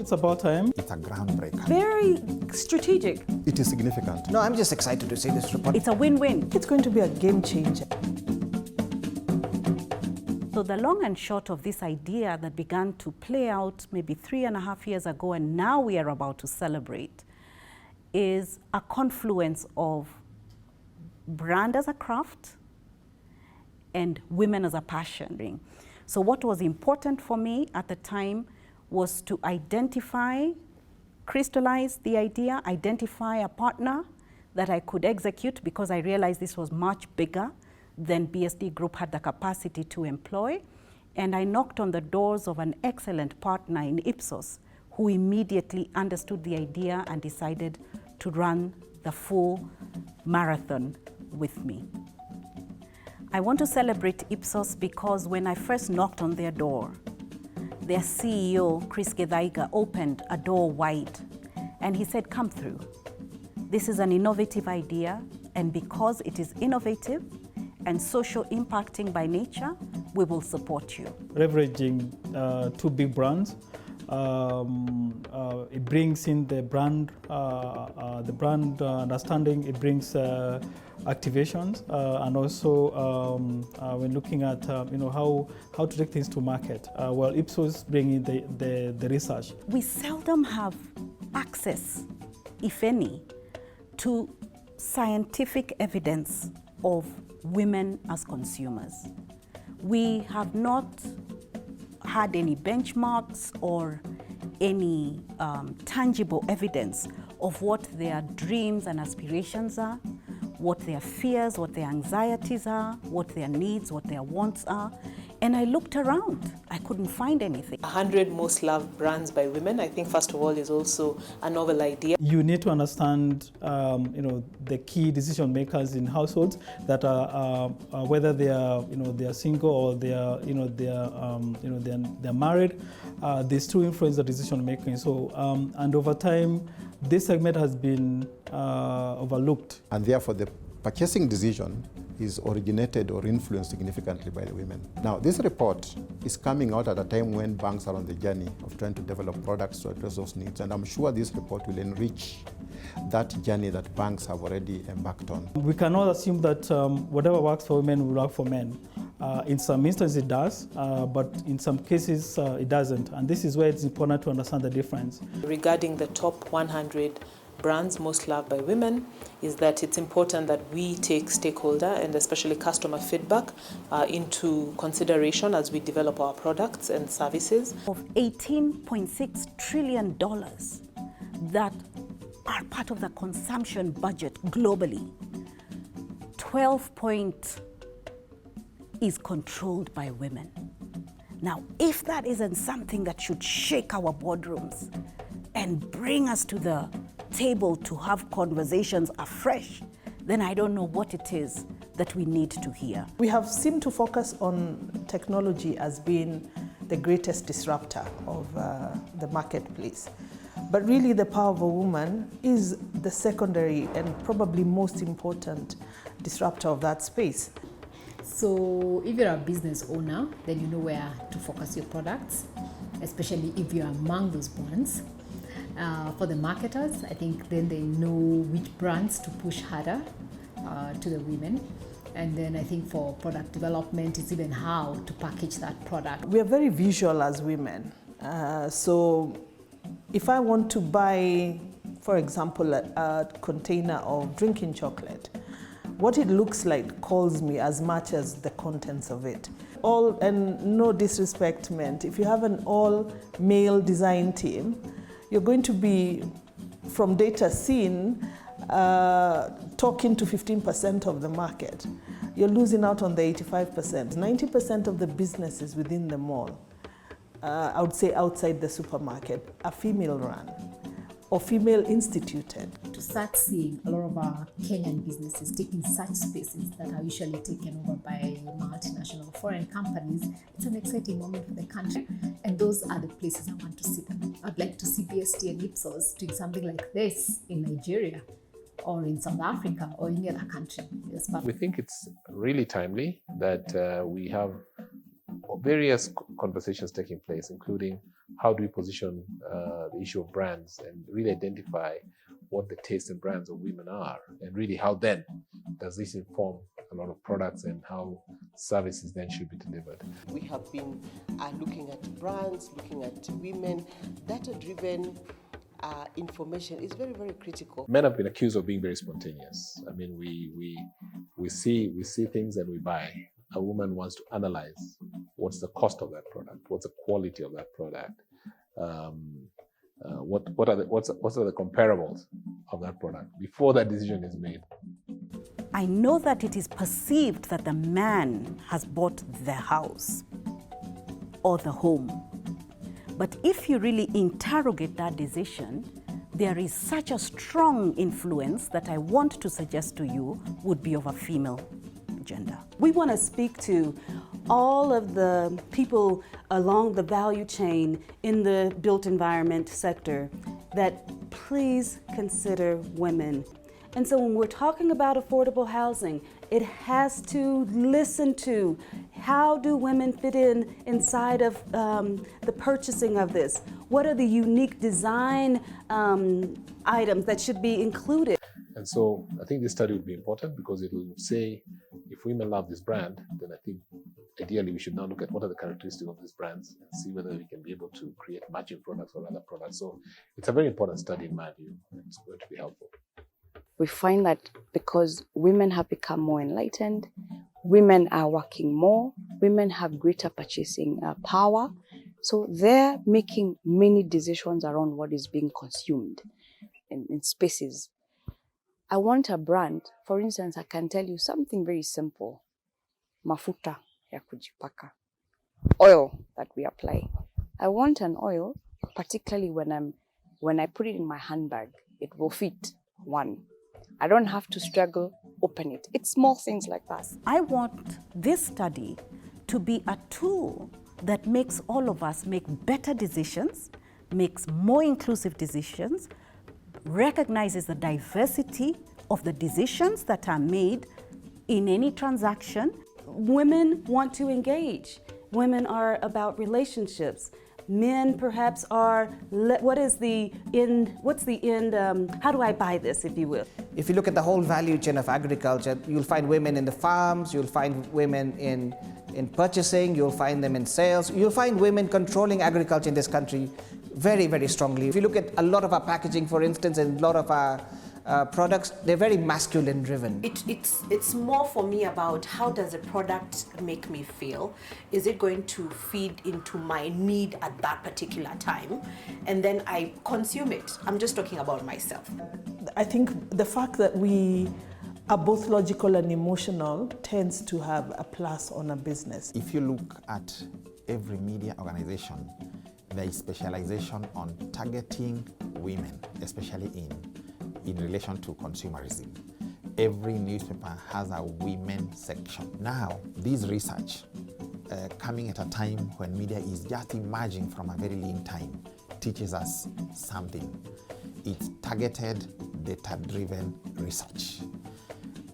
It's about time. It's a groundbreaker. Very strategic. It is significant. No, I'm just excited to see this report. It's a win-win. It's going to be a game changer. So the long and short of this idea that began to play out maybe 3.5 years ago, and now we are about to celebrate, is a confluence of brand as a craft and women as a passion. So what was important for me at the time was to identify, crystallize the idea, identify a partner that I could execute, because I realized this was much bigger than BSD Group had the capacity to employ. And I knocked on the doors of an excellent partner in Ipsos, who immediately understood the idea and decided to run the full marathon with me. I want to celebrate Ipsos because when I first knocked on their door, their CEO, Chris Githaiga, opened a door wide and he said, "Come through. This is an innovative idea, and because it is innovative and social impacting by nature, we will support you." Leveraging two big brands, it brings in the brand understanding. It brings activations, and also when looking at how to take things to market. Well, Ipsos bringing the research. We seldom have access, if any, to scientific evidence of women as consumers. We have not had any benchmarks or any tangible evidence of what their dreams and aspirations are, what their fears, what their anxieties are, what their needs, what their wants are. And I looked around, I couldn't find anything. 100 most loved brands by women, I think first of all is also a novel idea. You need to understand, the key decision makers in households that are whether they are single or they're married. These two influence the decision making. So and over time, this segment has been overlooked. And therefore, the purchasing decision is originated or influenced significantly by the women. Now, this report is coming out at a time when banks are on the journey of trying to develop products to address those needs, and I'm sure this report will enrich that journey that banks have already embarked on. We cannot assume that whatever works for women will work for men. In some instances it does, but in some cases it doesn't, and this is where it's important to understand the difference. Regarding the top 100 brands most loved by women, is that it's important that we take stakeholder and especially customer feedback into consideration as we develop our products and services. Of $18.6 trillion that are part of the consumption budget globally, 12 is controlled by women. Now, if that isn't something that should shake our boardrooms and bring us to the table to have conversations afresh, then I don't know what it is that we need to hear. We have seemed to focus on technology as being the greatest disruptor of the marketplace. But really the power of a woman is the secondary and probably most important disruptor of that space. So if you're a business owner, then you know where to focus your products, especially if you're among those brands. For the marketers, I think then they know which brands to push harder to the women. And then I think for product development, it's even how to package that product. We are very visual as women. So if I want to buy, for example, a container of drinking chocolate, what it looks like calls me as much as the contents of it. And no disrespect meant, if you have an all-male design team, you're going to be, from data seen, talking to 15% of the market. You're losing out on the 85%. 90% of the businesses within the mall, I would say outside the supermarket, are female run or female instituted. To start seeing a lot of our Kenyan businesses taking such spaces that are usually taken over by multinational foreign companies, it's an exciting moment for the country. And those are the places I want to see them. I'd like to see BSD and Ipsos doing something like this in Nigeria or in South Africa or any other country. We think it's really timely that we have various conversations taking place, including how do we position the issue of brands and really identify what the tastes and brands of women are, and really how then does this inform a lot of products and how services then should be delivered. We have been looking at brands, looking at women. Data-driven information is very, very critical. Men have been accused of being very spontaneous. I mean, we see things and we buy. A woman wants to analyze what's the cost of that product, what's the quality of that product, what are the comparables of that product before that decision is made. I know that it is perceived that the man has bought the house or the home. But if you really interrogate that decision, there is such a strong influence that I want to suggest to you would be of a female gender. We want to speak to all of the people along the value chain in the built environment sector that please consider women. And so when we're talking about affordable housing, it has to listen to how do women fit inside of the purchasing of this? What are the unique design items that should be included? And so I think this study would be important because it will say if women love this brand, then I think ideally we should now look at what are the characteristics of these brands and see whether we can be able to create matching products or other products. So it's a very important study in my view. It's going to be helpful. We find that because women have become more enlightened, women are working more, women have greater purchasing power. So they're making many decisions around what is being consumed in spaces. I want a brand, for instance, I can tell you something very simple. Mafuta ya kujipaka. Oil that we apply. I want an oil, particularly when I put it in my handbag, it will fit one. I don't have to struggle, open it. It's small things like that. I want this study to be a tool that makes all of us make better decisions, makes more inclusive decisions, recognizes the diversity of the decisions that are made in any transaction. Women want to engage. Women are about relationships. Men perhaps are, what's the end, how do I buy this, if you will? If you look at the whole value chain of agriculture, you'll find women in the farms, you'll find women in purchasing, you'll find them in sales, you'll find women controlling agriculture in this country very, very strongly. If you look at a lot of our packaging, for instance, and a lot of our products, they're very masculine driven. It's more for me about how does a product make me feel? Is it going to feed into my need at that particular time? And then I consume it. I'm just talking about myself. I think the fact that we are both logical and emotional tends to have a plus on a business. If you look at every media organization, there is specialization on targeting women, especially in relation to consumerism. Every newspaper has a women section. Now, this research, coming at a time when media is just emerging from a very lean time, teaches us something. It's targeted, data-driven research.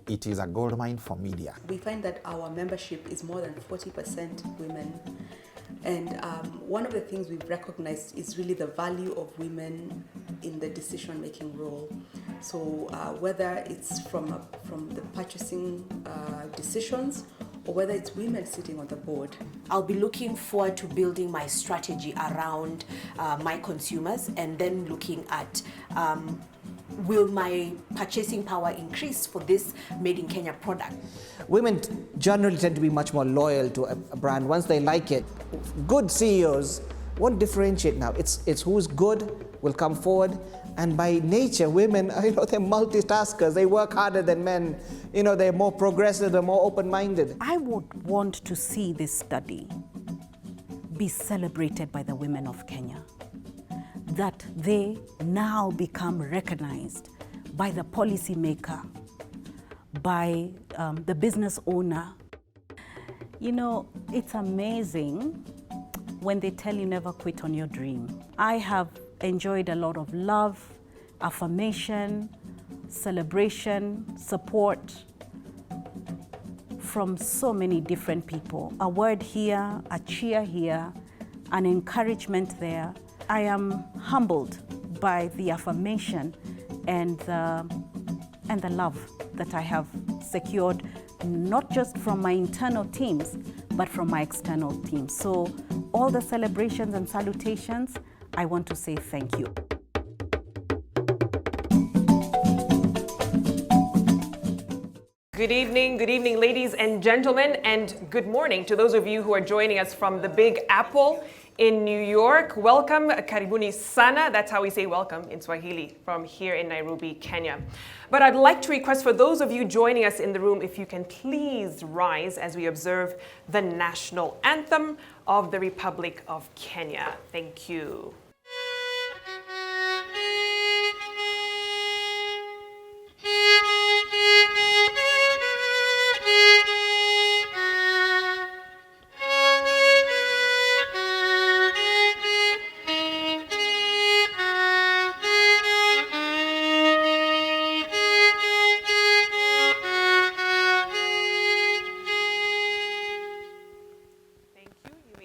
It is a goldmine for media. We find that our membership is more than 40% women. And one of the things we've recognized is really the value of women in the decision-making role. So whether it's from the purchasing decisions or whether it's women sitting on the board. I'll be looking forward to building my strategy around my consumers and then looking at will my purchasing power increase for this made in Kenya product? Women generally tend to be much more loyal to a brand once they like it. Good CEOs won't differentiate now. It's who's good will come forward, and by nature, women, they're multitaskers. They work harder than men. They're more progressive, they're more open-minded. I would want to see this study be celebrated by the women of Kenya, that they now become recognized by the policymaker, by the business owner. It's amazing when they tell you never quit on your dream. I have enjoyed a lot of love, affirmation, celebration, support from so many different people. A word here, a cheer here, an encouragement there. I am humbled by the affirmation and the love that I have secured, not just from my internal teams, but from my external teams. So all the celebrations and salutations, I want to say thank you. Good evening, ladies and gentlemen, and good morning to those of you who are joining us from the Big Apple in New York. Welcome, karibuni sana. That's how we say welcome in Swahili from here in Nairobi, Kenya. But I'd like to request for those of you joining us in the room, if you can please rise as we observe the national anthem of the Republic of Kenya. Thank you.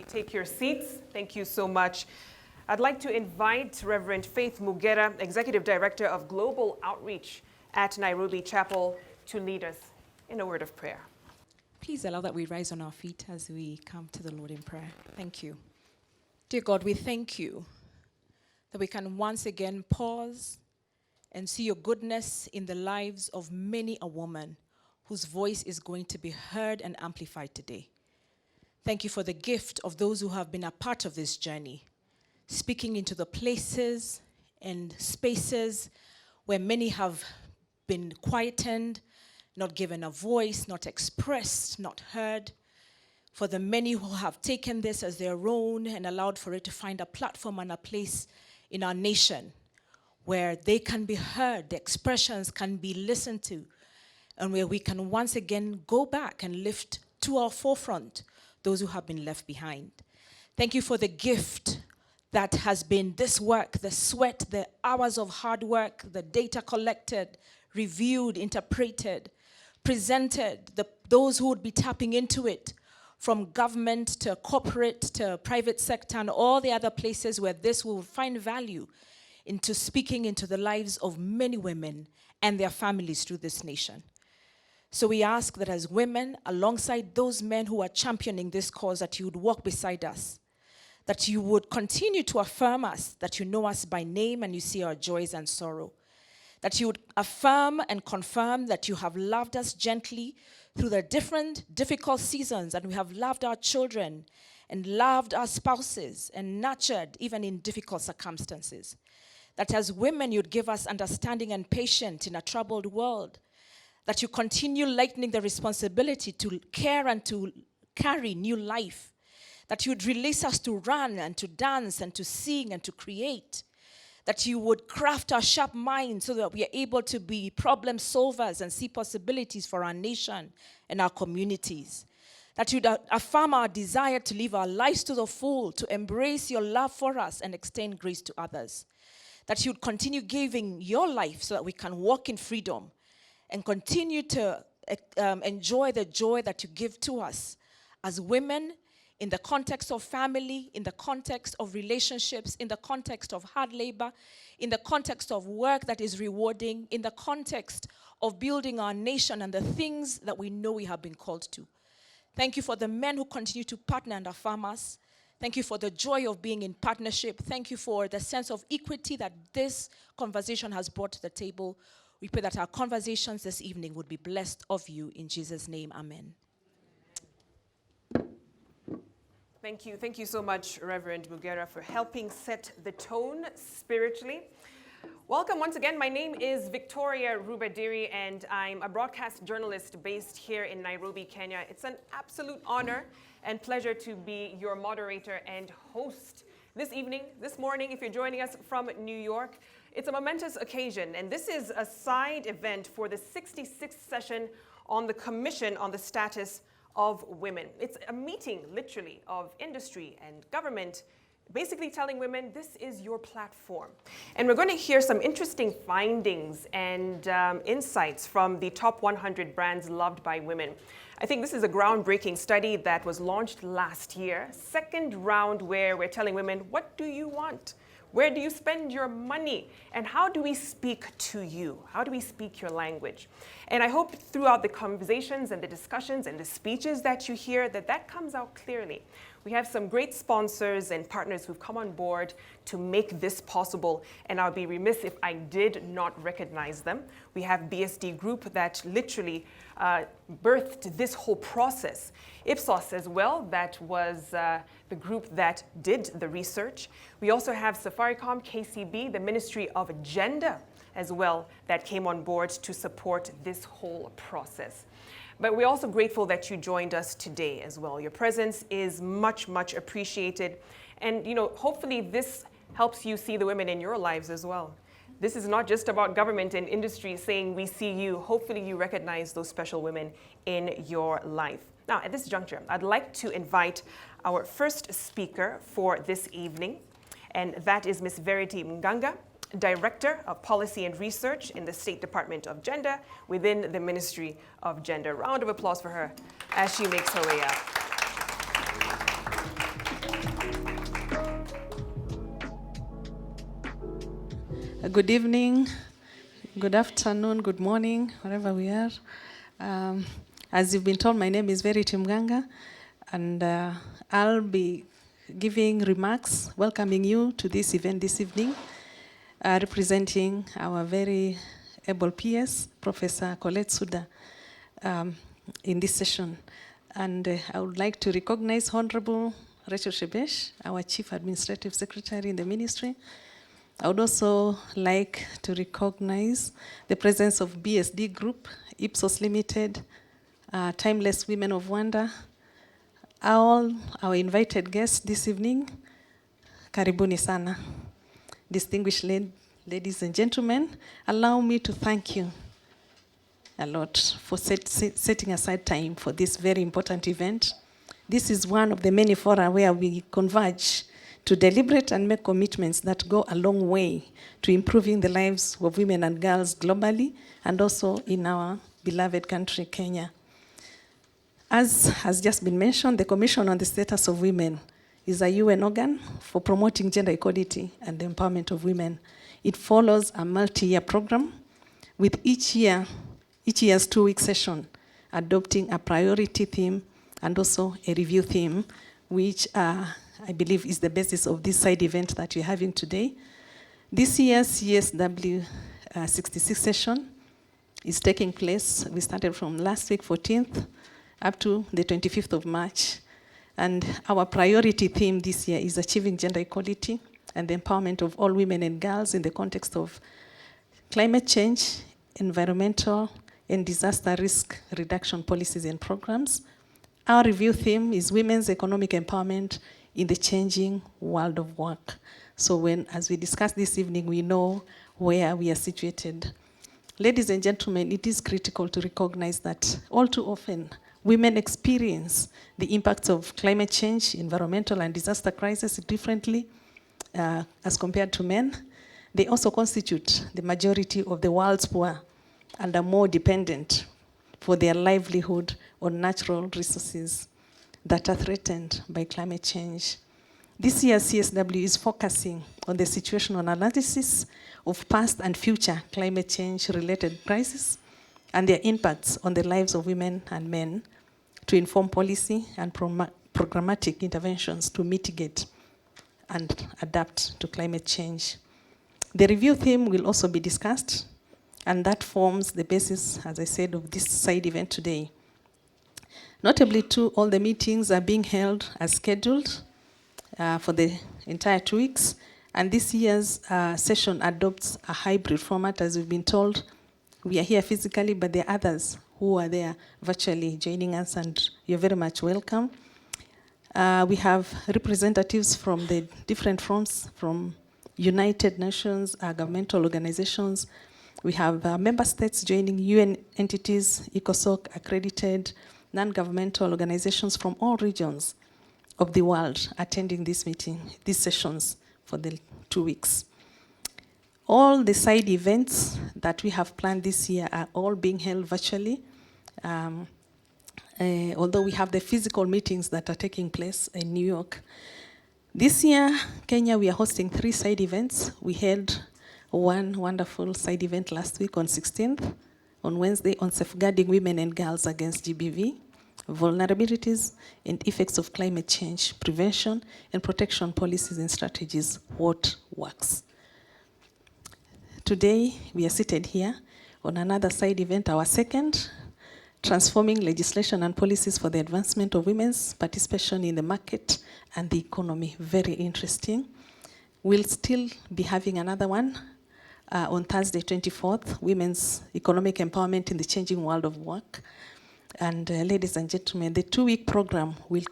Take your seats. Thank you so much. I'd like to invite Reverend Faith Mugera, Executive Director of Global Outreach at Nairobi Chapel, to lead us in a word of prayer. Please allow that we rise on our feet as we come to the Lord in prayer. Thank you. Dear God, we thank you that we can once again pause and see your goodness in the lives of many a woman whose voice is going to be heard and amplified today. Thank you for the gift of those who have been a part of this journey, speaking into the places and spaces where many have been quietened, not given a voice, not expressed, not heard. For the many who have taken this as their own and allowed for it to find a platform and a place in our nation where they can be heard, the expressions can be listened to, and where we can once again go back and lift to our forefront those who have been left behind. Thank you for the gift that has been this work, the sweat, the hours of hard work, the data collected, reviewed, interpreted, presented, those who would be tapping into it, from government to corporate to private sector and all the other places where this will find value into speaking into the lives of many women and their families through this nation. So we ask that as women, alongside those men who are championing this cause, that you would walk beside us, that you would continue to affirm us, that you know us by name and you see our joys and sorrow, that you would affirm and confirm that you have loved us gently through the different difficult seasons, and we have loved our children and loved our spouses and nurtured even in difficult circumstances. That as women, you'd give us understanding and patience in a troubled world, that you continue lightening the responsibility to care and to carry new life, that you would release us to run and to dance and to sing and to create, that you would craft our sharp minds so that we are able to be problem solvers and see possibilities for our nation and our communities, that you'd affirm our desire to live our lives to the full, to embrace your love for us and extend grace to others, that you'd continue giving your life so that we can walk in freedom and continue to enjoy the joy that you give to us as women in the context of family, in the context of relationships, in the context of hard labor, in the context of work that is rewarding, in the context of building our nation and the things that we know we have been called to. Thank you for the men who continue to partner and affirm us. Thank you for the joy of being in partnership. Thank you for the sense of equity that this conversation has brought to the table. We pray that our conversations this evening would be blessed of you. In Jesus' name, amen. Thank you. Thank you so much, Reverend Mugera, for helping set the tone spiritually. Welcome once again. My name is Victoria Rubadiri, and I'm a broadcast journalist based here in Nairobi, Kenya. It's an absolute honor and pleasure to be your moderator and host this evening, this morning, if you're joining us from New York. It's a momentous occasion, and this is a side event for the 66th session on the Commission on the Status of Women. It's a meeting, literally, of industry and government basically telling women this is your platform. And we're going to hear some interesting findings and insights from the top 100 brands loved by women. I think this is a groundbreaking study that was launched last year, second round, where we're telling women, what do you want? Where do you spend your money? And how do we speak to you? How do we speak your language? And I hope throughout the conversations and the discussions and the speeches that you hear that comes out clearly. We have some great sponsors and partners who've come on board to make this possible, and I'll be remiss if I did not recognize them. We have BSD Group that literally birthed this whole process. Ipsos as well, that was the group that did the research. We also have Safaricom, KCB, the Ministry of Gender as well, that came on board to support this whole process. But we're also grateful that you joined us today as well. Your presence is much, much appreciated. And hopefully this helps you see the women in your lives as well. This is not just about government and industry saying we see you. Hopefully you recognize those special women in your life. Now, at this juncture, I'd like to invite our first speaker for this evening, and that is Ms. Verity Mganga, Director of Policy and Research in the State Department of Gender within the Ministry of Gender. Round of applause for her as she makes her way out. Good evening, good afternoon, good morning, wherever we are. As you've been told, my name is Verity Mganga, and I'll be giving remarks, welcoming you to this event this evening, representing our very able PS, Professor Colette Suda, in this session. And I would like to recognize Honorable Rachel Shebesh, our Chief Administrative Secretary in the Ministry. I would also like to recognize the presence of BSD Group, Ipsos Limited, Timeless Women of Wonder, all our invited guests this evening. Karibuni sana. Distinguished ladies and gentlemen, allow me to thank you a lot for setting aside time for this very important event. This is one of the many fora where we converge to deliberate and make commitments that go a long way to improving the lives of women and girls globally and also in our beloved country, Kenya. As has just been mentioned, the Commission on the Status of Women is a UN organ for promoting gender equality and the empowerment of women. It follows a multi-year program with each year's 2-week session adopting a priority theme and also a review theme, which I believe is the basis of this side event that we're having today. This year's CSW 66 session is taking place. We started from last week, 14th, up to the 25th of March. And our priority theme this year is achieving gender equality and the empowerment of all women and girls in the context of climate change, environmental, and disaster risk reduction policies and programs. Our review theme is women's economic empowerment in the changing world of work. So as we discuss this evening, we know where we are situated. Ladies and gentlemen, it is critical to recognize that all too often, women experience the impacts of climate change, environmental and disaster crisis differently as compared to men. They also constitute the majority of the world's poor and are more dependent for their livelihood on natural resources that are threatened by climate change. This year's CSW is focusing on the situational analysis of past and future climate change-related crises and their impacts on the lives of women and men to inform policy and programmatic interventions to mitigate and adapt to climate change. The review theme will also be discussed, and that forms the basis, as I said, of this side event today. Notably, too, all the meetings are being held as scheduled for the entire 2 weeks, and this year's session adopts a hybrid format, as we've been told. We are here physically, but there are others who are there virtually joining us, and you're very much welcome. We have representatives from the different fronts, from United Nations, governmental organizations. We have member states joining, UN entities, ECOSOC accredited, non-governmental organizations from all regions. of the world attending this meeting, these sessions for the 2 weeks. All the side events that we have planned this year are all being held virtually. Although we have the physical meetings that are taking place in New York. This year, Kenya, we are hosting 3 side events. We held one wonderful side event last week on 16th, on Wednesday, on safeguarding women and girls against GBV, vulnerabilities and effects of climate change, prevention and protection policies and strategies, what works. Today, we are seated here on another side event, our second, transforming legislation and policies for the advancement of women's participation in the market and the economy. Very interesting. We'll still be having another one on Thursday, 24th, Women's Economic Empowerment in the Changing World of Work. And ladies and gentlemen, the 2-week program will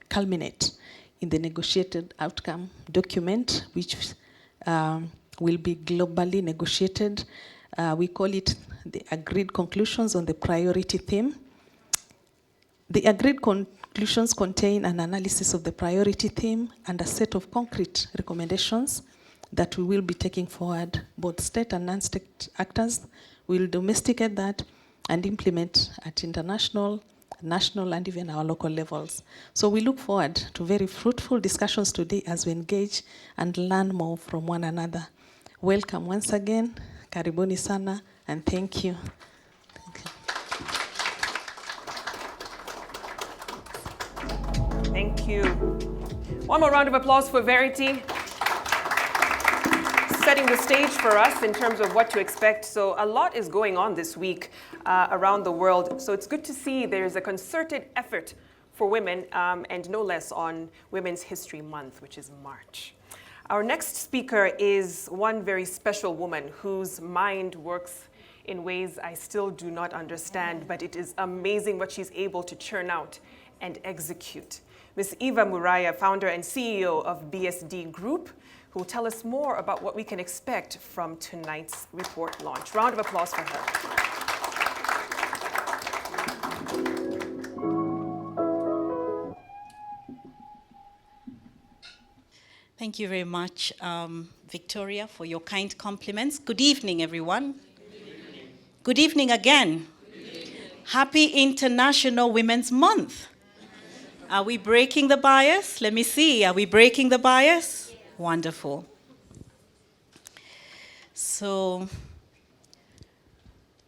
culminate in the negotiated outcome document, which will be globally negotiated. We call it the agreed conclusions on the priority theme. The agreed conclusions contain an analysis of the priority theme and a set of concrete recommendations that we will be taking forward. Both state and non-state actors will domesticate that and implement at international, national, and even our local levels. So we look forward to very fruitful discussions today as we engage and learn more from one another. Welcome once again, karibuni sana, and thank you. Thank you. One more round of applause for Verity, setting the stage for us in terms of what to expect. So a lot is going on this week around the world. So it's good to see there's a concerted effort for women, and no less on Women's History Month, which is March. Our next speaker is one very special woman whose mind works in ways I still do not understand, but it is amazing what she's able to churn out and execute. Ms. Eva Muraya, founder and CEO of BSD Group, who will tell us more about what we can expect from tonight's report launch. Round of applause for her. Thank you very much, Victoria, for your kind compliments. Good evening, everyone. Good evening again. Happy International Women's Month. Are we breaking the bias? Let me see. Are we breaking the bias? Wonderful. So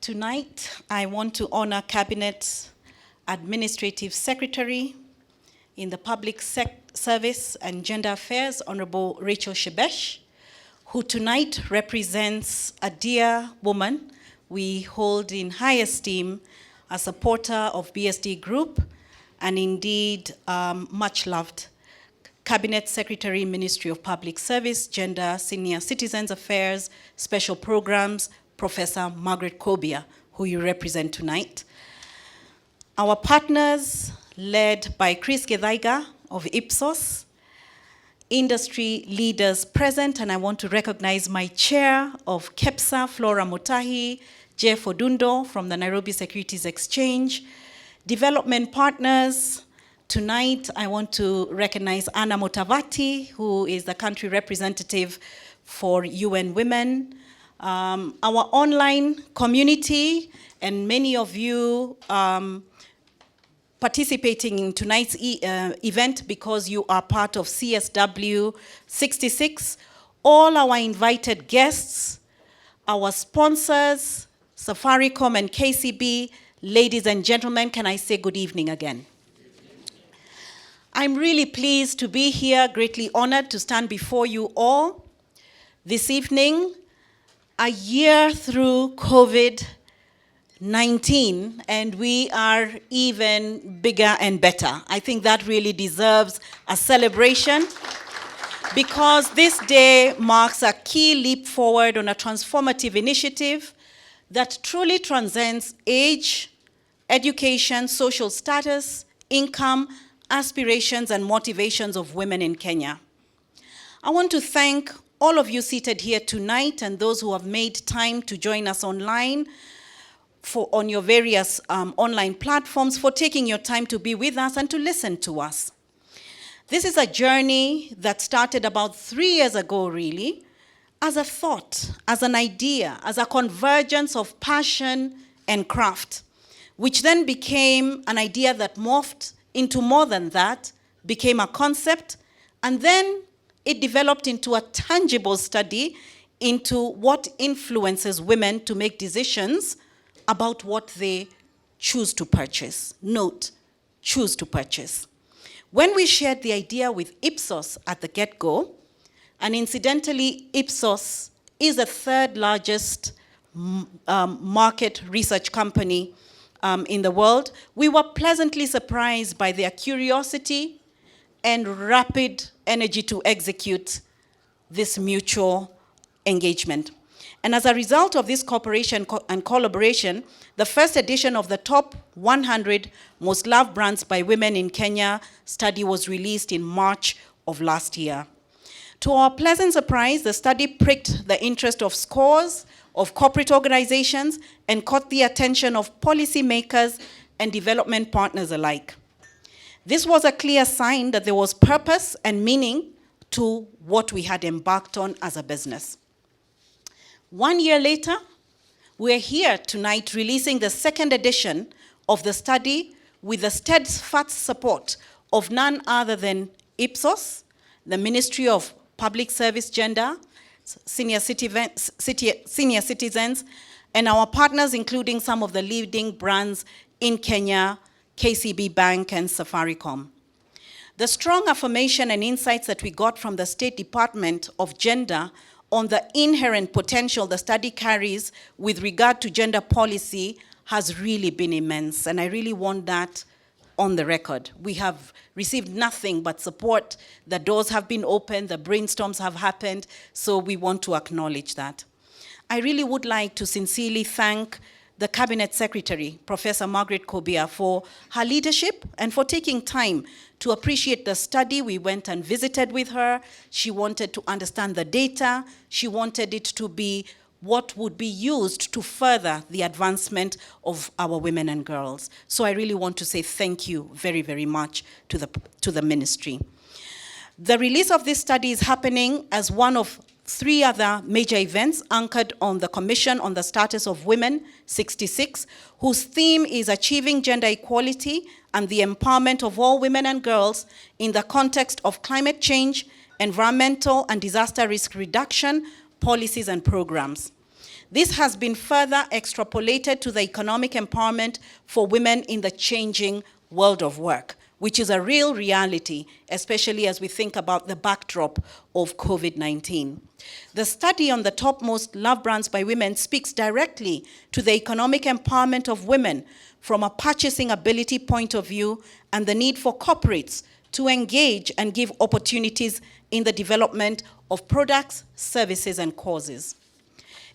tonight, I want to honor Cabinet Administrative Secretary in the Public Service and Gender Affairs, Honorable Rachel Shebesh, who tonight represents a dear woman we hold in high esteem, a supporter of BSD Group, and indeed much loved Cabinet Secretary, Ministry of Public Service, Gender, Senior Citizens Affairs, Special Programs, Professor Margaret Kobia, who you represent tonight. Our partners, led by Chris Gedaiga of Ipsos, industry leaders present, and I want to recognize my chair of KEPSA, Flora Mutahi, Jeff Odundo from the Nairobi Securities Exchange, development partners. Tonight, I want to recognize Anna Motavati, who is the country representative for UN Women, our online community, and many of you participating in tonight's event because you are part of CSW 66, all our invited guests, our sponsors, Safaricom and KCB, ladies and gentlemen, can I say good evening again? I'm really pleased to be here, greatly honored to stand before you all this evening, a year through COVID-19, and we are even bigger and better. I think that really deserves a celebration because this day marks a key leap forward on a transformative initiative that truly transcends age, education, social status, income, aspirations, and motivations of women in Kenya. I want to thank all of you seated here tonight and those who have made time to join us online on your various online platforms for taking your time to be with us and to listen to us. This is a journey that started about 3 years ago, really, as a thought, as an idea, as a convergence of passion and craft, which then became an idea that morphed into more than that, became a concept, and then it developed into a tangible study into what influences women to make decisions about what they choose to purchase. Note, choose to purchase. When we shared the idea with Ipsos at the get-go, and incidentally, Ipsos is the third largest market research company in the world, we were pleasantly surprised by their curiosity and rapid energy to execute this mutual engagement. And as a result of this cooperation and collaboration, the first edition of the Top 100 Most Loved Brands by Women in Kenya study was released in March of last year. To our pleasant surprise, the study pricked the interest of scores of corporate organizations and caught the attention of policymakers and development partners alike. This was a clear sign that there was purpose and meaning to what we had embarked on as a business. 1 year later, we're here tonight releasing the second edition of the study with the steadfast support of none other than Ipsos, the Ministry of Public Service Gender, Senior Citizens, and our partners, including some of the leading brands in Kenya, KCB Bank and Safaricom. The strong affirmation and insights that we got from the State Department of Gender on the inherent potential the study carries with regard to gender policy has really been immense, and I really want that on the record. We have received nothing but support. The doors have been opened, the brainstorms have happened, so we want to acknowledge that. I really would like to sincerely thank the Cabinet Secretary, Professor Margaret Kobia, for her leadership and for taking time to appreciate the study. We went and visited with her. She wanted to understand the data. She wanted it to be what would be used to further the advancement of our women and girls. So I really want to say thank you very, very much to the ministry. The release of this study is happening as one of 3 other major events anchored on the Commission on the Status of Women, 66, whose theme is achieving gender equality and the empowerment of all women and girls in the context of climate change, environmental and disaster risk reduction, policies and programs. This has been further extrapolated to the economic empowerment for women in the changing world of work, which is a real reality, especially as we think about the backdrop of COVID-19. The study on the top most loved brands by women speaks directly to the economic empowerment of women from a purchasing ability point of view and the need for corporates to engage and give opportunities in the development of products, services, and causes.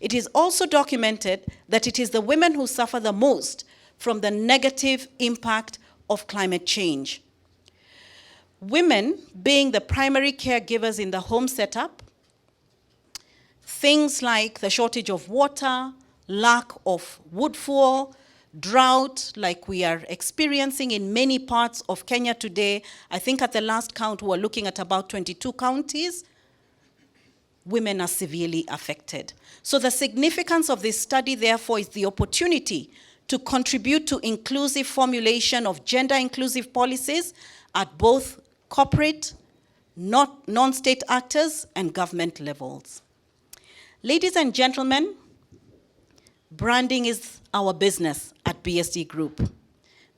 It is also documented that it is the women who suffer the most from the negative impact of climate change. Women being the primary caregivers in the home setup, things like the shortage of water, lack of wood fuel, drought like we are experiencing in many parts of Kenya today. I think at the last count we were looking at about 22 counties. Women are severely affected. So the significance of this study, therefore, is the opportunity to contribute to inclusive formulation of gender-inclusive policies at both corporate, non-state actors, and government levels. Ladies and gentlemen, branding is our business at BSD Group.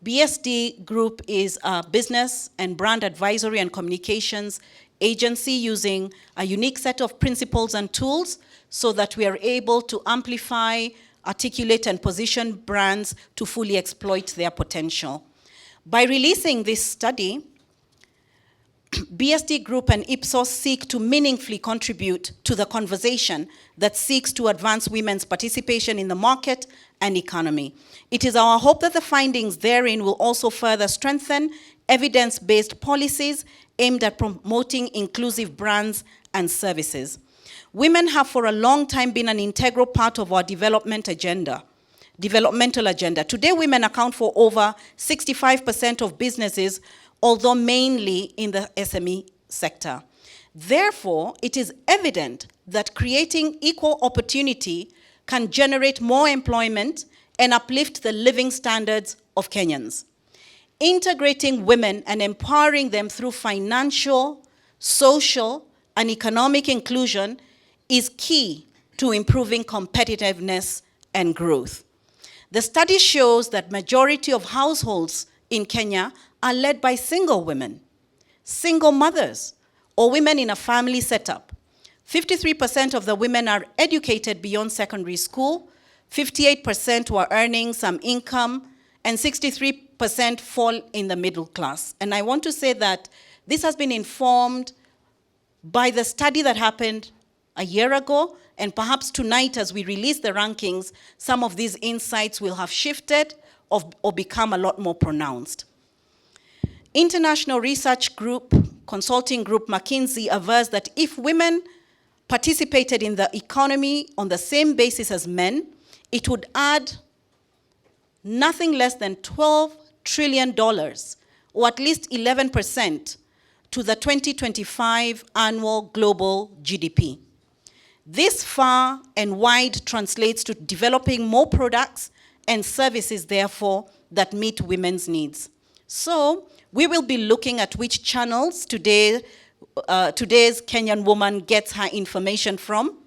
BSD Group is a business and brand advisory and communications agency using a unique set of principles and tools so that we are able to amplify, articulate, and position brands to fully exploit their potential. By releasing this study, BSD Group and Ipsos seek to meaningfully contribute to the conversation that seeks to advance women's participation in the market and economy. It is our hope that the findings therein will also further strengthen evidence-based policies aimed at promoting inclusive brands and services. Women have for a long time been an integral part of our developmental agenda. Today, women account for over 65% of businesses although mainly in the SME sector. Therefore, it is evident that creating equal opportunity can generate more employment and uplift the living standards of Kenyans. Integrating women and empowering them through financial, social, and economic inclusion is key to improving competitiveness and growth. The study shows that majority of households in Kenya are led by single women, single mothers, or women in a family setup. 53% of the women are educated beyond secondary school, 58% were earning some income, and 63% fall in the middle class. And I want to say that this has been informed by the study that happened a year ago, and perhaps tonight as we release the rankings, some of these insights will have shifted or become a lot more pronounced. International research group, consulting group McKinsey avers that if women participated in the economy on the same basis as men, it would add nothing less than $12 trillion, or at least 11%, to the 2025 annual global GDP. This far and wide translates to developing more products and services, therefore, that meet women's needs. So we will be looking at which channels today's Kenyan woman gets her information from,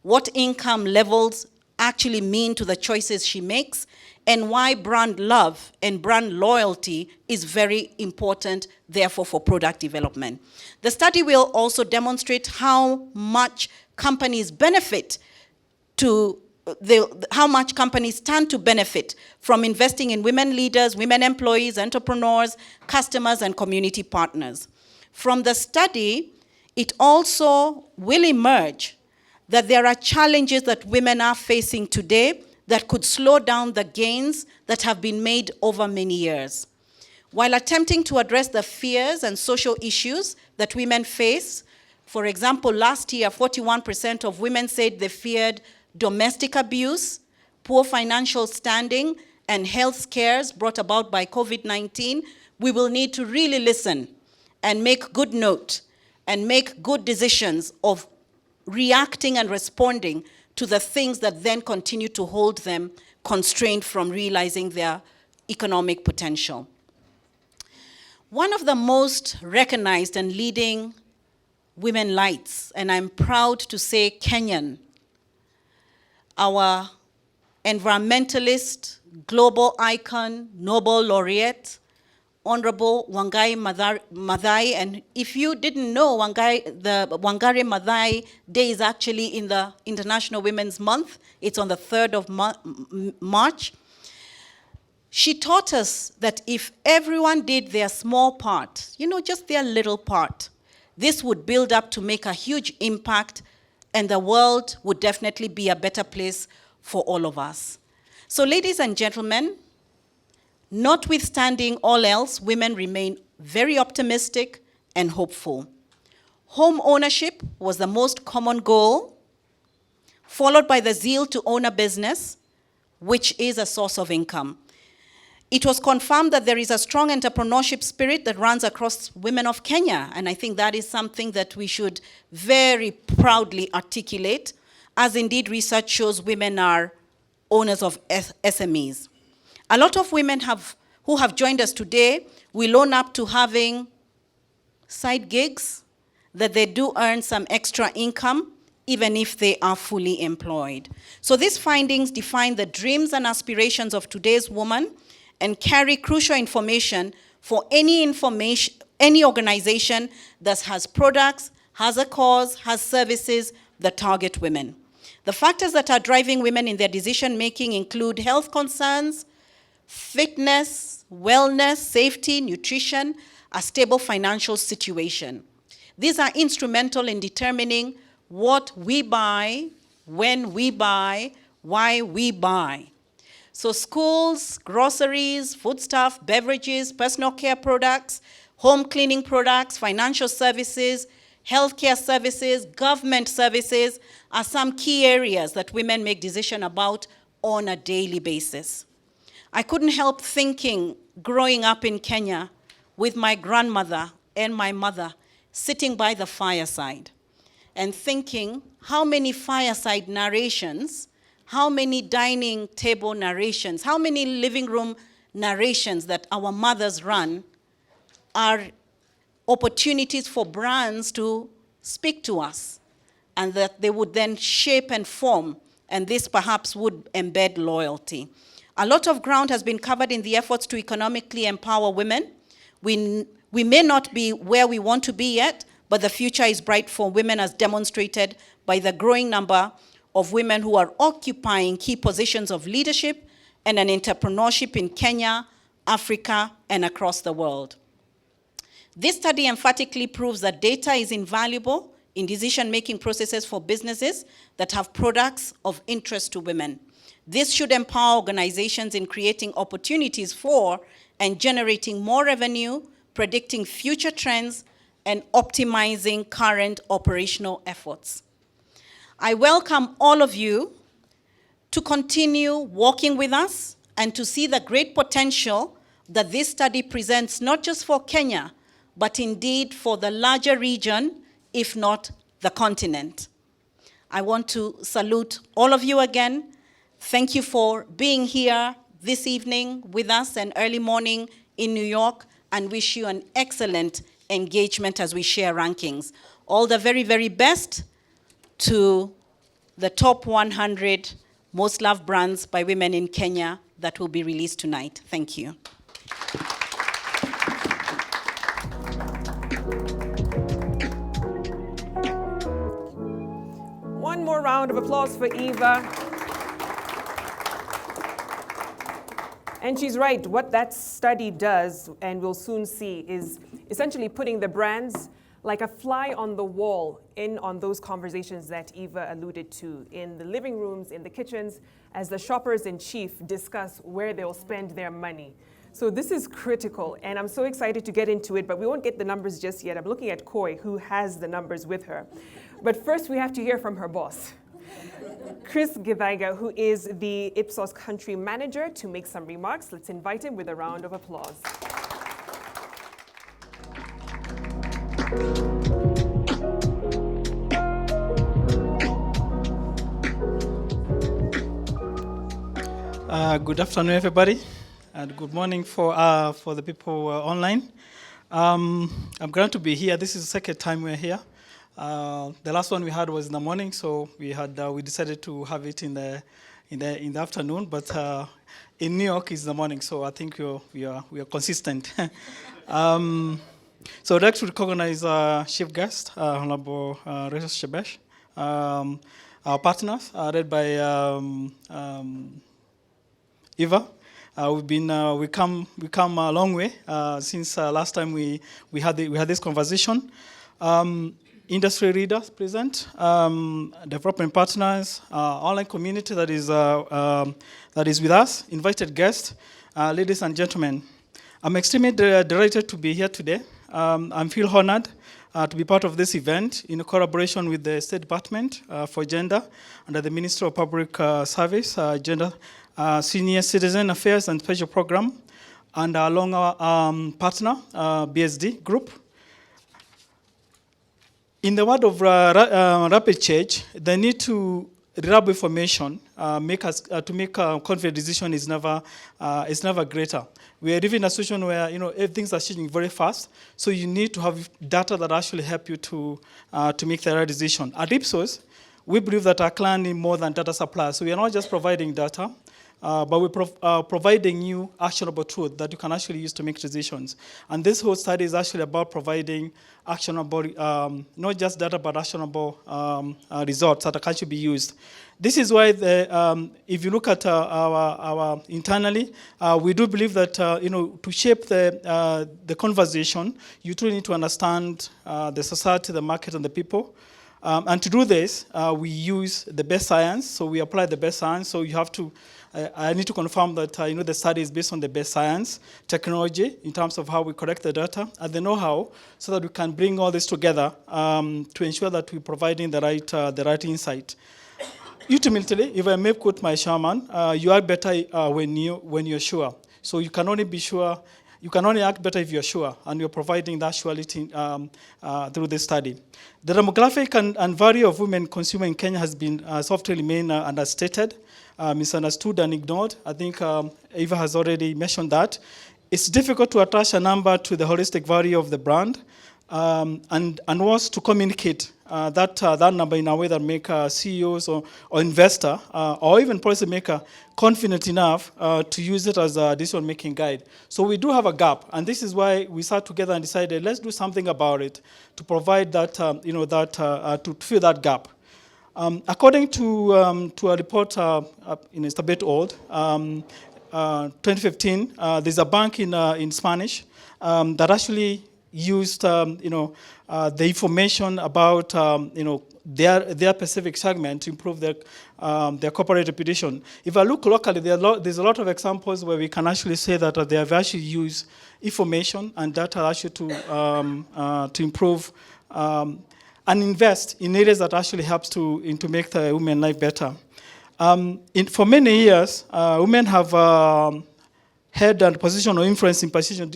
what income levels actually mean to the choices she makes, and why brand love and brand loyalty is very important, therefore, for product development. The study will also demonstrate how much companies benefit how much companies stand to benefit from investing in women leaders, women employees, entrepreneurs, customers, and community partners. From the study, it also will emerge that there are challenges that women are facing today that could slow down the gains that have been made over many years. While attempting to address the fears and social issues that women face, for example, last year, 41% of women said they feared domestic abuse, poor financial standing, and health scares brought about by COVID-19, we will need to really listen and make good note and make good decisions of reacting and responding to the things that then continue to hold them constrained from realizing their economic potential. One of the most recognized and leading women lights, and I'm proud to say Kenyan, our environmentalist, global icon, Nobel laureate, Honorable Wangari Maathai. And if you didn't know, the Wangari Maathai Day is actually in the International Women's Month. It's on the 3rd of March. She taught us that if everyone did their small part, just their little part, this would build up to make a huge impact, and the world would definitely be a better place for all of us. So, ladies and gentlemen, notwithstanding all else, women remain very optimistic and hopeful. Home ownership was the most common goal, followed by the zeal to own a business, which is a source of income. It was confirmed that there is a strong entrepreneurship spirit that runs across women of Kenya, and I think that is something that we should very proudly articulate, as indeed research shows women are owners of SMEs. A lot of women who have joined us today will own up to having side gigs, that they do earn some extra income, even if they are fully employed. So these findings define the dreams and aspirations of today's woman and carry crucial information for any organization that has products, has a cause, has services that target women. The factors that are driving women in their decision-making include health concerns, fitness, wellness, safety, nutrition, a stable financial situation. These are instrumental in determining what we buy, when we buy, why we buy. So schools, groceries, foodstuff, beverages, personal care products, home cleaning products, financial services, healthcare services, government services are some key areas that women make decisions about on a daily basis. I couldn't help thinking, growing up in Kenya, with my grandmother and my mother sitting by the fireside and thinking how many fireside narrations, how many dining table narrations, how many living room narrations that our mothers run are opportunities for brands to speak to us, and that they would then shape and form, and this perhaps would embed loyalty. A lot of ground has been covered in the efforts to economically empower women. We may not be where we want to be yet, but the future is bright for women, as demonstrated by the growing number of women who are occupying key positions of leadership and an entrepreneurship in Kenya, Africa, and across the world. This study emphatically proves that data is invaluable in decision-making processes for businesses that have products of interest to women. This should empower organizations in creating opportunities for and generating more revenue, predicting future trends, and optimizing current operational efforts. I welcome all of you to continue working with us and to see the great potential that this study presents, not just for Kenya, but indeed for the larger region, if not the continent. I want to salute all of you again. Thank you for being here this evening with us and early morning in New York, and wish you an excellent engagement as we share rankings. All the very, very best to the top 100 most loved brands by women in Kenya that will be released tonight. Thank you. One more round of applause for Eva. And she's right, what that study does, and we'll soon see, is essentially putting the brands like a fly on the wall in on those conversations that Eva alluded to, in the living rooms, in the kitchens, as the shoppers in chief discuss where they'll spend their money. So this is critical, and I'm so excited to get into it, but we won't get the numbers just yet. I'm looking at Koi, who has the numbers with her. But first, we have to hear from her boss, Chris Githaiga, who is the Ipsos country manager, to make some remarks. Let's invite him with a round of applause. Good afternoon, everybody, and good morning for the people online. I'm glad to be here. This is the second time we're here. The last one we had was in the morning, so we decided to have it in the afternoon. But in New York, it's the morning, so I think we are consistent. So I'd like to recognize our chief guest, Honorable Rachel Shebesh, our partners, led by Eva. We come a long way since last time we had this conversation. Industry leaders present, development partners, online community that is with us, invited guests, ladies and gentlemen. I'm extremely delighted to be here today. I feel honored to be part of this event in collaboration with the State Department for Gender under the Ministry of Public Service, Gender, Senior Citizen Affairs and Special Program, and along our partner, BSD Group. In the world of rapid change, the need to reliable information to make a confident decision is never greater. We are living in a situation where things are changing very fast, so you need to have data that actually help you to make the right decision. At Ipsos, we believe that our client is more than data suppliers. So we are not just providing data, but we're providing you actionable truth that you can actually use to make decisions. And this whole study is actually about providing actionable, not just data, but actionable results that can actually be used. This is why, if you look at our internally, we do believe that to shape the conversation, you truly need to understand the society, the market, and the people. And to do this, we use the best science. So we apply the best science. So you have to. I need to confirm that the study is based on the best science, technology, in terms of how we collect the data, and the know-how, so that we can bring all this together to ensure that we're providing the right insight. Ultimately, if I may quote my shaman, you are better when you're sure. So you can only be sure you can only act better if you're sure, and you're providing that surety through this study. The demographic and value of women consumer in Kenya has been softly remained understated, misunderstood and ignored. I think Eva has already mentioned that. It's difficult to attach a number to the holistic value of the brand, and was to communicate that number in a way that make CEOs or investor or even policymaker confident enough to use it as a decision-making guide. So we do have a gap, and this is why we sat together and decided let's do something about it to provide that, to fill that gap. According to a report, it's a bit old, 2015, there's a bank in Spanish that actually used the information about their specific segment to improve their corporate reputation. If I look locally, there's a lot of examples where we can actually say that they have actually used information and data actually to improve and invest in areas that actually helps to make the women's life better. For many years, women have had a position of influence in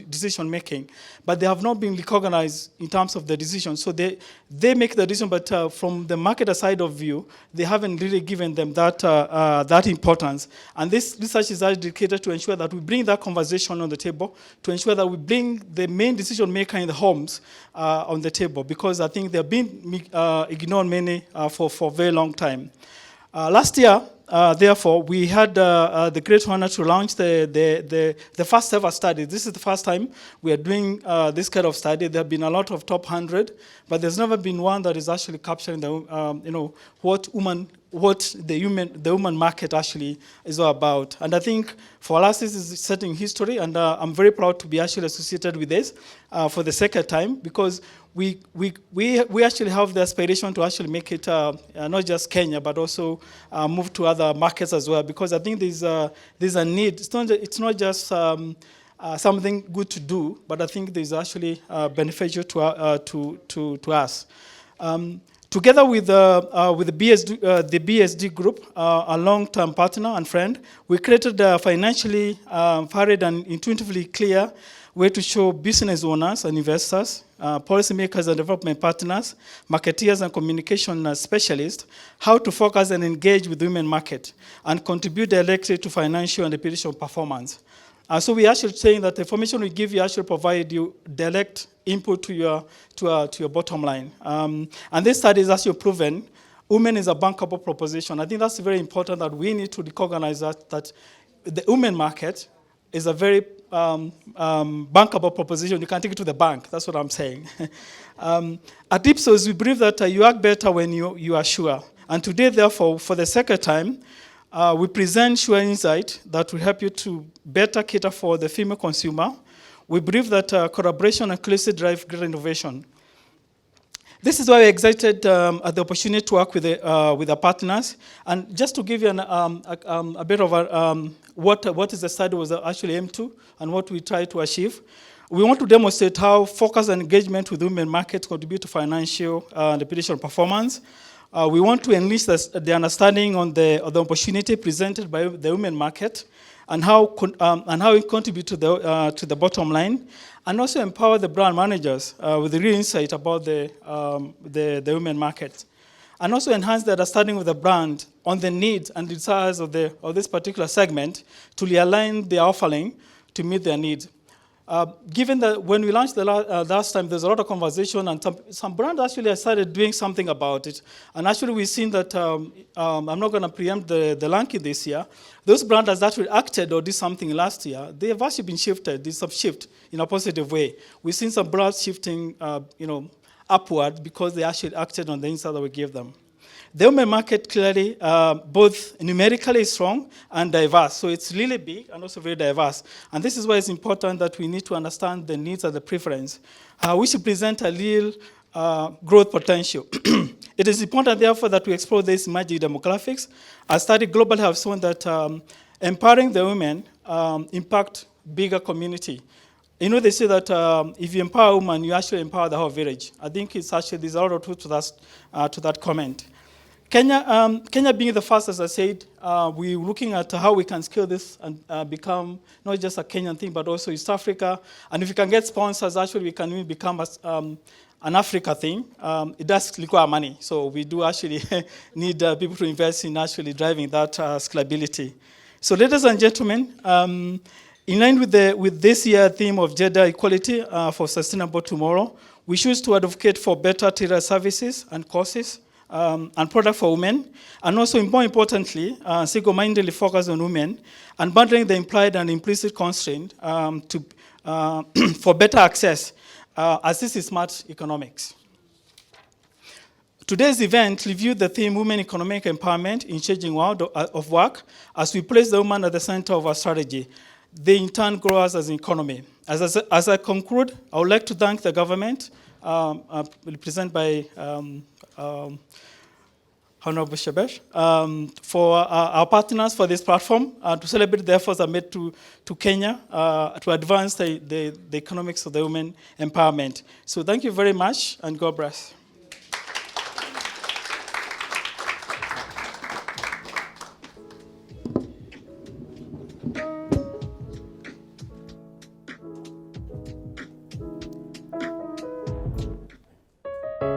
decision making, but they have not been recognized in terms of the decision. So they make the decision, but from the marketer side of view, they haven't really given them that importance. And this research is dedicated to ensure that we bring that conversation on the table, to ensure that we bring the main decision maker in the homes on the table, because I think they've been ignored many for a very long time. Last year, therefore, we had the great honor to launch the first ever study. This is the first time we are doing this kind of study. There have been a lot of top 100, but there's never been one that is actually capturing the what the woman market actually is all about. And I think for us, this is setting history, and I'm very proud to be actually associated with this for the second time, because we actually have the aspiration to actually make it not just Kenya, but also move to other markets as well, because I think there's a need. It's not just something good to do, but I think there's actually beneficial to us. Together with the BSD Group, a long-term partner and friend, we created a financially varied and intuitively clear way to show business owners and investors, policymakers and development partners, marketeers and communication specialists, how to focus and engage with the women market and contribute directly to financial and operational performance. So we're actually saying that the information we give you actually provide you direct input to your bottom line. And this study is actually proven women is a bankable proposition. I think that's very important, that we need to recognize that the women market is a very bankable proposition. You can take it to the bank. That's what I'm saying. At Ipsos, we believe that you act better when you are sure. And today, therefore, for the second time, we present Sure Insight that will help you to better cater for the female consumer. We believe that collaboration and closely drive greater innovation. This is why we're excited at the opportunity to work with our partners. And just to give you a bit of what is the study was actually aimed to and what we try to achieve. We want to demonstrate how focus and engagement with women markets contribute to financial and operational performance. We want to enlist the understanding on the opportunity presented by the women market and how it contributes to the bottom line, and also empower the brand managers with the real insight about the women market, and also enhance the understanding of the brand on the needs and desires of this particular segment to realign their offering to meet their needs. Given that when we launched the last time, there's a lot of conversation, and some brands actually started doing something about it. And actually, we've seen that, I'm not going to preempt the ranking this year. Those brands that actually acted or did something last year, they have actually been shifted. There's some shift in a positive way. We've seen some brands shifting, upward because they actually acted on the insight that we gave them. The women market clearly both numerically strong and diverse. So it's really big and also very diverse. And this is why it's important that we need to understand the needs and the preference. We should present a real growth potential. It is important, therefore, that we explore these emerging demographics. A study globally have shown that empowering the women impact bigger community. They say that if you empower a woman, you actually empower the whole village. I think it's actually, there's a lot of truth to that comment. Kenya being the first, as I said, we're looking at how we can scale this and become not just a Kenyan thing, but also East Africa. And if we can get sponsors, actually, we can even become an Africa thing. It does require money, so we do actually need people to invest in actually driving that scalability. So, ladies and gentlemen, in line with this year's theme of gender equality for sustainable tomorrow, we choose to advocate for better tailored services and courses and products for women, and also, more importantly, single-mindedly focus on women and bundling the implied and implicit constraint for better access, as this is smart economics. Today's event reviewed the theme Women Economic Empowerment in Changing World of Work as we place the woman at the center of our strategy. They in turn grow us as an economy. As I conclude, I would like to thank the government, represented by Honorable Shebesh, for our partners for this platform, to celebrate the efforts that made to Kenya to advance the economics of the women empowerment. So thank you very much, and God bless.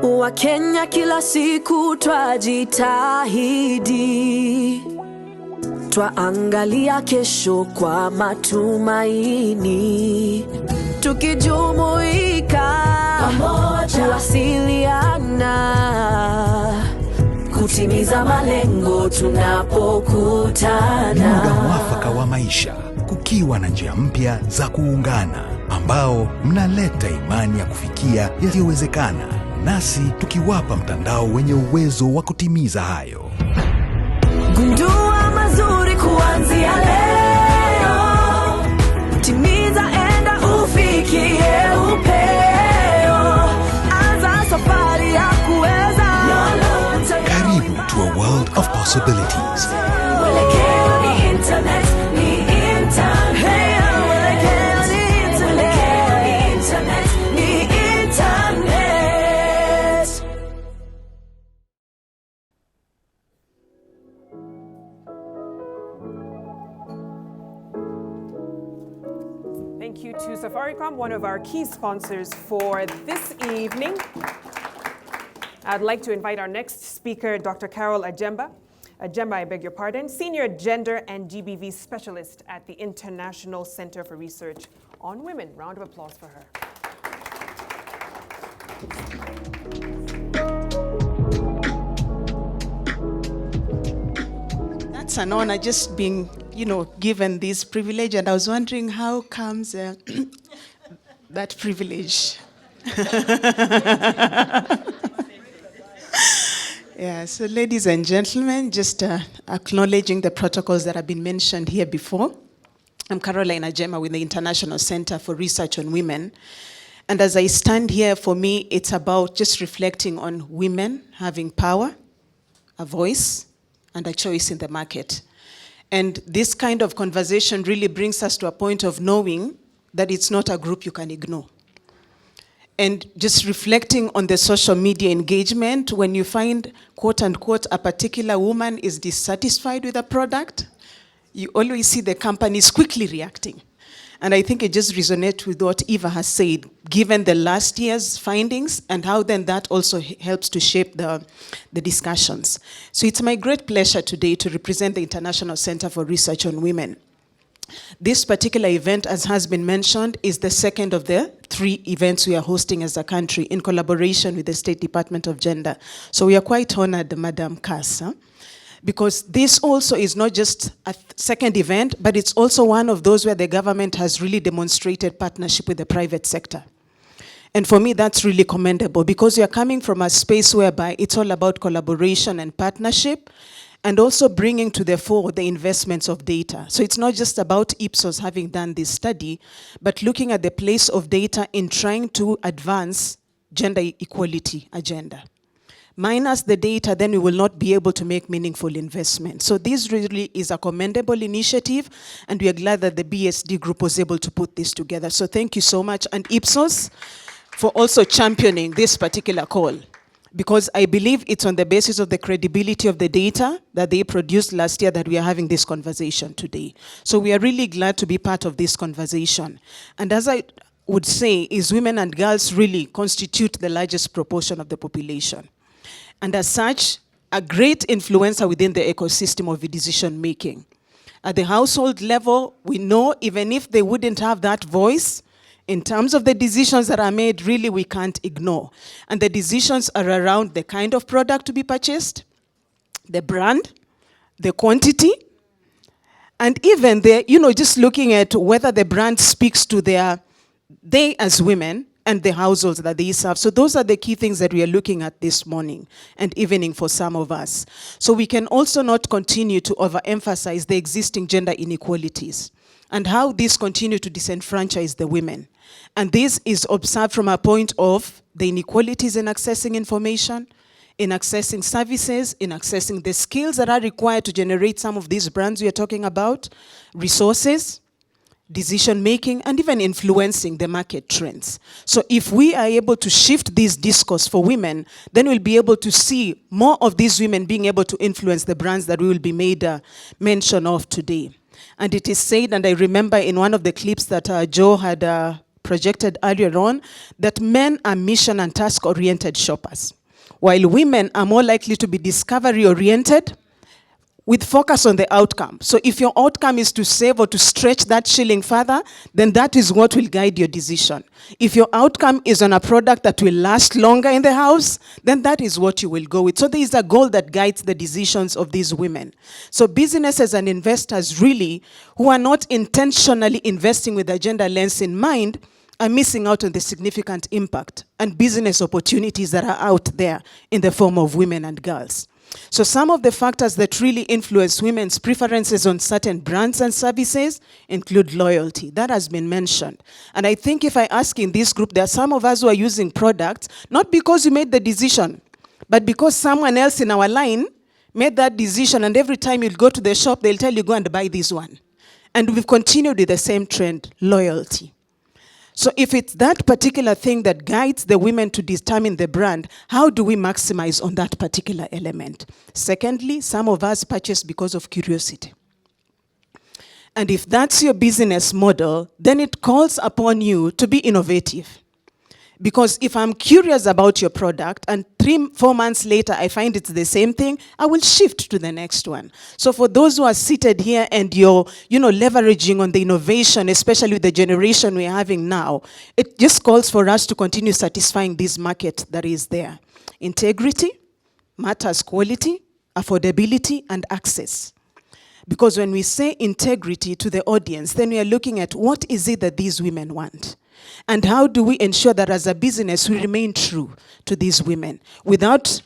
Wakenya kila siku twajitahidi, twaangalia kesho kwa matumaini, tukijumuika pamoja, kuwasiliana, kutimiza malengo tunapokutana. Ni muda mwafaka wa maisha, kukiwa na njia mpya za kuungana, ambao mnaleta imani ya kufikia yasiyowezekana, nasi tukiwapa mtandao wenye uwezo wa kutimiza hayo. Gundua mazuri kuanzia leo, timiza enda ufikie upeo, anza safari ya kuweza. Karibu to a world of possibilities. Mwelekeo ni internet, ni internet. Mwelekeo ni internet, ni internet. Thank you to Safaricom, one of our key sponsors for this evening. I'd like to invite our next speaker, Dr. Carol Ajemba. Ajemba, I beg your pardon, Senior Gender and GBV Specialist at the International Center for Research on Women. Round of applause for her. That's an honor, just being, given this privilege, and I was wondering how comes that privilege. Yeah, so ladies and gentlemen, just acknowledging the protocols that have been mentioned here before. I'm Caroline Ajemba with the International Center for Research on Women. And as I stand here, for me, it's about just reflecting on women having power, a voice, and a choice in the market. And this kind of conversation really brings us to a point of knowing that it's not a group you can ignore. And just reflecting on the social media engagement, when you find, quote unquote, a particular woman is dissatisfied with a product, you always see the companies quickly reacting. And I think it just resonates with what Eva has said, given the last year's findings and how then that also helps to shape the discussions. So it's my great pleasure today to represent the International Center for Research on Women. This particular event, as has been mentioned, is the second of the 3 events we are hosting as a country in collaboration with the State Department of Gender. So we are quite honored, Madam Kassa, because this also is not just a second event, but it's also one of those where the government has really demonstrated partnership with the private sector. And for me, that's really commendable, because you're coming from a space whereby it's all about collaboration and partnership, and also bringing to the fore the investments of data. So it's not just about Ipsos having done this study, but looking at the place of data in trying to advance gender equality agenda. Minus the data, then we will not be able to make meaningful investment. So this really is a commendable initiative, and we are glad that the BSD group was able to put this together. So thank you so much, and Ipsos for also championing this particular call, because I believe it's on the basis of the credibility of the data that they produced last year that we are having this conversation today. So we are really glad to be part of this conversation. And as I would say, is women and girls really constitute the largest proportion of the population. And as such, a great influencer within the ecosystem of decision making. At the household level, we know even if they wouldn't have that voice, in terms of the decisions that are made, really we can't ignore. And the decisions are around the kind of product to be purchased, the brand, the quantity, and even just looking at whether the brand speaks to they as women and the households that they serve. So those are the key things that we are looking at this morning and evening for some of us. So we can also not continue to overemphasize the existing gender inequalities and how these continue to disenfranchise the women. And this is observed from a point of the inequalities in accessing information, in accessing services, in accessing the skills that are required to generate some of these brands we are talking about, resources, decision making, and even influencing the market trends. So if we are able to shift this discourse for women, then we'll be able to see more of these women being able to influence the brands that we will be made mention of today. And it is said, and I remember in one of the clips that Joe had projected earlier on, that men are mission and task-oriented shoppers, while women are more likely to be discovery-oriented with focus on the outcome. So if your outcome is to save or to stretch that shilling further, then that is what will guide your decision. If your outcome is on a product that will last longer in the house, then that is what you will go with. So there is a goal that guides the decisions of these women. So businesses and investors really, who are not intentionally investing with a gender lens in mind, are missing out on the significant impact and business opportunities that are out there in the form of women and girls. So some of the factors that really influence women's preferences on certain brands and services include loyalty. That has been mentioned. And I think if I ask in this group, there are some of us who are using products, not because we made the decision, but because someone else in our line made that decision, and every time you go to the shop, they'll tell you, go and buy this one. And we've continued with the same trend, loyalty. So if it's that particular thing that guides the women to determine the brand, how do we maximize on that particular element? Secondly, some of us purchase because of curiosity. And if that's your business model, then it calls upon you to be innovative. Because if I'm curious about your product and 3-4 months later I find it's the same thing, I will shift to the next one. So for those who are seated here and you're leveraging on the innovation, especially with the generation we're having now, it just calls for us to continue satisfying this market that is there. Integrity matters, quality, affordability, and access. Because when we say integrity to the audience, then we are looking at what is it that these women want? And how do we ensure that as a business we remain true to these women without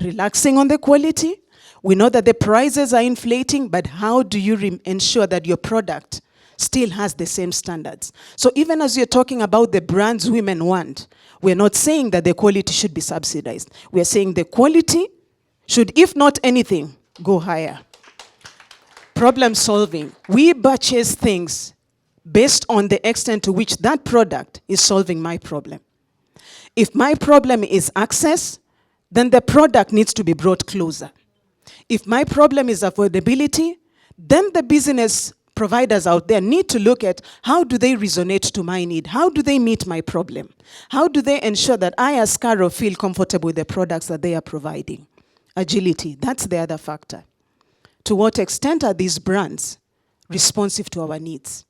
relaxing on the quality? We know that the prices are inflating, but how do you ensure that your product still has the same standards? So even as you're talking about the brands women want, we're not saying that the quality should be subsidized. We're saying the quality should, if not anything, go higher. Problem solving. We purchase things based on the extent to which that product is solving my problem. If my problem is access, then the product needs to be brought closer. If my problem is affordability, then the business providers out there need to look at how do they resonate to my need? How do they meet my problem? How do they ensure that I as Caro feel comfortable with the products that they are providing? Agility, that's the other factor. To what extent are these brands responsive to our needs?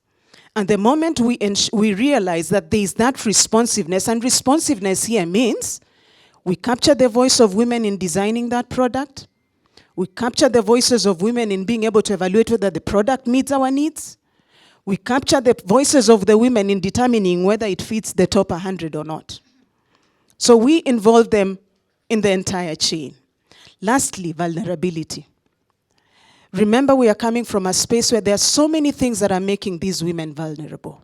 And the moment we realize that there is that responsiveness, and responsiveness here means we capture the voice of women in designing that product, we capture the voices of women in being able to evaluate whether the product meets our needs, we capture the voices of the women in determining whether it fits the top 100 or not. So we involve them in the entire chain. Lastly, vulnerability. Remember, we are coming from a space where there are so many things that are making these women vulnerable.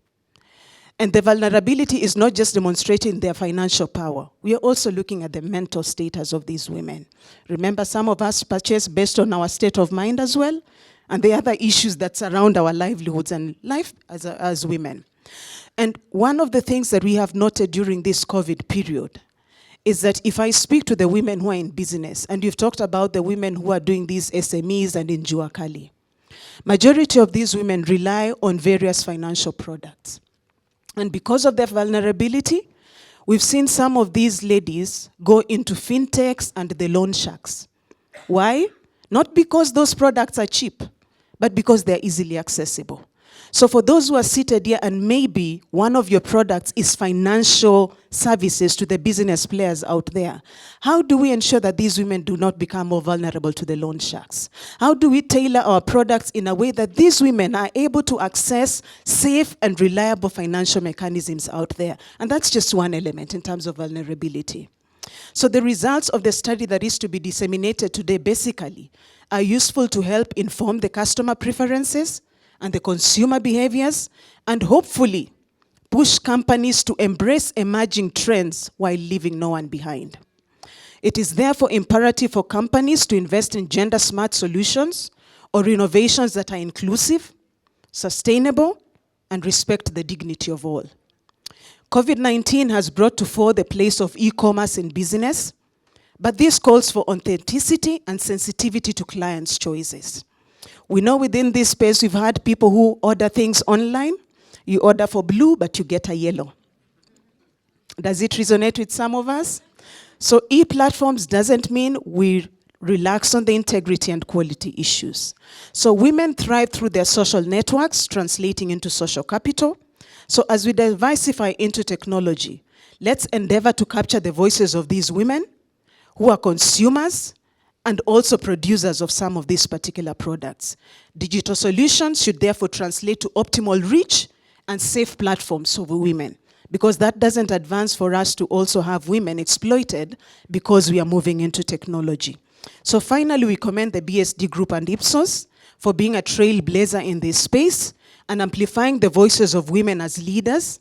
And the vulnerability is not just demonstrating their financial power. We are also looking at the mental status of these women. Remember, some of us purchase based on our state of mind as well, and the other issues that surround our livelihoods and life as women. And one of the things that we have noted during this COVID period is that if I speak to the women who are in business, and you've talked about the women who are doing these SMEs and in Jua Kali, majority of these women rely on various financial products. And because of their vulnerability, we've seen some of these ladies go into fintechs and the loan sharks. Why? Not because those products are cheap, but because they're easily accessible. So for those who are seated here and maybe one of your products is financial services to the business players out there, how do we ensure that these women do not become more vulnerable to the loan sharks? How do we tailor our products in a way that these women are able to access safe and reliable financial mechanisms out there? And that's just one element in terms of vulnerability. So the results of the study that is to be disseminated today basically are useful to help inform the customer preferences and the consumer behaviors, and hopefully push companies to embrace emerging trends while leaving no one behind. It is therefore imperative for companies to invest in gender-smart solutions or innovations that are inclusive, sustainable, and respect the dignity of all. COVID-19 has brought to fore the place of e-commerce in business, but this calls for authenticity and sensitivity to clients' choices. We know within this space we've had people who order things online. You order for blue, but you get a yellow. Does it resonate with some of us? So e-platforms doesn't mean we relax on the integrity and quality issues. So women thrive through their social networks, translating into social capital. So as we diversify into technology, let's endeavor to capture the voices of these women who are consumers and also producers of some of these particular products. Digital solutions should therefore translate to optimal reach and safe platforms for women, because that doesn't advance for us to also have women exploited because we are moving into technology. So finally, we commend the BSD Group and Ipsos for being a trailblazer in this space and amplifying the voices of women as leaders,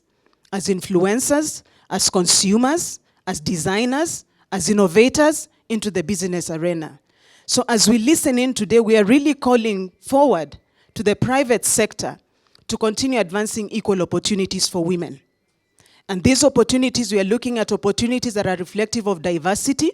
as influencers, as consumers, as designers, as innovators, into the business arena. So as we listen in today, we are really calling forward to the private sector to continue advancing equal opportunities for women. And these opportunities, we are looking at opportunities that are reflective of diversity,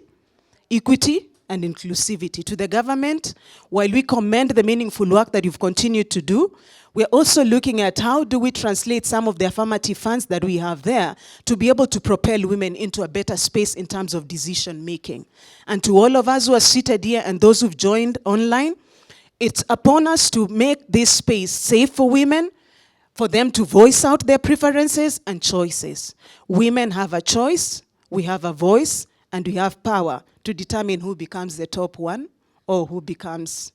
equity, and inclusivity. To the government, while we commend the meaningful work that you've continued to do, we're also looking at how do we translate some of the affirmative funds that we have there to be able to propel women into a better space in terms of decision making. And to all of us who are seated here and those who've joined online, it's upon us to make this space safe for women, for them to voice out their preferences and choices. Women have a choice, we have a voice, and we have power to determine who becomes the top one or who becomes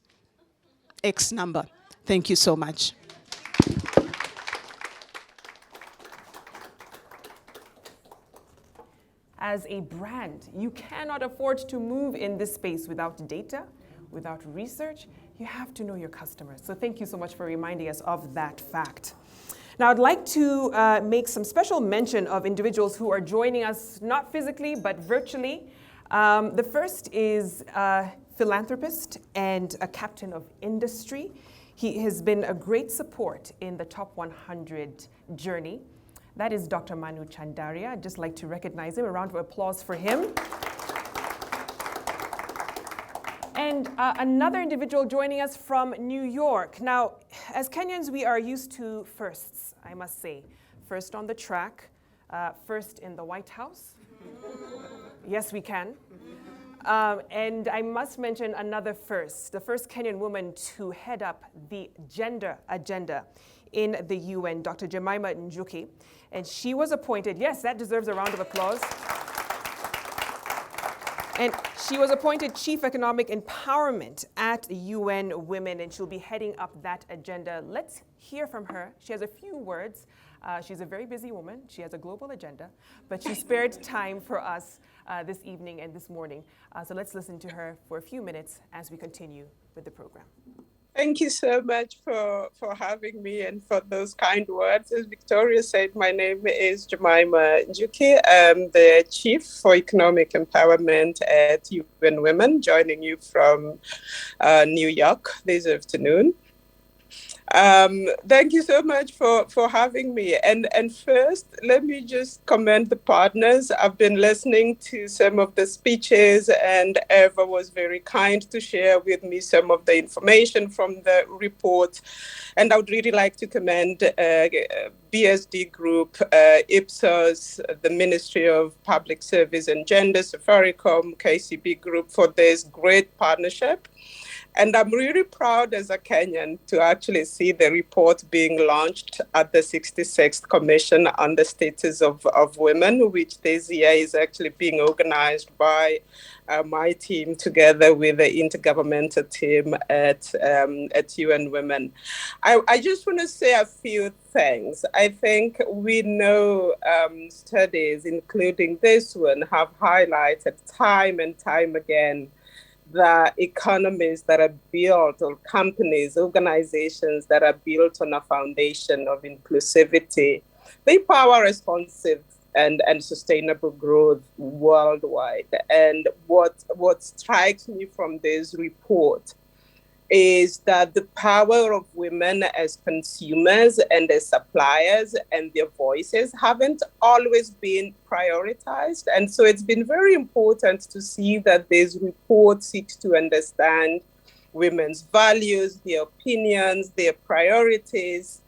X number. Thank you so much. As a brand, you cannot afford to move in this space without data, without research. You have to know your customers. So thank you so much for reminding us of that fact. Now, I'd like to make some special mention of individuals who are joining us, not physically, but virtually. The first is a philanthropist and a captain of industry. He has been a great support in the Top 100 journey. That is Dr. Manu Chandaria. I'd just like to recognize him. A round of applause for him. And another individual joining us from New York. Now, as Kenyans, we are used to firsts, I must say. First on the track, first in the White House. Yes, we can. And I must mention another first, the first Kenyan woman to head up the gender agenda in the UN, Dr. Jemima Njuki. And she was appointed, yes, that deserves a round of applause. And she was appointed Chief Economic Empowerment at UN Women, and she'll be heading up that agenda. Let's hear from her. She has a few words. She's a very busy woman. She has a global agenda, but she spared time for us this evening and this morning. So let's listen to her for a few minutes as we continue with the program. Thank you so much for having me and for those kind words. As Victoria said, my name is Jemima Njuki. I'm the Chief for Economic Empowerment at UN Women, joining you from New York this afternoon. Thank you so much for having me. And first, let me just commend the partners. I've been listening to some of the speeches, and Eva was very kind to share with me some of the information from the report. And I would really like to commend BSD Group, Ipsos, the Ministry of Public Service and Gender, Safaricom, KCB Group for this great partnership. And I'm really proud as a Kenyan to actually see the report being launched at the 66th Commission on the Status of Women, which this year is actually being organized by my team together with the intergovernmental team at UN Women. I just want to say a few things. I think we know studies, including this one, have highlighted time and time again the economies that are built, or companies, organizations that are built on a foundation of inclusivity, they power responsive and sustainable growth worldwide. And what strikes me from this report is that the power of women as consumers and as suppliers and their voices haven't always been prioritized. And so it's been very important to see that this report seeks to understand women's values, their opinions, their priorities,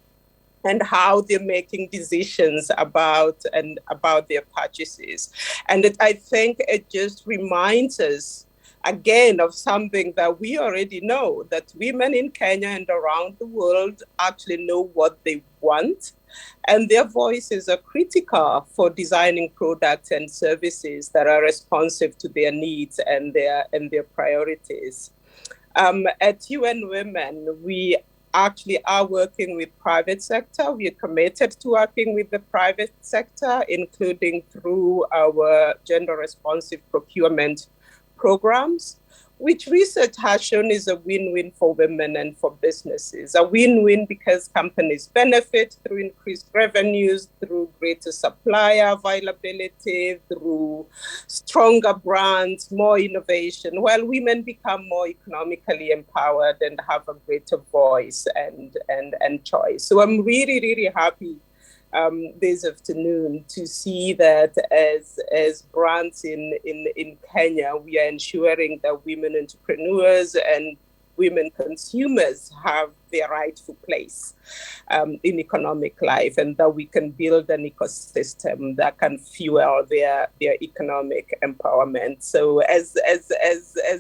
and how they're making decisions about their purchases. And I think it just reminds us again of something that we already know, that women in Kenya and around the world actually know what they want, and their voices are critical for designing products and services that are responsive to their needs and their priorities. At UN Women, we actually are working with private sector. We are committed to working with the private sector, including through our gender responsive procurement programs, which research has shown is a win-win for women and for businesses. A win-win because companies benefit through increased revenues, through greater supplier availability, through stronger brands, more innovation, while women become more economically empowered and have a greater voice and choice. So I'm really, really happy this afternoon to see that as brands in Kenya, we are ensuring that women entrepreneurs and women consumers have their rightful place in economic life, and that we can build an ecosystem that can fuel their economic empowerment. So as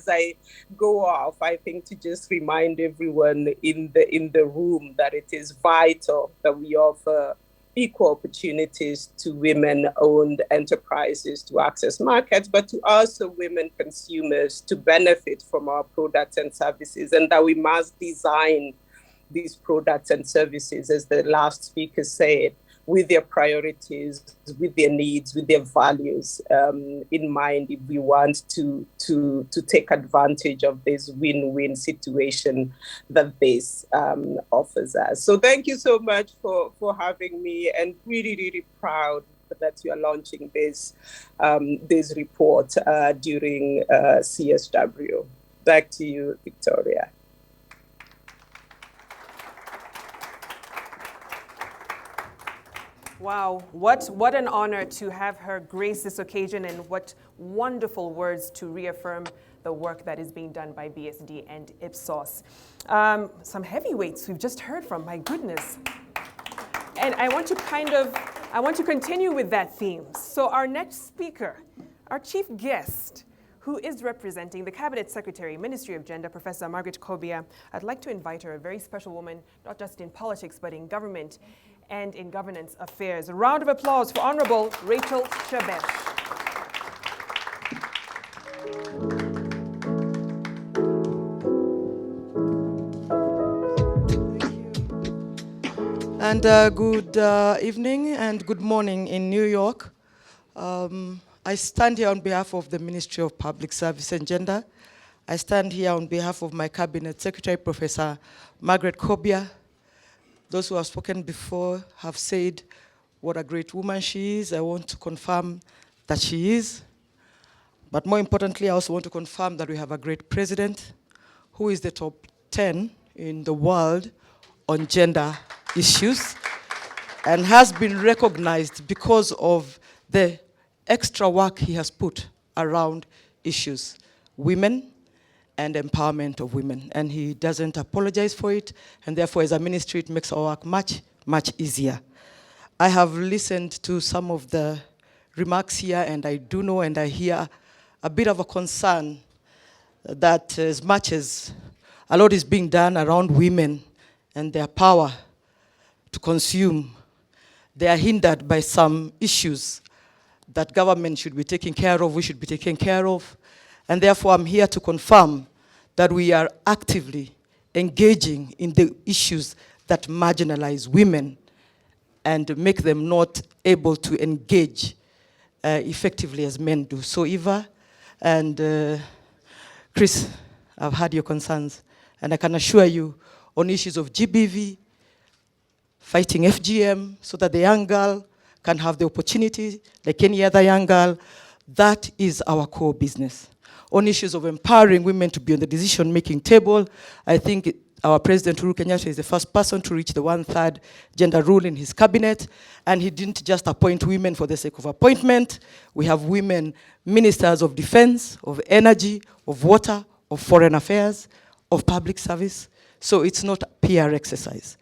I go off, I think to just remind everyone in the room that it is vital that we offer equal opportunities to women-owned enterprises to access markets, but to also women consumers to benefit from our products and services, and that we must design these products and services, as the last speaker said, with their priorities, with their needs, with their values in mind, if we want to take advantage of this win-win situation that this offers us. So thank you so much for having me, and really, really proud that you are launching this report during CSW. Back to you, Victoria. Wow, what an honor to have her grace this occasion, and what wonderful words to reaffirm the work that is being done by BSD and Ipsos. Some heavyweights we've just heard from, my goodness. And I want to continue with that theme. So our next speaker, our chief guest, who is representing the Cabinet Secretary, Ministry of Gender, Professor Margaret Kobia. I'd like to invite her, a very special woman, not just in politics, but in government and in governance affairs. A round of applause for Honorable Rachel Shebesh. And good evening and good morning in New York. I stand here on behalf of the Ministry of Public Service and Gender. I stand here on behalf of my Cabinet Secretary, Professor Margaret Kobia. Those who have spoken before have said what a great woman she is. I want to confirm that she is. But more importantly, I also want to confirm that we have a great president who is the top 10 in the world on gender issues and has been recognized because of the extra work he has put around issues, women and empowerment of women. And he doesn't apologize for it, and therefore as a ministry it makes our work much, much easier. I have listened to some of the remarks here, and I do know and I hear a bit of a concern that as much as a lot is being done around women and their power to consume, they are hindered by some issues that government should be taking care of, we should be taking care of. And therefore, I'm here to confirm that we are actively engaging in the issues that marginalize women and make them not able to engage effectively as men do. So Eva and Chris, I've heard your concerns, and I can assure you on issues of GBV, fighting FGM, so that the young girl can have the opportunity like any other young girl. That is our core business. On issues of empowering women to be on the decision-making table, I think our President Uhuru Kenyatta is the first person to reach the 1/3 gender rule in his cabinet, and he didn't just appoint women for the sake of appointment. We have women ministers of defense, of energy, of water, of foreign affairs, of public service. So it's not a PR exercise.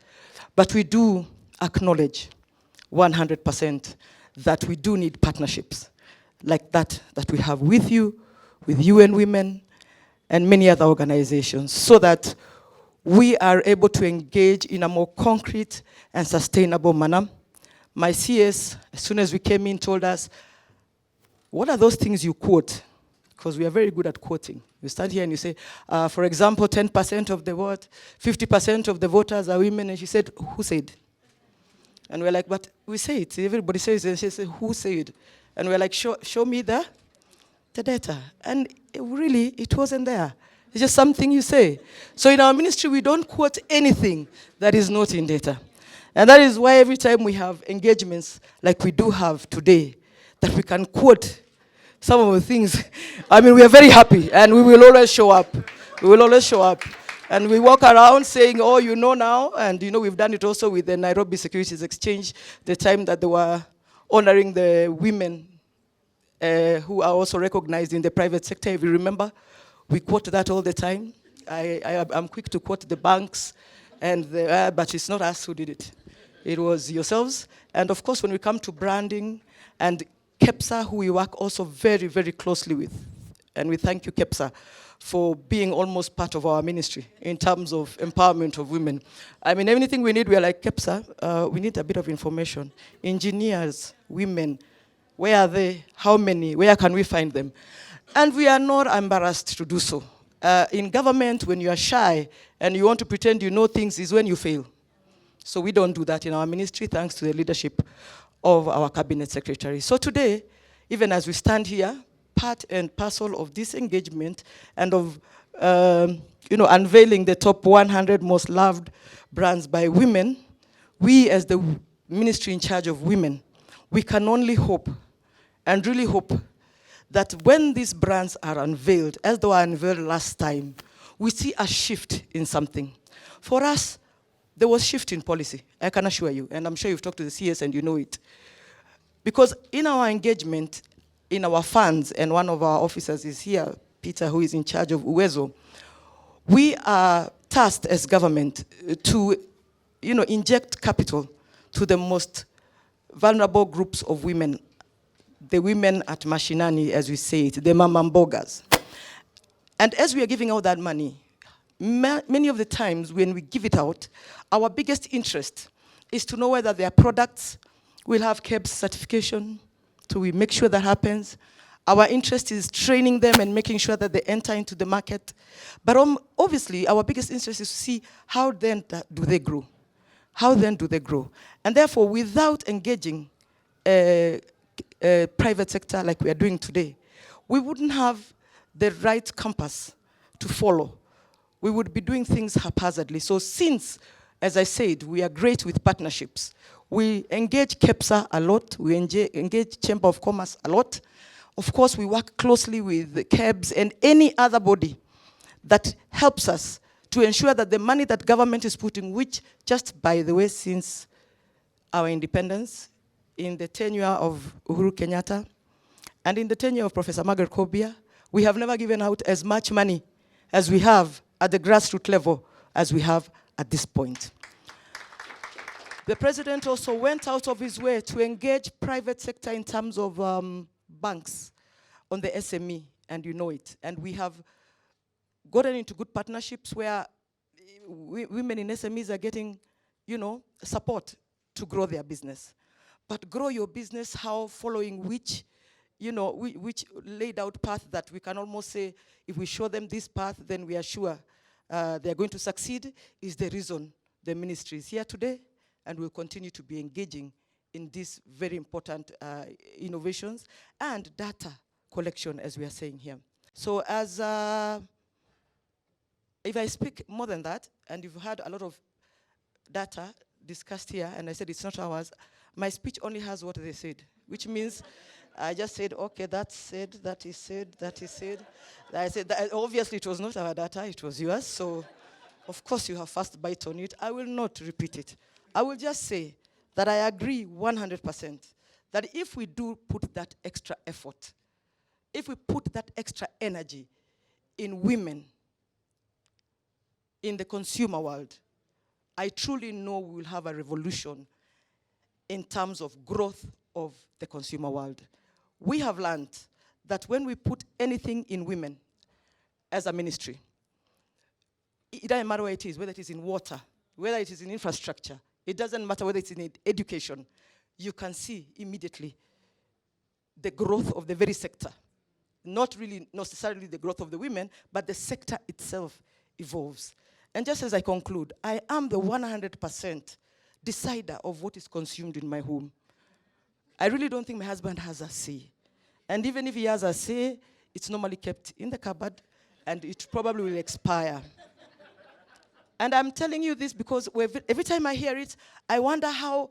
But we do acknowledge 100% that we do need partnerships like that we have with UN Women, and many other organizations, so that we are able to engage in a more concrete and sustainable manner. My CS, as soon as we came in, told us, what are those things you quote? Because we are very good at quoting. You stand here and you say, for example, 10% of the vote, 50% of the voters are women. And she said, who said? And we're like, but we say it. Everybody says it. She said, who said? And we're like, show me the data. And really, it wasn't there. It's just something you say. So in our ministry, we don't quote anything that is not in data. And that is why every time we have engagements like we do have today, that we can quote some of the things. I mean, we are very happy, and we will always show up. We will always show up. And we walk around saying, oh, you know now, and you know, we've done it also with the Nairobi Securities Exchange, the time that they were honoring the women who are also recognized in the private sector, if you remember. We quote that all the time. I'm quick to quote the banks, and but it's not us who did it. It was yourselves. And of course, when we come to branding, and KEPSA, who we work also very, very closely with, and we thank you, KEPSA, for being almost part of our ministry in terms of empowerment of women. I mean, anything we need, we are like, KEPSA, we need a bit of information. Engineers, women, where are they? How many? Where can we find them? And we are not embarrassed to do so. In government, when you are shy and you want to pretend you know things is when you fail. So we don't do that in our ministry, thanks to the leadership of our cabinet secretary. So today, even as we stand here, part and parcel of this engagement and of unveiling the top 100 most loved brands by women, we as the ministry in charge of women, we can only hope and really hope that when these brands are unveiled, as they were unveiled last time, we see a shift in something. For us, there was shift in policy, I can assure you, and I'm sure you've talked to the CS and you know it. Because in our engagement, in our funds, and one of our officers is here, Peter, who is in charge of Uwezo, we are tasked as government to inject capital to the most vulnerable groups of women, the women at Mashinani, as we say it, the mamambogas. And as we are giving out that money, many of the times when we give it out, our biggest interest is to know whether their products will have KEBS certification, so we make sure that happens. Our interest is training them and making sure that they enter into the market. But obviously, our biggest interest is to see how then do they grow. How then do they grow? And therefore, without engaging private sector like we are doing today, we wouldn't have the right compass to follow. We would be doing things haphazardly. So since, as I said, we are great with partnerships, we engage KEPSA a lot, we engage Chamber of Commerce a lot. Of course, we work closely with the KEBS and any other body that helps us to ensure that the money that government is putting, which just by the way, since our independence, in the tenure of Uhuru Kenyatta, and in the tenure of Professor Margaret Kobia, we have never given out as much money as we have at the grassroots level as we have at this point. The president also went out of his way to engage private sector in terms of banks on the SME, and you know it. And we have gotten into good partnerships where women in SMEs are getting, support to grow their business. But grow your business, how? Following which laid out path that we can almost say, if we show them this path, then we are sure they're going to succeed, is the reason the ministry is here today, and will continue to be engaging in these very important innovations and data collection, as we are saying here. So as, if I speak more than that, and you've had a lot of data discussed here, and I said it's not ours, my speech only has what they said, which means I just said, okay, that's said, that is said, that is said. I said, that obviously it was not our data, it was yours, so of course you have first bite on it. I will not repeat it. I will just say that I agree 100% that if we do put that extra effort, if we put that extra energy in women, in the consumer world, I truly know we will have a revolution in terms of growth of the consumer world. We have learned that when we put anything in women as a ministry, it doesn't matter where it is, whether it is in water, whether it is in infrastructure, it doesn't matter whether it's in education, you can see immediately the growth of the very sector. Not really necessarily the growth of the women, but the sector itself evolves. And just as I conclude, I am the 100% decider of what is consumed in my home. I really don't think my husband has a say. And even if he has a say, it's normally kept in the cupboard, and it probably will expire. And I'm telling you this because every time I hear it, I wonder how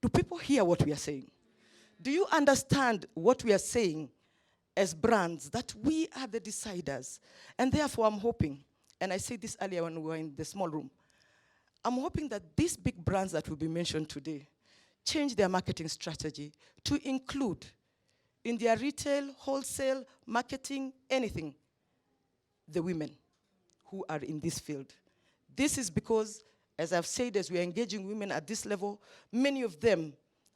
do people hear what we are saying? Do you understand what we are saying as brands, that we are the deciders? And therefore, I'm hoping, and I said this earlier when we were in the small room, I'm hoping that these big brands that will be mentioned today change their marketing strategy to include in their retail, wholesale, marketing, anything, the women who are in this field. This is because, as I've said, as we are engaging women at this level, many of them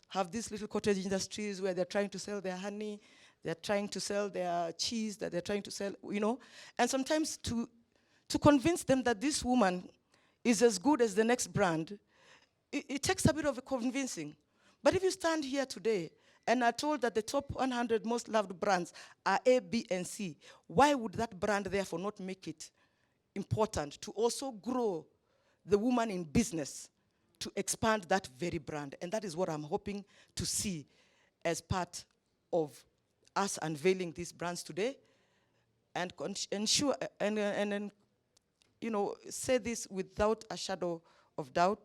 have these little cottage industries where they're trying to sell their honey, they're trying to sell their cheese, that they're trying to sell, and sometimes to convince them that this woman is as good as the next brand, it takes a bit of a convincing. But if you stand here today and are told that the top 100 most loved brands are A, B, and C, why would that brand therefore not make it important to also grow the woman in business to expand that very brand? And that is what I'm hoping to see as part of us unveiling these brands today, and ensure and say this without a shadow of doubt,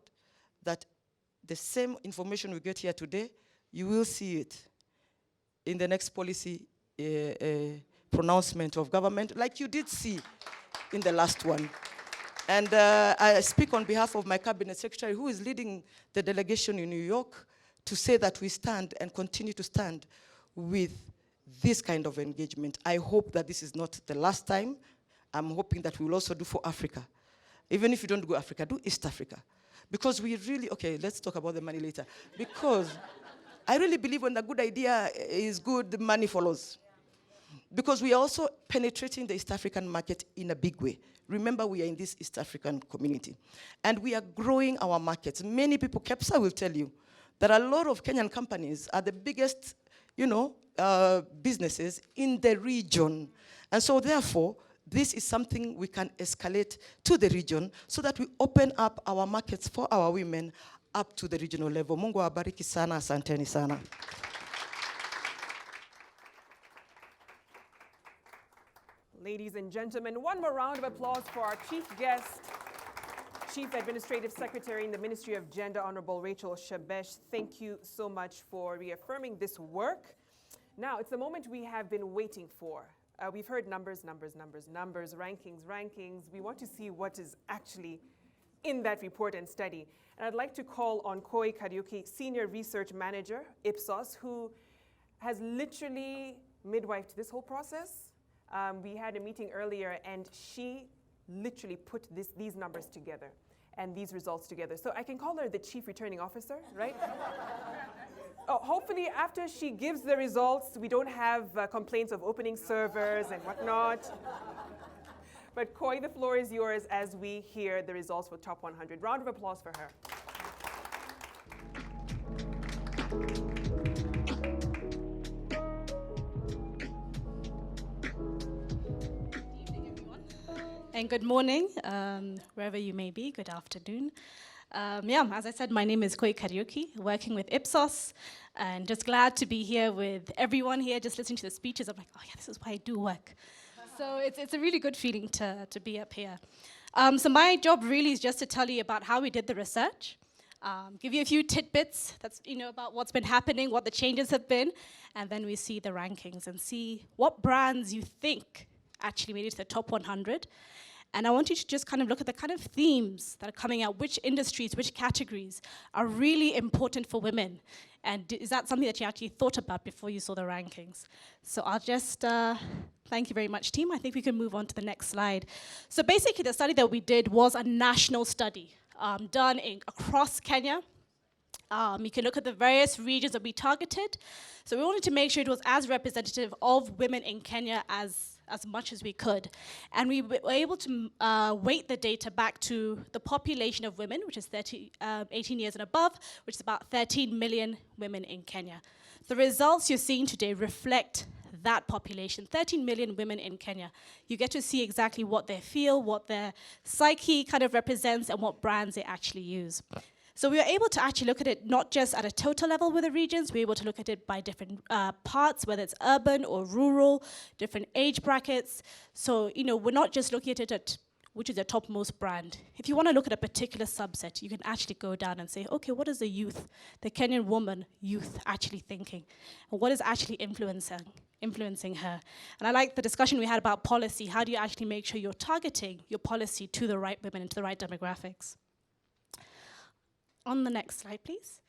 that the same information we get here today, you will see it in the next policy pronouncement of government, like you did see in the last one. And I speak on behalf of my cabinet secretary, who is leading the delegation in New York, to say that we stand and continue to stand with this kind of engagement. I hope that this is not the last time. I'm hoping that we will also do for Africa. Even if you don't go Africa, do East Africa. Because we really, okay, let's talk about the money later. Because I really believe when the good idea is good, the money follows. Because we are also penetrating the East African market in a big way. Remember, we are in this East African community. And we are growing our markets. Many people, KEPSA will tell you, that a lot of Kenyan companies are the biggest, businesses in the region. And so therefore, this is something we can escalate to the region so that we open up our markets for our women up to the regional level. Mungu awabariki sana, asanteni sana. Ladies and gentlemen, one more round of applause for our chief guest, Chief Administrative Secretary in the Ministry of Gender, Honorable Rachel Shebesh. Thank you so much for reaffirming this work. Now, it's the moment we have been waiting for. We've heard numbers, rankings. We want to see what is actually in that report and study. And I'd like to call on Koi Kariuki, Senior Research Manager, Ipsos, who has literally midwifed this whole process. We had a meeting earlier, and she literally put these numbers together and these results together. So I can call her the Chief Returning Officer, right? Hopefully after she gives the results, we don't have complaints of opening servers and whatnot. But Koi, the floor is yours as we hear the results for Top 100. Round of applause for her. And good morning, wherever you may be, good afternoon. As I said, my name is Koi Kariuki, working with Ipsos, and just glad to be here with everyone here, just listening to the speeches. I'm like, oh yeah, this is why I do work. So it's a really good feeling to be up here. So my job really is just to tell you about how we did the research, give you a few tidbits that's about what's been happening, what the changes have been, and then we see the rankings and see what brands you think actually made it to the top 100. And I want you to just kind of look at the kind of themes that are coming out, which industries, which categories are really important for women. And is that something that you actually thought about before you saw the rankings? So I'll just, thank you very much, team. I think we can move on to the next slide. So basically the study that we did was a national study done across Kenya. You can look at the various regions that we targeted. So we wanted to make sure it was as representative of women in Kenya as much as we could. And we were able to weight the data back to the population of women, which is 18 years and above, which is about 13 million women in Kenya. The results you're seeing today reflect that population, 13 million women in Kenya. You get to see exactly what they feel, what their psyche kind of represents, and what brands they actually use. So we were able to actually look at it not just at a total level with the regions, we were able to look at it by different parts, whether it's urban or rural, different age brackets. So, we're not just looking at it at which is the topmost brand. If you want to look at a particular subset, you can actually go down and say, okay, what is the youth, the Kenyan woman youth actually thinking? And what is actually influencing her? And I like the discussion we had about policy. How do you actually make sure you're targeting your policy to the right women and to the right demographics? On the next slide, please.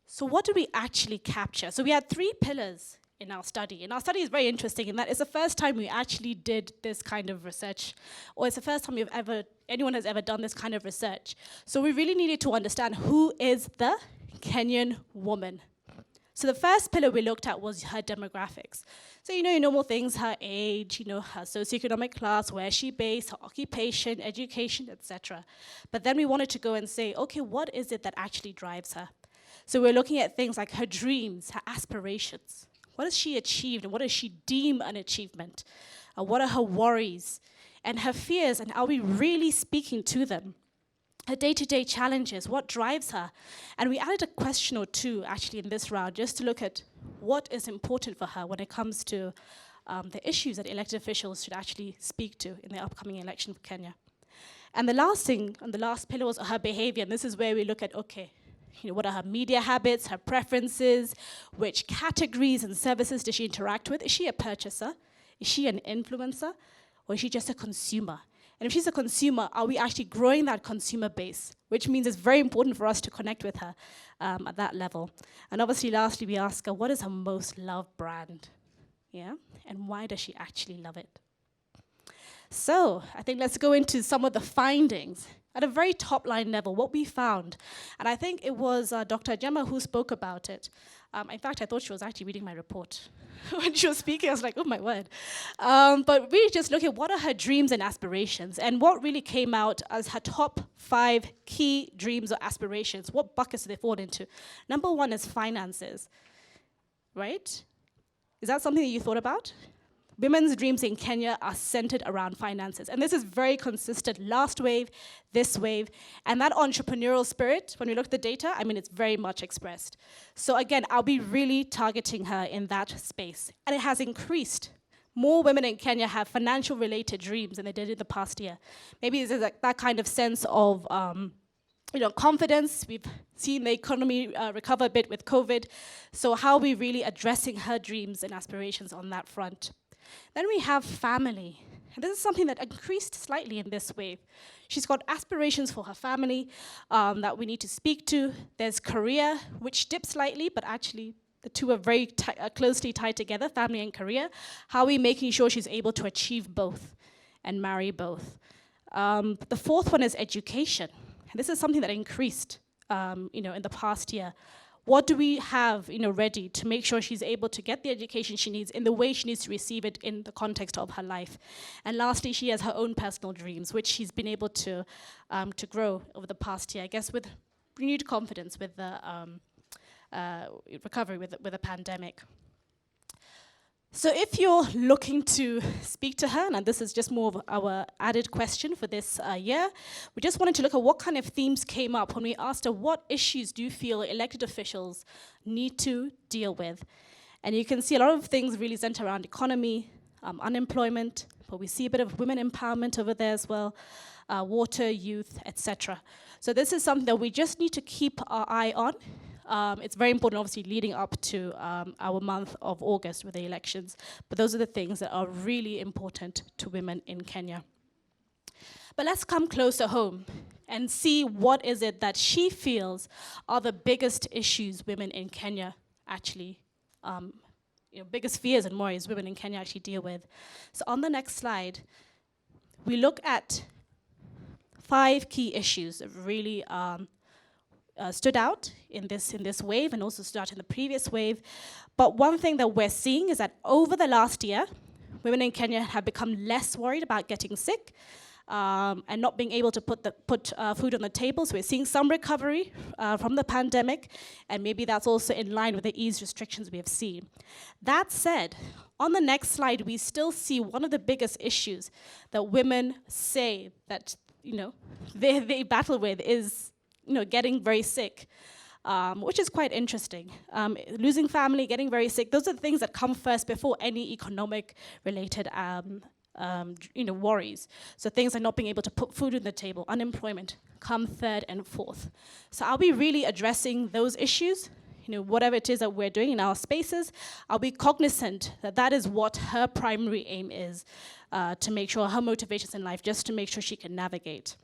So what did we actually capture? So we had 3 pillars in our study. And our study is very interesting in that it's the first time we actually did this kind of research, or it's the first time anyone has ever done this kind of research. So we really needed to understand who is the Kenyan woman. So the first pillar we looked at was her demographics. So your normal things, her age, her socioeconomic class, where she based, her occupation, education, etc. But then we wanted to go and say, okay, what is it that actually drives her? So we're looking at things like her dreams, her aspirations. What has she achieved and what does she deem an achievement? What are her worries and her fears, and are we really speaking to them? Her day-to-day challenges, what drives her? And we added a question or two actually in this round just to look at what is important for her when it comes to the issues that elected officials should actually speak to in the upcoming election for Kenya. And the last thing, and the last pillar was her behavior, and this is where we look at, okay, what are her media habits, her preferences, which categories and services does she interact with? Is she a purchaser? Is she an influencer? Or is she just a consumer? And if she's a consumer, are we actually growing that consumer base? Which means it's very important for us to connect with her at that level. And obviously, lastly, we ask her, what is her most loved brand? Yeah? And why does she actually love it? So I think let's go into some of the findings. At a very top line level, what we found, and I think it was Dr. Gemma who spoke about it. In fact, I thought she was actually reading my report. When she was speaking, I was like, oh my word. But we just look at what are her dreams and aspirations, and what really came out as her top 5 key dreams or aspirations. What buckets do they fall into? Number 1 is finances, right? Is that something that you thought about? Women's dreams in Kenya are centered around finances. And this is very consistent, last wave, this wave. And that entrepreneurial spirit, when we look at the data, it's very much expressed. So again, I'll be really targeting her in that space. And it has increased. More women in Kenya have financial related dreams than they did in the past year. Maybe there's that kind of sense of confidence. We've seen the economy recover a bit with COVID. So how are we really addressing her dreams and aspirations on that front? Then we have family. And this is something that increased slightly in this wave. She's got aspirations for her family that we need to speak to. There's career, which dips slightly, but actually the two are very closely tied together, family and career. How are we making sure she's able to achieve both and marry both? The fourth one is education. And this is something that increased in the past year. What do we have ready to make sure she's able to get the education she needs in the way she needs to receive it in the context of her life? And lastly, she has her own personal dreams, which she's been able to grow over the past year, I guess, with renewed confidence with the recovery with the pandemic. So if you're looking to speak to her, and this is just more of our added question for this year, we just wanted to look at what kind of themes came up when we asked her what issues do you feel elected officials need to deal with. And you can see a lot of things really center around economy, unemployment, but we see a bit of women empowerment over there as well, water, youth, etc. So this is something that we just need to keep our eye on. It's very important, obviously, leading up to our month of August with the elections. But those are the things that are really important to women in Kenya. But let's come closer home and see what is it that she feels are the biggest issues women in Kenya actually, biggest fears and worries women in Kenya actually deal with. So on the next slide, we look at 5 key issues that really stood out in this wave and also stood out in the previous wave. But one thing that we're seeing is that over the last year, women in Kenya have become less worried about getting sick and not being able to put food on the table. So we're seeing some recovery from the pandemic, and maybe that's also in line with the ease restrictions we have seen. That said, on the next slide, we still see one of the biggest issues that women say that they battle with is getting very sick, which is quite interesting. Losing family, getting very sick, those are the things that come first before any economic-related worries. So things like not being able to put food on the table, unemployment, come third and fourth. So are we really addressing those issues? Whatever it is that we're doing in our spaces, are we cognizant that that is what her primary aim is, to make sure her motivations in life, just to make sure she can navigate?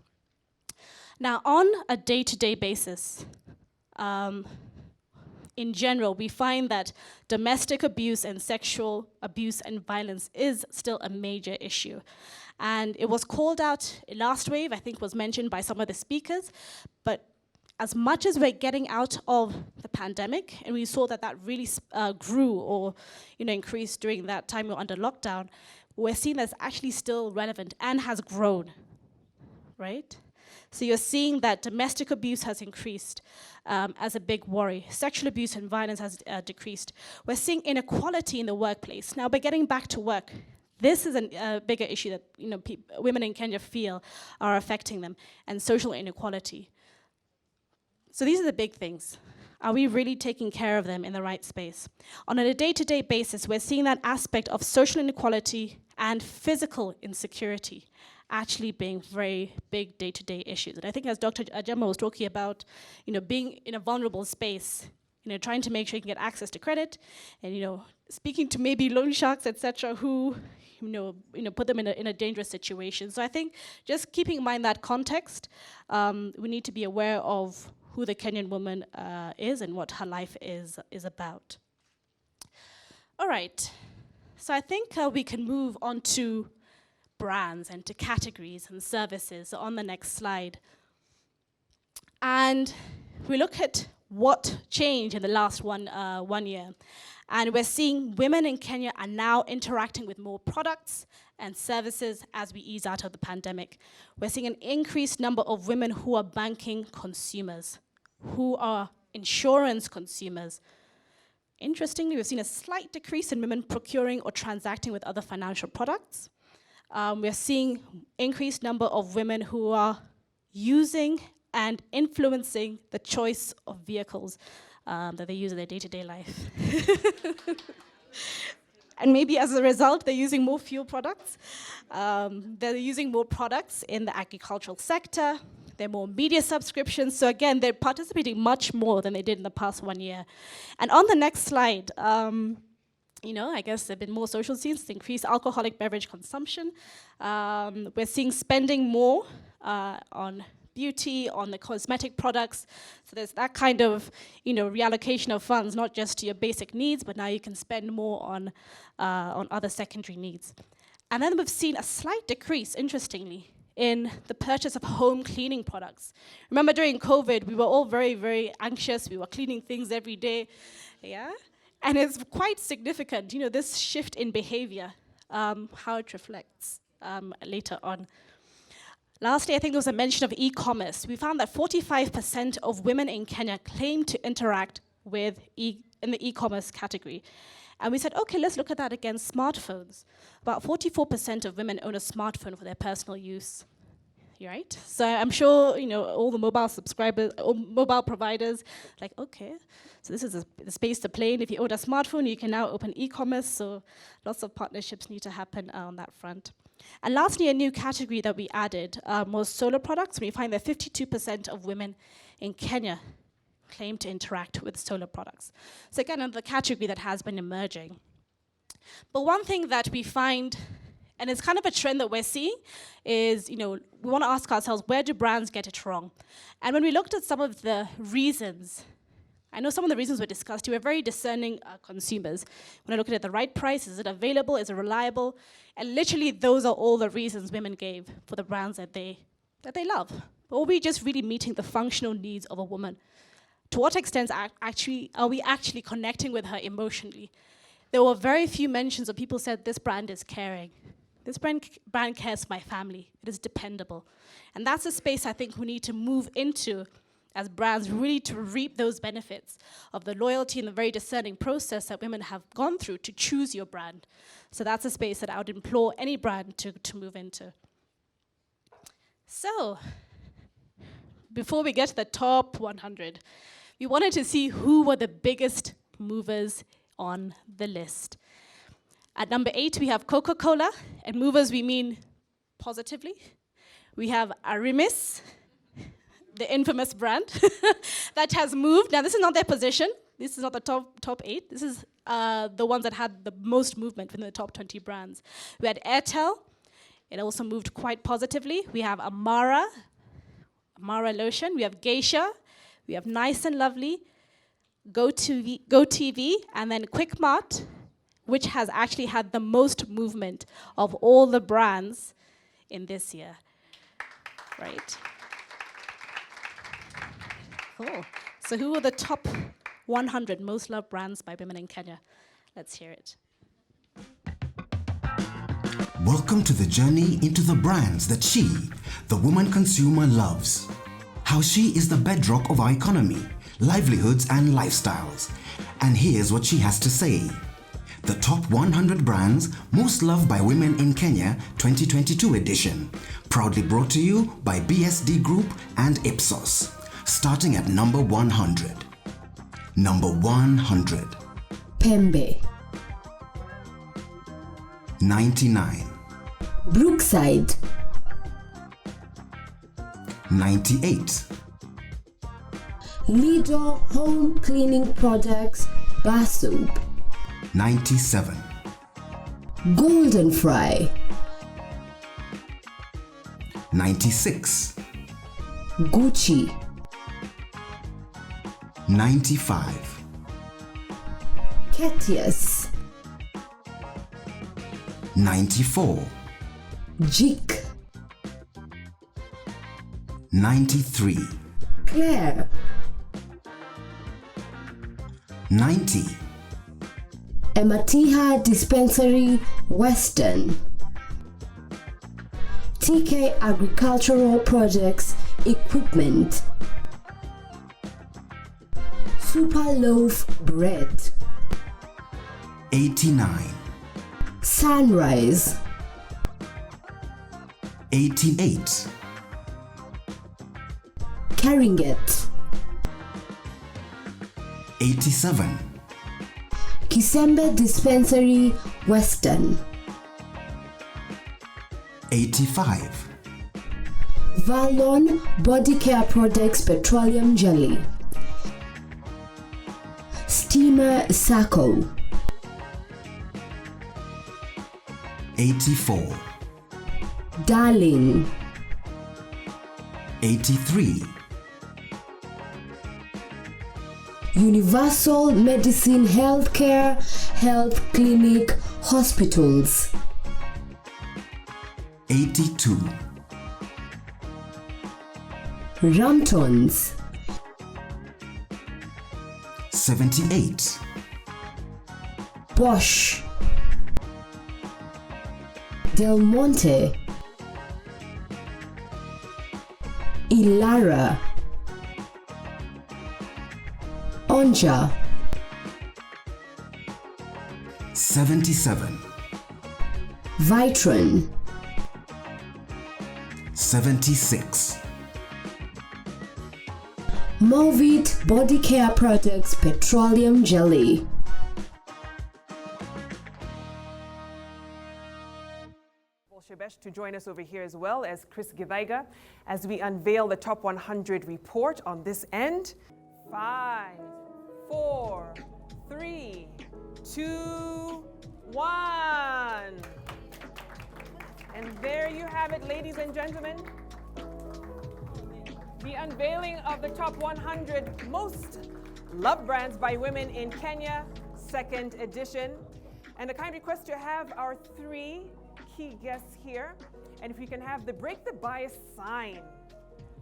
Now, on a day-to-day basis, in general, we find that domestic abuse and sexual abuse and violence is still a major issue. And it was called out last wave, I think was mentioned by some of the speakers, but as much as we're getting out of the pandemic, and we saw that really grew or increased during that time we were under lockdown, we're seeing that's actually still relevant and has grown, right? So you're seeing that domestic abuse has increased as a big worry. Sexual abuse and violence has decreased. We're seeing inequality in the workplace. Now, by getting back to work, this is a bigger issue that women in Kenya feel are affecting them, and social inequality. So these are the big things. Are we really taking care of them in the right space? On a day-to-day basis, we're seeing that aspect of social inequality and physical insecurity actually being very big day-to-day issues. And I think as Dr. Ajema was talking about, being in a vulnerable space, trying to make sure you can get access to credit, and speaking to maybe loan sharks, etc., who put them in a dangerous situation. So I think just keeping in mind that context, we need to be aware of who the Kenyan woman is and what her life is about. All right, so I think we can move on to brands and to categories and services on the next slide. And we look at what changed in the last one year. And we're seeing women in Kenya are now interacting with more products and services as we ease out of the pandemic. We're seeing an increased number of women who are banking consumers, who are insurance consumers. Interestingly, we've seen a slight decrease in women procuring or transacting with other financial products. We're seeing increased number of women who are using and influencing the choice of vehicles that they use in their day-to-day life. And maybe as a result, they're using more fuel products. They're using more products in the agricultural sector. There are more media subscriptions. So again, they're participating much more than they did in the past 1 year. And on the next slide, I guess there have been more social scenes, increased alcoholic beverage consumption. We're seeing spending more on beauty, on the cosmetic products. So there's that kind of, reallocation of funds, not just to your basic needs, but now you can spend more on other secondary needs. And then we've seen a slight decrease, interestingly, in the purchase of home cleaning products. Remember, during COVID, we were all very, very anxious. We were cleaning things every day, yeah? And it's quite significant, this shift in behavior, how it reflects later on. Lastly, I think there was a mention of e-commerce. We found that 45% of women in Kenya claim to interact with in the e-commerce category. And we said, okay, let's look at that against smartphones. About 44% of women own a smartphone for their personal use. Right? So I'm sure, all the mobile subscribers, or mobile providers, like, okay, so this is the space to play in. If you own a smartphone, you can now open e-commerce, so lots of partnerships need to happen on that front. And lastly, a new category that we added was solar products. We find that 52% of women in Kenya claim to interact with solar products. So again, another category that has been emerging. But one thing that we find, and it's kind of a trend that we're seeing, is, we want to ask ourselves, where do brands get it wrong? And when we looked at some of the reasons, I know some of the reasons were discussed. We're very discerning consumers. When I look at the right price, is it available, is it reliable? And literally, those are all the reasons women gave for the brands that they love. But are we just really meeting the functional needs of a woman? To what extent are we actually connecting with her emotionally? There were very few mentions of people said, this brand is caring. This brand cares for my family. It is dependable. And that's a space I think we need to move into as brands, really to reap those benefits of the loyalty and the very discerning process that women have gone through to choose your brand. So that's a space that I would implore any brand to move into. So, before we get to the top 100, we wanted to see who were the biggest movers on the list. At number 8, we have Coca-Cola, and movers we mean positively. We have Arimis, the infamous brand that has moved. Now, this is not their position. This is not the top 8. This is the ones that had the most movement within the top 20 brands. We had Airtel. It also moved quite positively. We have Amara lotion. We have Geisha. We have Nice and Lovely, GoTV, and then QuickMart, which has actually had the most movement of all the brands in this year, right? Cool. So who are the top 100 most loved brands by women in Kenya? Let's hear it. Welcome to the journey into the brands that she, the woman consumer, loves. How she is the bedrock of our economy, livelihoods and lifestyles. And here's what she has to say. The top 100 brands most loved by women in Kenya 2022 edition. Proudly brought to you by BSD Group and Ipsos. Starting at number 100. Number 100. Pembe. 99. Brookside. 98. Lidl Home Cleaning Products Bar Soap. 97. Golden Fry. 96. Gucci. 95. Ketias. 94. Jik. 93. Claire. 90. Ematiha Dispensary Western. TK Agricultural Projects Equipment. Super Loaf Bread. 89. Sunrise. 88. Keringet. 87. Kisembe Dispensary Western. 85. Valon Body Care Products Petroleum Jelly. Steamer Sacco. 84, Darling, 83, Universal Medicine Healthcare, Health Clinic, Hospitals. 82, Ramptons, 78, Bosch, Del Monte, Ilara, Onja, 77, Vitron, 76, Movit Body Care Products Petroleum Jelly. Shebesh to join us over here as well as Chris Githaiga as we unveil the top 100 report on this end. 5, 4, 3, 2, 1. And there you have it, ladies and gentlemen. The unveiling of the top 100 most loved brands by women in Kenya, second edition. And a kind request to have our 3 key guests here. And if we can have the Break the Bias sign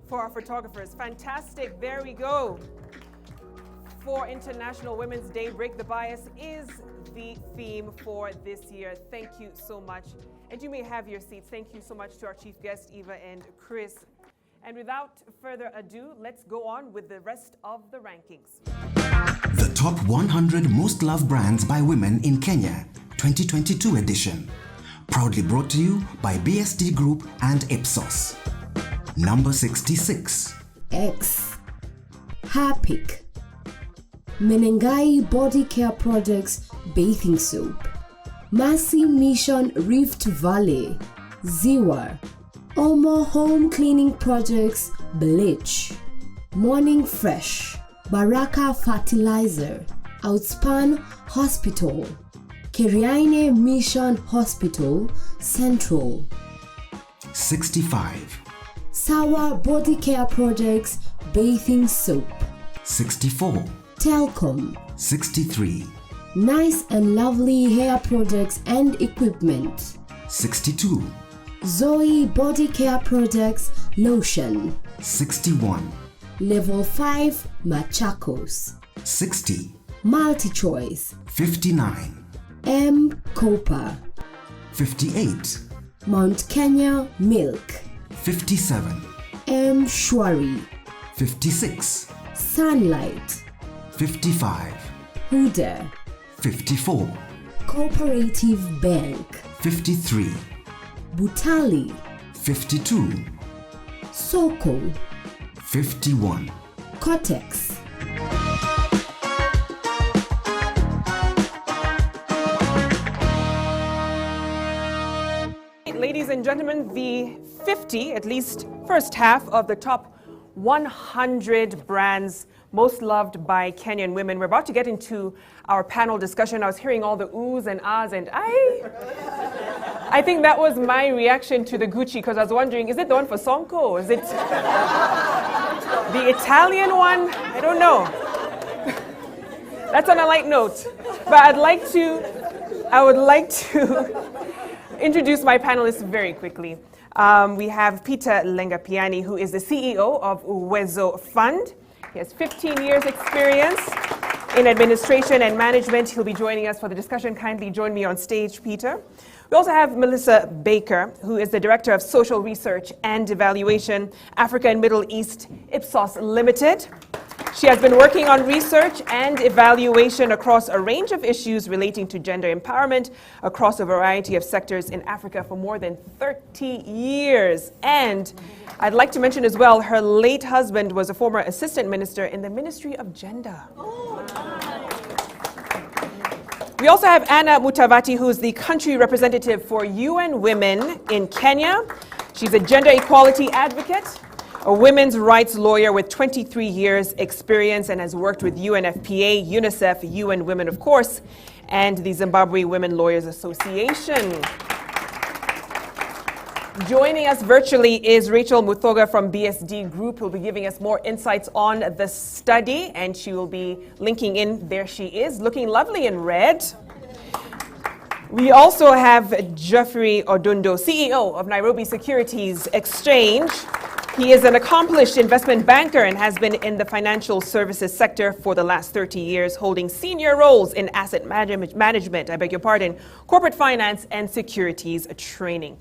for our photographers. Fantastic, there we go. For International Women's Day, Break the Bias is the theme for this year. Thank you so much. And you may have your seats. Thank you so much to our chief guests, Eva and Chris. And without further ado, let's go on with the rest of the rankings. The top 100 most loved brands by women in Kenya, 2022 edition. Proudly brought to you by BSD Group and Ipsos. Number 66. X. Harpic, Menengai Body Care Products Bathing Soap, Mercy Mission Rift Valley, Ziwa, Omo Home Cleaning Products Bleach, Morning Fresh, Baraka Fertilizer, Outspan Hospital, Kiriaine Mission Hospital Central. 65. Sawa Body Care Products Bathing Soap. 64. Telcom. 63. Nice and Lovely Hair Products and Equipment. 62. Zoe Body Care Products Lotion. 61. Level 5 Machakos. 60. MultiChoice. 59. M Copa. 58. Mount Kenya Milk. 57. M Shwari. 56. Sunlight. 55. Huda. 54. Cooperative Bank. 53. Butali. 52. Soko. 51. Cortex. Ladies and gentlemen, the 50, at least first half of the top 100 brands most loved by Kenyan women. We're about to get into our panel discussion. I was hearing all the oohs and ahs, and I think that was my reaction to the Gucci, because I was wondering, is it the one for Sonko? Is it the Italian one? I don't know. That's on a light note. But I would like to introduce my panelists very quickly. We have Peter Lengapiani, who is the CEO of Uwezo Fund. He has 15 years experience in administration and management. He'll be joining us for the discussion. Kindly join me on stage, Peter. We also have Melissa Baker, who is the Director of Social Research and Evaluation, Africa and Middle East, Ipsos Limited. She has been working on research and evaluation across a range of issues relating to gender empowerment across a variety of sectors in Africa for more than 30 years. And I'd like to mention as well, her late husband was a former assistant minister in the Ministry of Gender. We also have Anna Mutavati, who's the country representative for UN Women in Kenya. She's a gender equality advocate, a women's rights lawyer with 23 years experience, and has worked with UNFPA, UNICEF, UN Women, of course, and the Zimbabwe Women Lawyers Association. Joining us virtually is Rachel Muthoga from BSD Group, who will be giving us more insights on the study, and she will be linking in. There she is, looking lovely in red. We also have Jeffrey Odundo, CEO of Nairobi Securities Exchange. He is an accomplished investment banker and has been in the financial services sector for the last 30 years, holding senior roles in asset management, corporate finance and securities training.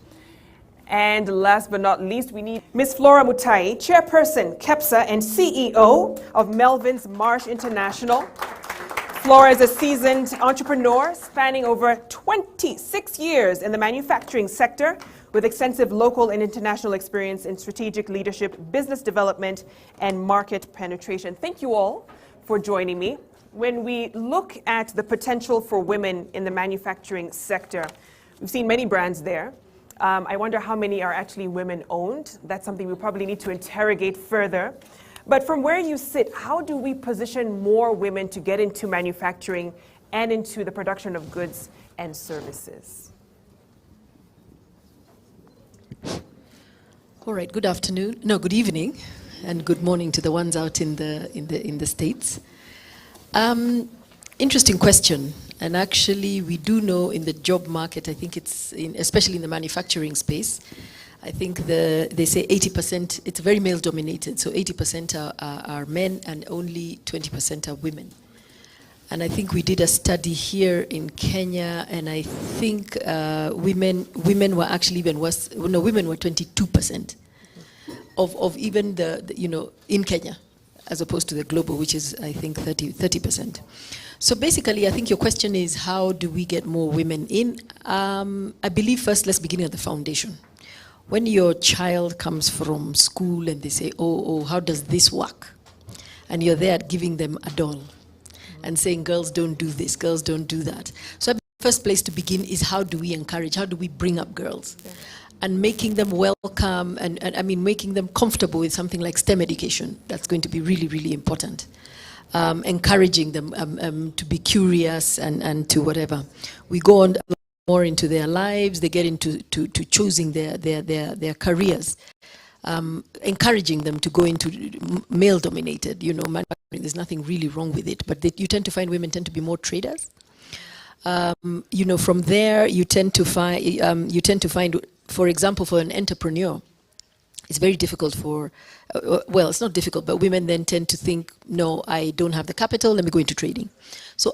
And last but not least, we need Ms. Flora Mutai, Chairperson, KEPSA, and CEO of Melvin's Marsh International. Flora is a seasoned entrepreneur spanning over 26 years in the manufacturing sector with extensive local and international experience in strategic leadership, business development, and market penetration. Thank you all for joining me. When we look at the potential for women in the manufacturing sector, we've seen many brands there. I wonder how many are actually women-owned. That's something we probably need to interrogate further. But from where you sit, how do we position more women to get into manufacturing and into the production of goods and services? All right, good afternoon. No, good evening, and good morning to the ones out in the States. Interesting question. And actually, we do know in the job market, I think especially in the manufacturing space, I think they say 80%, it's very male dominated, so 80% are men and only 20% are women. And I think we did a study here in Kenya, and I think women were actually even worse. No, women were 22% of even in Kenya, as opposed to the global, which is I think 30%. So basically, I think your question is, how do we get more women in? I believe first, let's begin at the foundation. When your child comes from school and they say, oh, how does this work? And you're there giving them a doll and saying, girls don't do this, girls don't do that. So the first place to begin is, how do we encourage, how do we bring up girls? Yeah. And making them welcome and I mean making them comfortable with something like STEM education. That's going to be really, really important. Encouraging them to be curious and to whatever. We go on more into their lives, they get into to choosing their careers. Encouraging them to go into male-dominated, manufacturing. There's nothing really wrong with it, but you tend to find women tend to be more traders. From there, you tend to find, for example, for an entrepreneur, it's very difficult for, well, it's not difficult, but women then tend to think, no, I don't have the capital, let me go into trading. So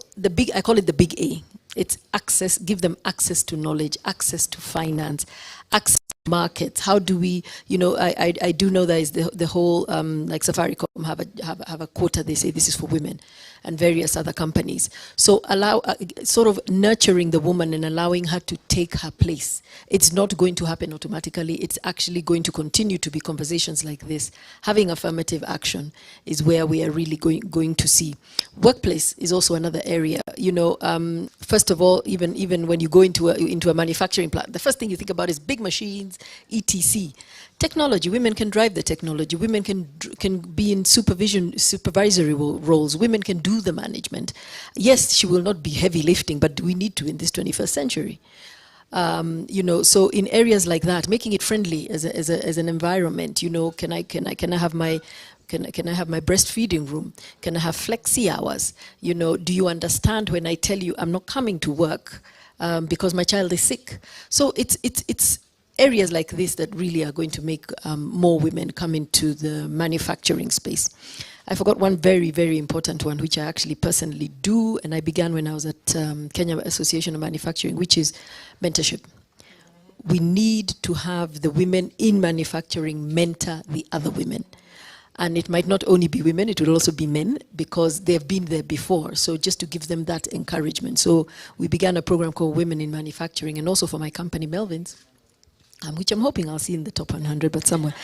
I call it the big A. It's access, give them access to knowledge, access to finance, access to markets. How do we, I do know that is the whole, like Safaricom have a quota, they say this is for women, and various other companies. So sort of nurturing the woman and allowing her to take her place. It's not going to happen automatically. It's actually going to continue to be conversations like this. Having affirmative action is where we are really going to see. Workplace is also another area. First of all, even when you go into a manufacturing plant, the first thing you think about is big machines, etc. Technology, women can drive the technology. Women can be in supervisory roles. Women can do the management. Yes, she will not be heavy lifting, but we need to in this 21st century. So in areas like that, making it friendly as an environment. Can I have my breastfeeding room? Can I have flexi hours? Do you understand when I tell you I'm not coming to work because my child is sick? So it's areas like this that really are going to make more women come into the manufacturing space. I forgot one very, very important one, which I actually personally do, and I began when I was at Kenya Association of Manufacturing, which is mentorship. We need to have the women in manufacturing mentor the other women. And it might not only be women, it will also be men, because they've been there before. So just to give them that encouragement. So we began a program called Women in Manufacturing, and also for my company, Melvin's, which I'm hoping I'll see in the top 100, but somewhere,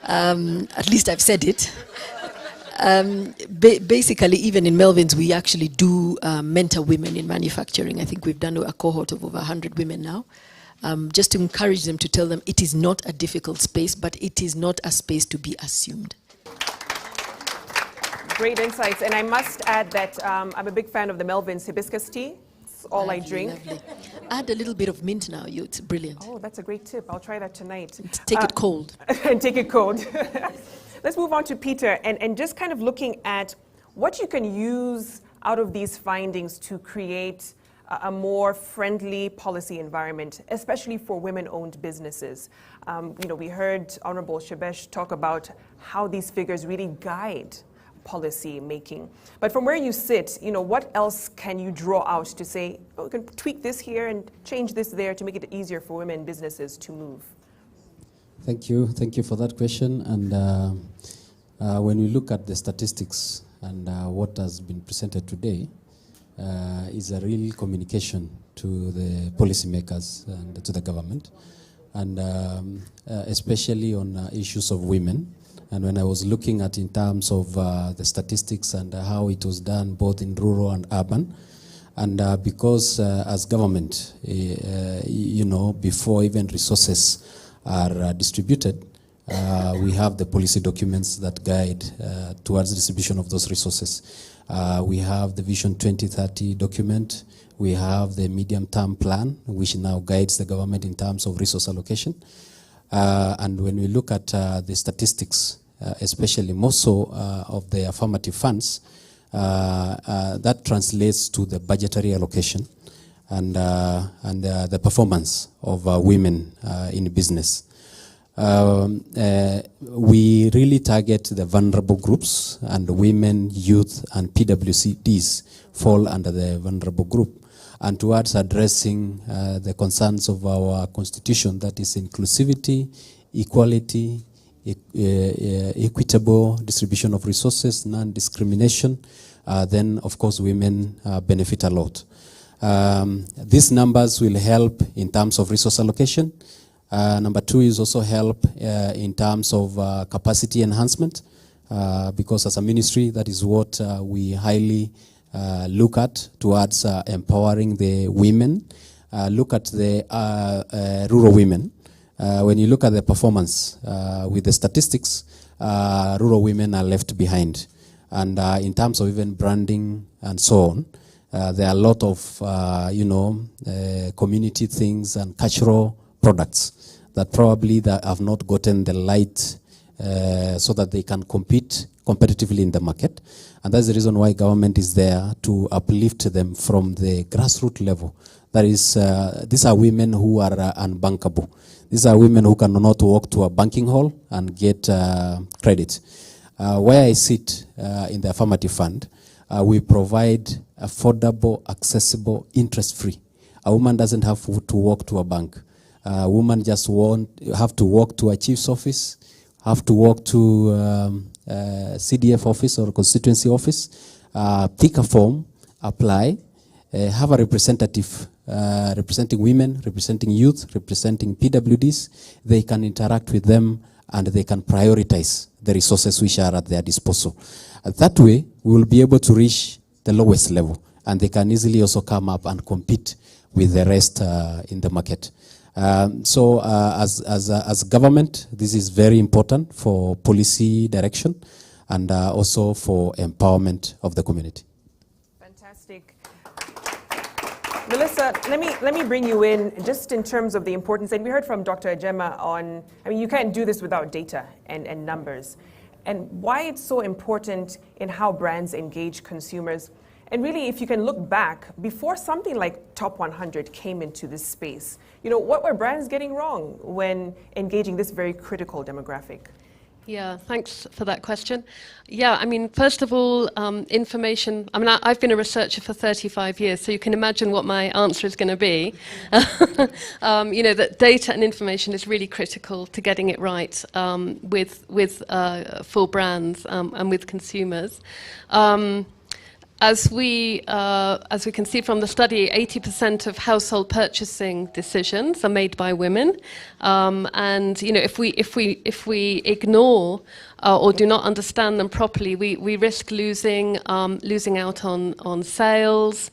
at least I've said it. Basically, even in Melvin's, we actually do mentor women in manufacturing. I think we've done a cohort of over 100 women now, just to encourage them, to tell them it is not a difficult space, but it is not a space to be assumed. Great insights. And I must add that I'm a big fan of the Melvin's hibiscus tea. That's all I drink. Lovely. Add a little bit of mint now. It's brilliant. Oh, that's a great tip. I'll try that tonight. Take it cold. And take it cold. Let's move on to Peter and just kind of looking at what you can use out of these findings to create a more friendly policy environment, especially for women-owned businesses. We heard Honorable Shebesh talk about how these figures really guide policy making. But from where you sit, what else can you draw out to say, we can tweak this here and change this there to make it easier for women businesses to move? Thank you for that question. And when we look at the statistics and what has been presented today, is a real communication to the policymakers and to the government, and especially on issues of women. And when I was looking at in terms of the statistics and how it was done both in rural and urban, and because as government, before even resources are distributed, we have the policy documents that guide towards distribution of those resources. We have the Vision 2030 document. We have the medium-term plan, which now guides the government in terms of resource allocation. And when we look at the statistics, especially more so of the affirmative funds, that translates to the budgetary allocation and the performance of women in business. We really target the vulnerable groups, and women, youth, and PWCDs fall under the vulnerable group, and towards addressing the concerns of our constitution, that is inclusivity, equality, equitable distribution of resources, non-discrimination, then of course women benefit a lot. These numbers will help in terms of resource allocation. Number two is also help in terms of capacity enhancement, because as a ministry, that is what we highly look at towards empowering the women. Look at the rural women. When you look at the performance with the statistics, rural women are left behind. And in terms of even branding and so on, there are a lot of, community things and cultural products that probably that have not gotten the light so that they can compete competitively in the market. And that's the reason why government is there to uplift them from the grassroots level. That is, these are women who are unbankable. These are women who cannot walk to a banking hall and get credit. Where I sit in the affirmative fund, we provide affordable, accessible, interest-free. A woman doesn't have to walk to a bank. A woman just have to walk to a chief's office, have to walk to CDF office or constituency office, pick a form, apply, have a representative representing women, representing youth, representing PWDs. They can interact with them and they can prioritize the resources which are at their disposal. That way, we will be able to reach the lowest level, and they can easily also come up and compete with the rest in the market. So as government, this is very important for policy direction and also for empowerment of the community. Fantastic. Melissa, let me bring you in just in terms of the importance, and we heard from Dr. Ajema on, you can't do this without data and numbers, and why it's so important in how brands engage consumers. And really, if you can look back, before something like Top 100 came into this space, what were brands getting wrong when engaging this very critical demographic? Yeah, thanks for that question. Yeah, first of all, information. I've been a researcher for 35 years, so you can imagine what my answer is going to be. That data and information is really critical to getting it right for brands and with consumers. As we can see from the study, 80% of household purchasing decisions are made by women, and if we ignore or do not understand them properly, we risk losing out on sales,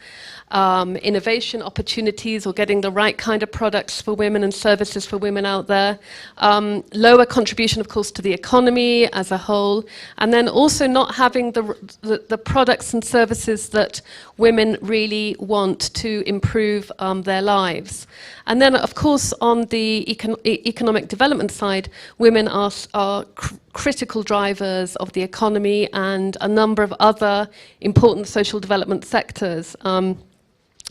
innovation opportunities, or getting the right kind of products for women and services for women out there. Lower contribution, of course, to the economy as a whole, and then also not having the products and services services that women really want to improve their lives. And then, of course, on the economic development side, women are critical drivers of the economy and a number of other important social development sectors.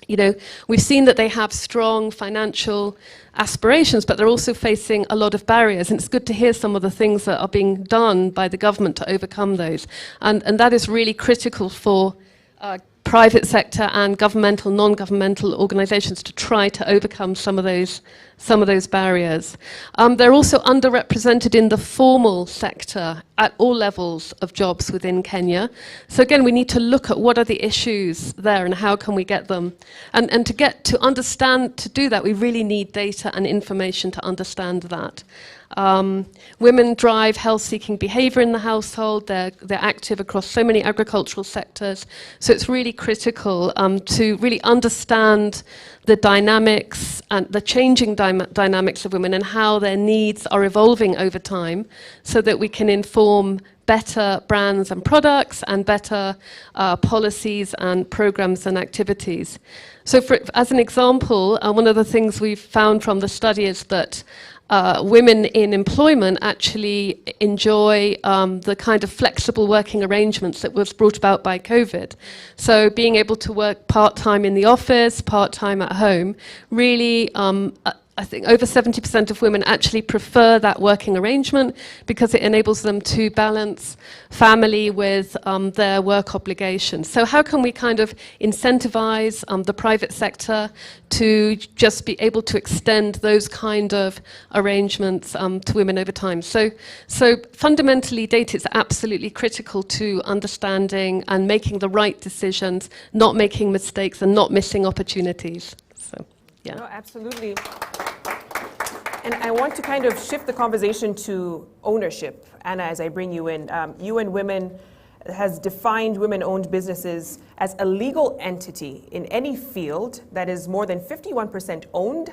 You know, we've seen that they have strong financial aspirations, but they're also facing a lot of barriers. And it's good to hear some of the things that are being done by the government to overcome those. And that is really critical for private sector and governmental, non-governmental organizations to try to overcome some of those barriers. They're also underrepresented in the formal sector at all levels of jobs within Kenya. So again, we need to look at what are the issues there and how can we get them. And to do that, we really need data and information to understand that. Women drive health-seeking behavior in the household. They're active across so many agricultural sectors. So it's really critical to really understand the dynamics and the changing dynamics of women and how their needs are evolving over time so that we can inform better brands and products and better policies and programs and activities. So as an example, one of the things we've found from the study is that women in employment actually enjoy the kind of flexible working arrangements that was brought about by COVID. So being able to work part-time in the office, part-time at home, really I think over 70% of women actually prefer that working arrangement because it enables them to balance family with their work obligations. So how can we kind of incentivize the private sector to just be able to extend those kind of arrangements to women over time? So fundamentally, data is absolutely critical to understanding and making the right decisions, not making mistakes and not missing opportunities. So, yeah. No, absolutely. And I want to kind of shift the conversation to ownership. Anna, as I bring you in, UN Women has defined women-owned businesses as a legal entity in any field that is more than 51% owned,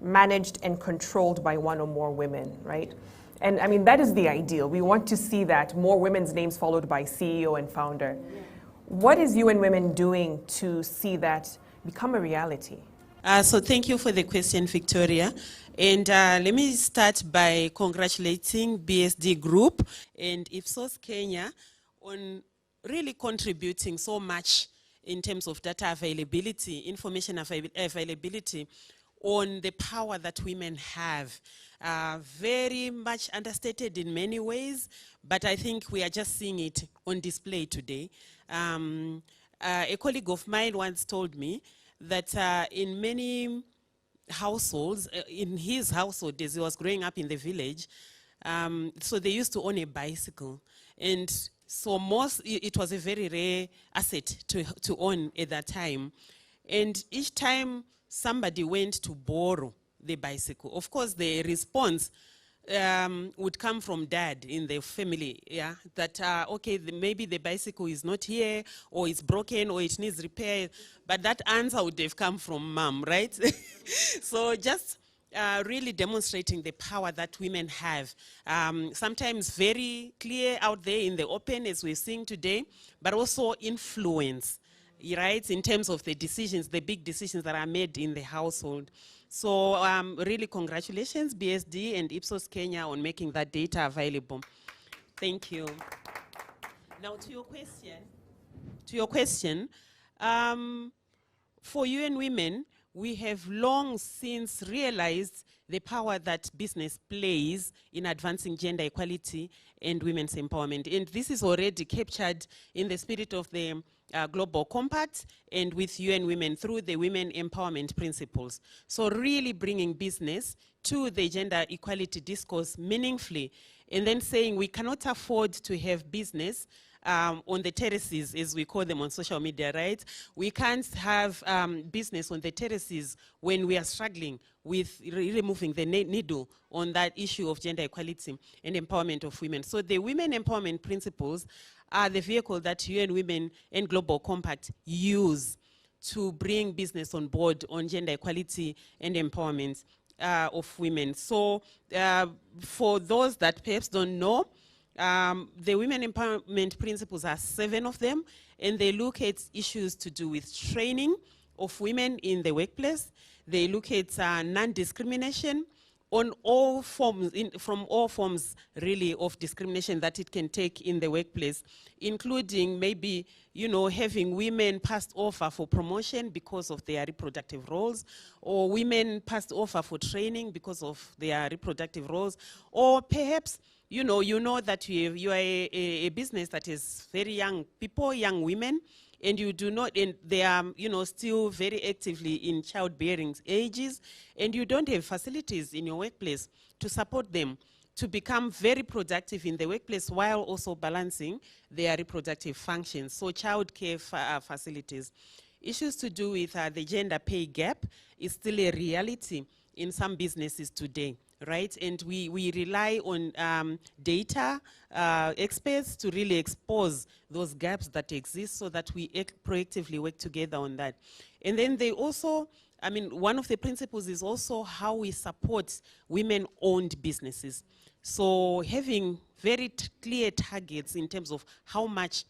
managed, and controlled by one or more women, right? And I mean, that is the ideal. We want to see that, more women's names followed by CEO and founder. What is UN Women doing to see that become a reality? So thank you for the question, Victoria. And let me start by congratulating BSD Group and Ipsos Kenya on really contributing so much in terms of data availability, information availability on the power that women have. Very much understated in many ways, but I think we are just seeing it on display today. A colleague of mine once told me that in many households, in his household as he was growing up in the village, so they used to own a bicycle. And so it was a very rare asset to own at that time. And each time somebody went to borrow the bicycle, of course the response would come from dad in the family, yeah, that okay, maybe the bicycle is not here, or it's broken, or it needs repair, but that answer would have come from mom, right? So just really demonstrating the power that women have, sometimes very clear out there in the open, as we're seeing today, but also influence, right, in terms of the decisions, the big decisions that are made in the household. So really congratulations, BSD and Ipsos Kenya, on making that data available. Thank you. Now to your question, for UN Women, we have long since realized the power that business plays in advancing gender equality and women's empowerment. And this is already captured in the spirit of the Global Compact and with UN Women through the Women Empowerment Principles. So really bringing business to the gender equality discourse meaningfully, and then saying we cannot afford to have business on the terraces, as we call them on social media, right? We can't have business on the terraces when we are struggling with removing the needle on that issue of gender equality and empowerment of women. So the Women Empowerment Principles are the vehicle that UN Women and Global Compact use to bring business on board on gender equality and empowerment of women. So for those that perhaps don't know, The women empowerment principles are 7 of them, and they look at issues to do with training of women in the workplace. They look at non-discrimination on all forms, from all forms really of discrimination that it can take in the workplace, including maybe, having women passed over for promotion because of their reproductive roles, or women passed over for training because of their reproductive roles, or perhaps you know that you are a business that is very young people, young women, and you do not, and they are, still very actively in childbearing ages, and you don't have facilities in your workplace to support them to become very productive in the workplace while also balancing their reproductive functions. So childcare facilities. Issues to do with the gender pay gap is still a reality in some businesses today. Right, and we rely on data experts to really expose those gaps that exist so that we proactively work together on that. And then they also, one of the principles is also how we support women-owned businesses. So having very clear targets in terms of how much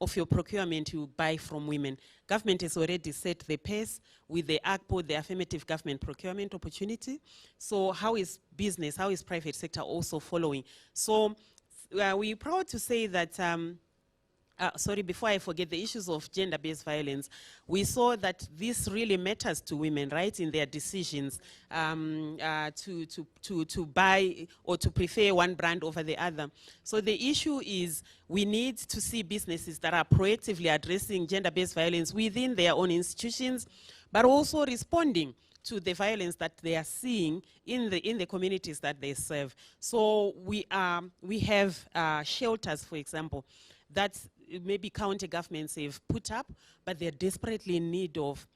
of your procurement you buy from women. Government has already set the pace with the AGPO, the Affirmative Government Procurement Opportunity. So how is business, how is private sector also following? So we're proud to say that, sorry, before I forget, the issues of gender-based violence, we saw that this really matters to women, right, in their decisions to buy or to prefer one brand over the other. So the issue is we need to see businesses that are proactively addressing gender-based violence within their own institutions, but also responding to the violence that they are seeing in the communities that they serve. So we have shelters, for example, that maybe county governments have put up, but they're desperately in need of,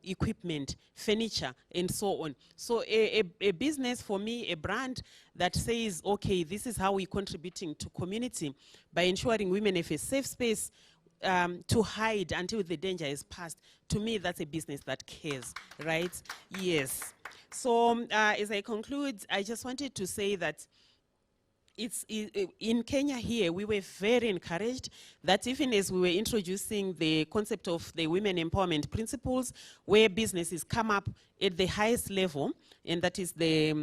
equipment, furniture, and so on. So a business, for me, a brand that says, okay, this is how we're contributing to community by ensuring women have a safe space to hide until the danger is past. To me, that's a business that cares, right? Yes. So as I conclude, I just wanted to say that in Kenya here, we were very encouraged that even as we were introducing the concept of the women empowerment principles, where businesses come up at the highest level, and that is the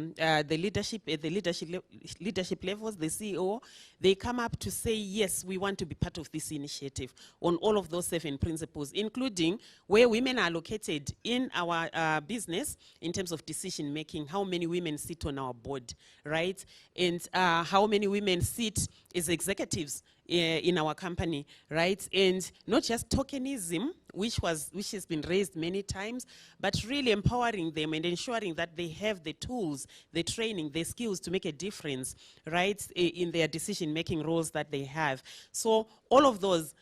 leadership at the leadership levels, the CEO, they come up to say, yes, we want to be part of this initiative on all of those 7 principles, including where women are located in our business in terms of decision making, how many women sit on our board, right? And how many women sit as executives in our company, right? And not just tokenism, which has been raised many times, but really empowering them and ensuring that they have the tools, the training, the skills to make a difference, right, in their decision-making roles that they have. So all of those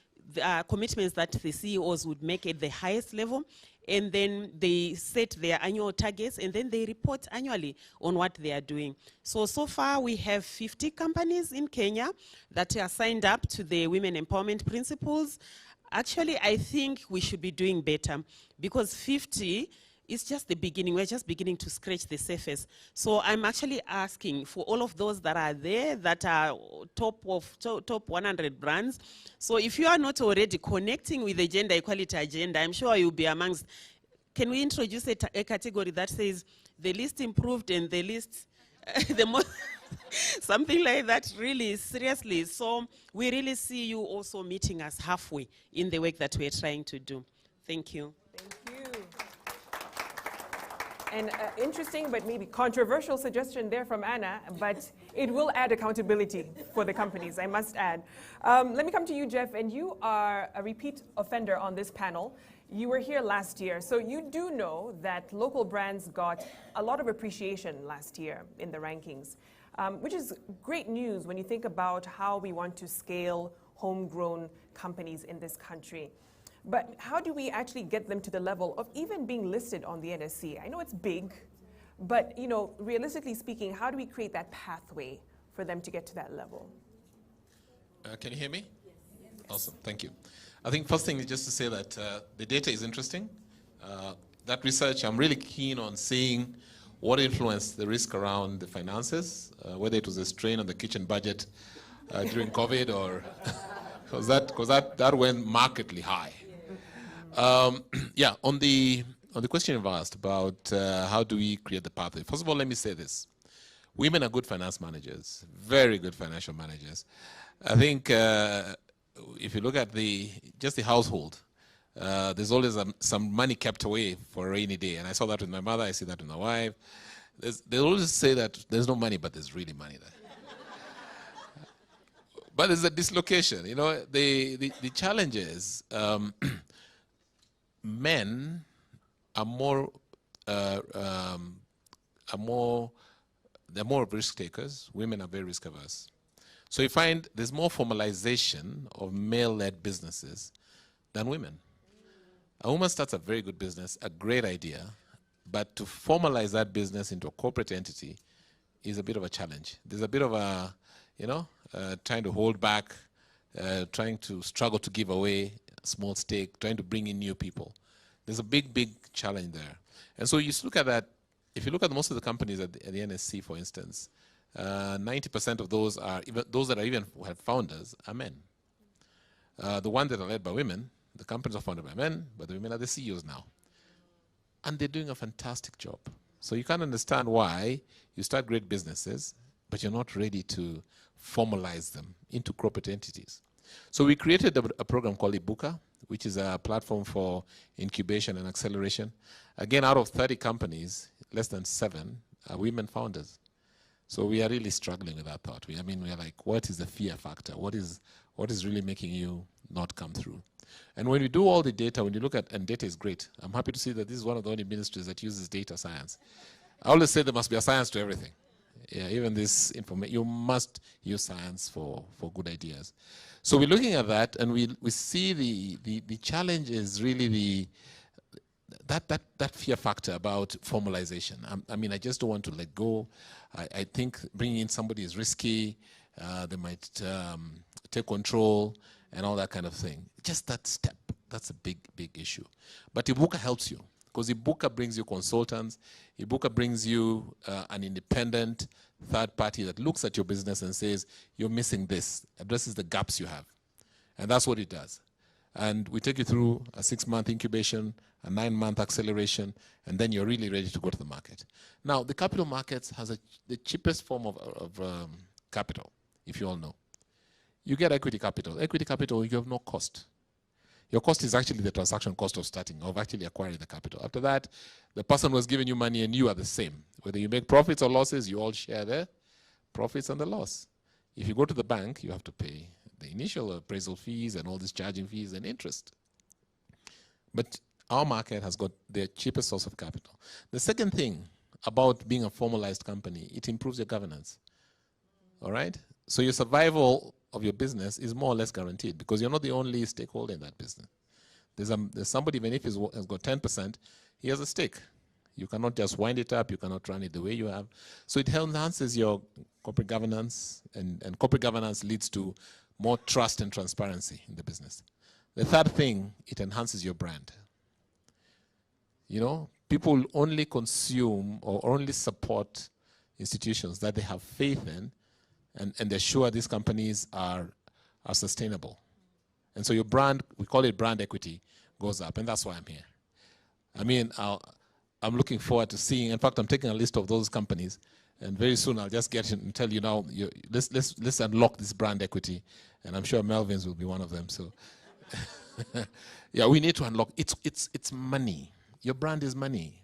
commitments that the CEOs would make at the highest level, and then they set their annual targets, and then they report annually on what they are doing. So far we have 50 companies in Kenya that are signed up to the Women Empowerment Principles. Actually, I think we should be doing better, because 50 is just the beginning. We're just beginning to scratch the surface. So I'm actually asking for all of those that are there, that are top 100 brands. So if you are not already connecting with the gender equality agenda, I'm sure you'll be amongst. Can we introduce a category that says the least improved and the least, the most, something like that, really, seriously. So we really see you also meeting us halfway in the work that we're trying to do. Thank you. Thank you. An interesting but maybe controversial suggestion there from Anna, but it will add accountability for the companies, I must add. Let me come to you, Jeff, and you are a repeat offender on this panel. You were here last year, so you do know that local brands got a lot of appreciation last year in the rankings, which is great news when you think about how we want to scale homegrown companies in this country. But how do we actually get them to the level of even being listed on the NSE? I know it's big, but realistically speaking, how do we create that pathway for them to get to that level? Can you hear me? Yes. Awesome, thank you. I think first thing is just to say that the data is interesting. That research, I'm really keen on seeing what influenced the risk around the finances, whether it was a strain on the kitchen budget during COVID, or because that went markedly high. Yeah, on the question you've asked about how do we create the pathway. First of all, let me say this: women are good finance managers, very good financial managers. I think if you look at just the household, there's always some money kept away for a rainy day, and I saw that with my mother. I see that with my wife. They always say that there's no money, but there's really money there. But there's a dislocation. You know, the challenge is men are more risk takers. Women are very risk averse. So you find there's more formalization of male-led businesses than women. A woman starts a very good business, a great idea, but to formalize that business into a corporate entity is a bit of a challenge. There's a bit of a, trying to hold back, trying to struggle to give away a small stake, trying to bring in new people. There's a big, big challenge there. And so you look at that, if you look at most of the companies at the NSC, for instance, 90% of those that have founders are men. The ones that are led by women, the companies are founded by men, but the women are the CEOs now. And they're doing a fantastic job. So you can't understand why you start great businesses, but you're not ready to formalize them into corporate entities. So we created a program called Ibuka, which is a platform for incubation and acceleration. Again, out of 30 companies, less than 7 are women founders. So we are really struggling with that thought. We are like, what is the fear factor? What is really making you not come through? And when we do all the data, when you look at, and data is great. I'm happy to see that this is one of the only ministries that uses data science. I always say there must be a science to everything. Yeah, even this information, you must use science for good ideas. So we're looking at that, and we see the challenge is really that fear factor about formalization. I just don't want to let go. I think bringing in somebody is risky. They might take control and all that kind of thing. Just that step, that's a big, big issue. But Ibuka helps you, because Ibuka brings you consultants. Ibuka brings you an independent third party that looks at your business and says, you're missing this, addresses the gaps you have. And that's what it does. And we take you through a 6-month incubation, a 9-month acceleration, and then you're really ready to go to the market. Now, the capital markets has the cheapest form of capital, if you all know. You get equity capital. Equity capital, you have no cost. Your cost is actually the transaction cost of starting, of actually acquiring the capital. After that, the person was giving you money and you are the same. Whether you make profits or losses, you all share the profits and the loss. If you go to the bank, you have to pay the initial appraisal fees and all these charging fees and interest. But our market has got the cheapest source of capital. The second thing about being a formalized company, it improves your governance. All right? So your survival of your business is more or less guaranteed, because you're not the only stakeholder in that business. There's somebody, even if he has got 10%, he has a stake. You cannot just wind it up, you cannot run it the way you have. So it enhances your corporate governance, and corporate governance leads to more trust and transparency in the business. The third thing, it enhances your brand. People only consume or only support institutions that they have faith in, and they're sure these companies are sustainable. And so your brand, we call it brand equity, goes up, and that's why I'm here. I'm looking forward to seeing, in fact, I'm taking a list of those companies, and very soon I'll just get and tell you now, let's unlock this brand equity, and I'm sure Melvin's will be one of them. So, yeah, we need to unlock, it's money. Your brand is money.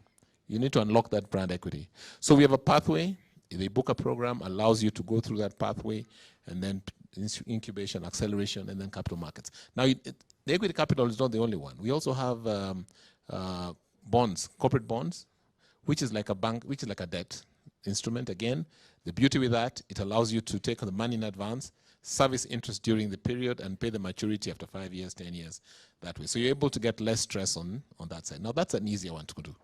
You need to unlock that brand equity. So we have a pathway. The Ibuka program allows you to go through that pathway, and then incubation, acceleration, and then capital markets. Now, the equity capital is not the only one. We also have bonds, corporate bonds, which is like a bank, which is like a debt instrument. Again, the beauty with that, it allows you to take the money in advance, service interest during the period, and pay the maturity after 5 years, 10 years, that way. So you're able to get less stress on that side. Now, that's an easier one to do.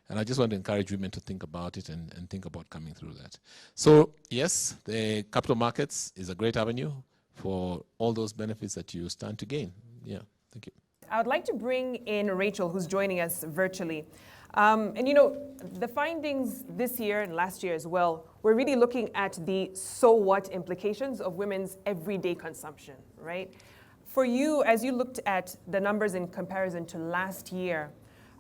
And I just want to encourage women to think about it and think about coming through that. So, yes, the capital markets is a great avenue for all those benefits that you stand to gain. Yeah, thank you. I would like to bring in Rachel, who's joining us virtually. And you know, the findings this year and last year as well, we're really looking at the so what implications of women's everyday consumption, right? For you, as you looked at the numbers in comparison to last year,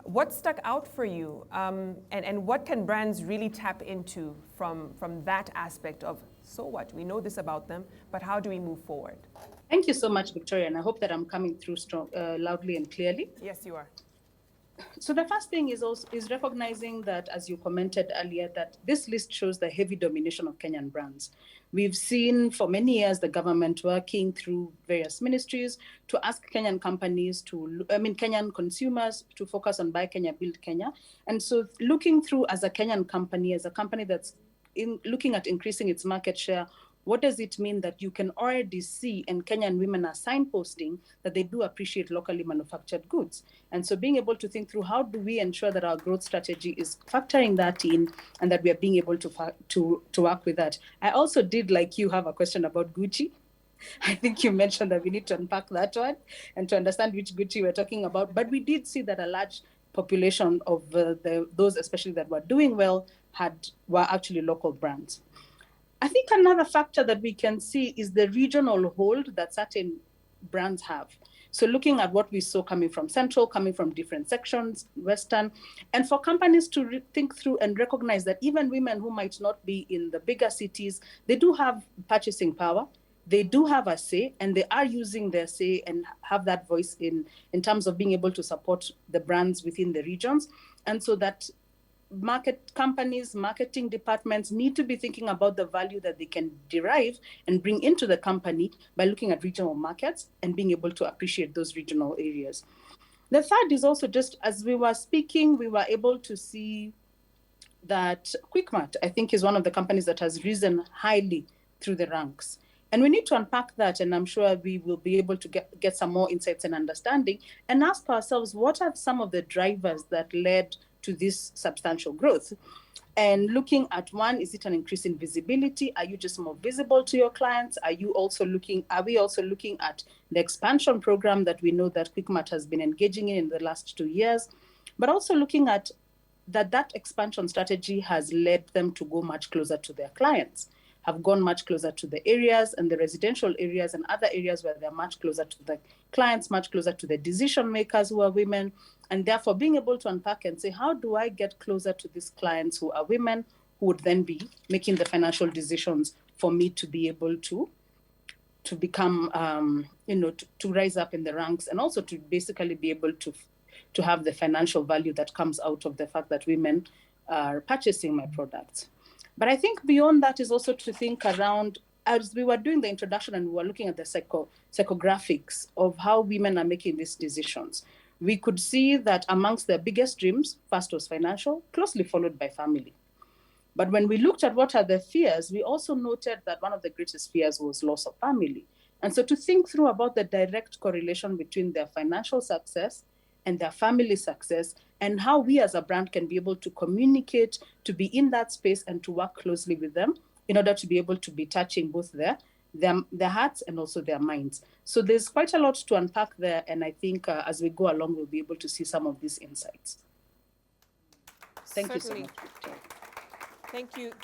what stuck out for you, and what can brands really tap into from that aspect of, so what, we know this about them, but how do we move forward? Thank you so much, Victoria, and I hope that I'm coming through strong, loudly and clearly. Yes, you are. So the first thing is recognizing that, as you commented earlier, that this list shows the heavy domination of Kenyan brands. We've seen for many years the government working through various ministries to ask Kenyan companies Kenyan consumers to focus on Buy Kenya, Build Kenya. And so looking through as a Kenyan company, as a company that's looking at increasing its market share, what does it mean that you can already see, and Kenyan women are signposting that they do appreciate locally manufactured goods? And so being able to think through how do we ensure that our growth strategy is factoring that in and that we are being able to work with that. I also did, like you, have a question about Gucci. I think you mentioned that we need to unpack that one and to understand which Gucci we're talking about. But we did see that a large population of those, especially that were doing well, were actually local brands. I think another factor that we can see is the regional hold that certain brands have. So looking at what we saw coming from Central, coming from different sections, Western, and for companies to think through and recognize that even women who might not be in the bigger cities, they do have purchasing power, they do have a say, and they are using their say and have that voice in terms of being able to support the brands within the regions. And so that marketing departments need to be thinking about the value that they can derive and bring into the company by looking at regional markets and being able to appreciate those regional areas. The third is also, just as we were speaking, we were able to see that Quickmart, I think, is one of the companies that has risen highly through the ranks. And we need to unpack that, and I'm sure we will be able to get some more insights and understanding and ask ourselves, what are some of the drivers that led to this substantial growth? And looking at one, is it an increase in visibility? Are you just more visible to your clients? Are we also looking at the expansion program that we know that Quickmart has been engaging in the last 2 years, but also looking at that expansion strategy has led them to go much closer to their clients, have gone much closer to the areas and the residential areas and other areas where they're much closer to the clients, much closer to the decision makers who are women, and therefore being able to unpack and say, how do I get closer to these clients who are women, who would then be making the financial decisions for me to be able to become, to rise up in the ranks, and also to basically be able to have the financial value that comes out of the fact that women are purchasing my products. But I think beyond that is also to think around, as we were doing the introduction and we were looking at the psychographics of how women are making these decisions, we could see that amongst their biggest dreams, first was financial, closely followed by family. But when we looked at what are the fears, we also noted that one of the greatest fears was loss of family. And so to think through about the direct correlation between their financial success and their family success, and how we as a brand can be able to communicate, to be in that space and to work closely with them in order to be able to be touching both their hearts and also their minds. So there's quite a lot to unpack there, and I think as we go along, we'll be able to see some of these insights. Thank you so much, Victoria.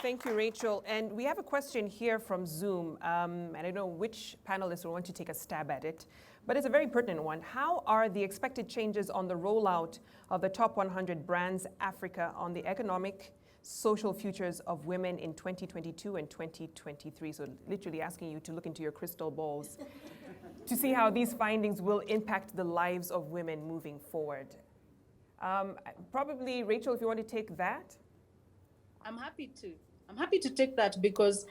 Thank you, Rachel. And we have a question here from Zoom, and I don't know which panelist will want to take a stab at it, but it's a very pertinent one. How are the expected changes on the rollout of the Top 100 Brands Africa on the economic, social futures of women in 2022 and 2023? So literally asking you to look into your crystal balls to see how these findings will impact the lives of women moving forward. Probably, Rachel, if you want to take that. I'm happy to take that, because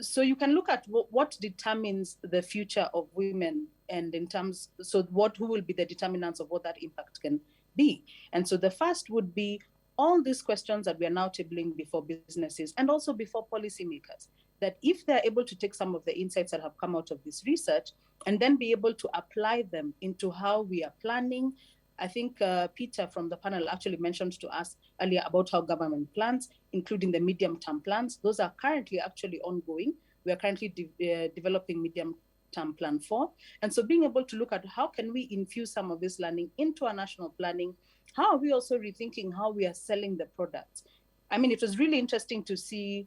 so you can look at what determines the future of women, and in terms, so who will be the determinants of what that impact can be. And so the first would be all these questions that we are now tabling before businesses and also before policymakers, that if they're able to take some of the insights that have come out of this research and then be able to apply them into how we are planning. I think Peter from the panel actually mentioned to us earlier about how government plans, including the medium-term plans, those are currently actually ongoing. We are currently developing Term Plan 4. And so being able to look at how can we infuse some of this learning into our national planning. How are we also rethinking how we are selling the products? I mean, it was really interesting to see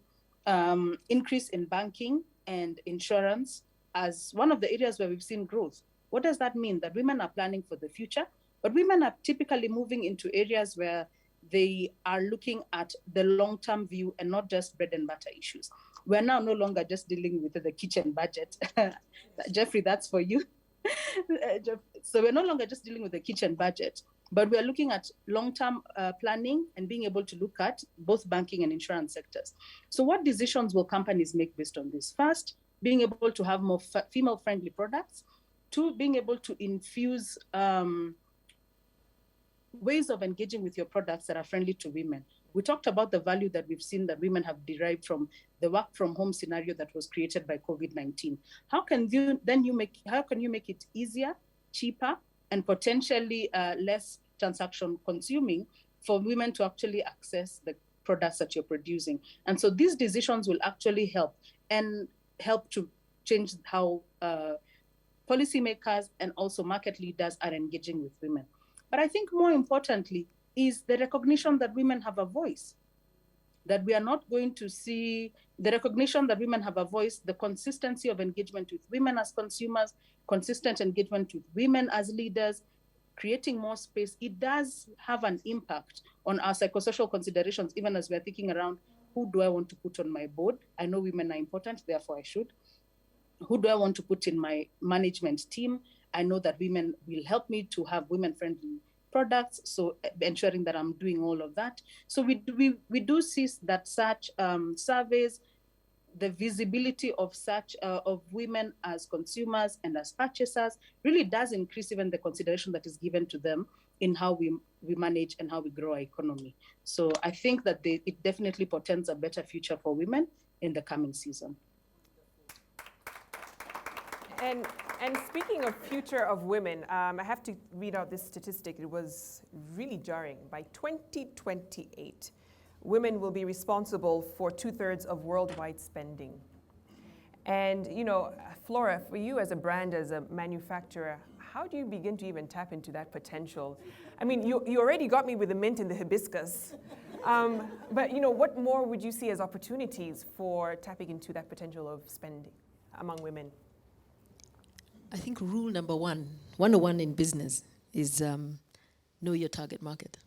increase in banking and insurance as one of the areas where we've seen growth. What does that mean? That women are planning for the future, but women are typically moving into areas where they are looking at the long-term view and not just bread and butter issues. We're now no longer just dealing with the kitchen budget. Jeffrey, that's for you. So we're no longer just dealing with the kitchen budget, but we're looking at long-term planning and being able to look at both banking and insurance sectors. So what decisions will companies make based on this? First, being able to have more female-friendly products. Two, being able to infuse ways of engaging with your products that are friendly to women. We talked about the value that we've seen that women have derived from the work from home scenario that was created by COVID-19. How can you make it easier, cheaper, and potentially less transaction consuming for women to actually access the products that you're producing? And so these decisions will actually help to change how policymakers and also market leaders are engaging with women. But I think more importantly is the recognition that women have a voice, that we are not going to see the recognition that women have a voice, the consistency of engagement with women as consumers, consistent engagement with women as leaders, creating more space. It does have an impact on our psychosocial considerations, even as we're thinking around, who do I want to put on my board? I know women are important, therefore I should. Who do I want to put in my management team? I know that women will help me to have women-friendly products, so ensuring that I'm doing all of that. So we do see that such surveys, the visibility of such of women as consumers and as purchasers really does increase even the consideration that is given to them in how we manage and how we grow our economy. So I think that it definitely portends a better future for women in the coming season. And speaking of future of women, I have to read out this statistic. It was really jarring. By 2028, women will be responsible for 2/3 of worldwide spending. And, you know, Flora, for you as a brand, as a manufacturer, how do you begin to even tap into that potential? I mean, you already got me with the mint and the hibiscus. But, you know, what more would you see as opportunities for tapping into that potential of spending among women? I think rule number 101 in business is know your target market.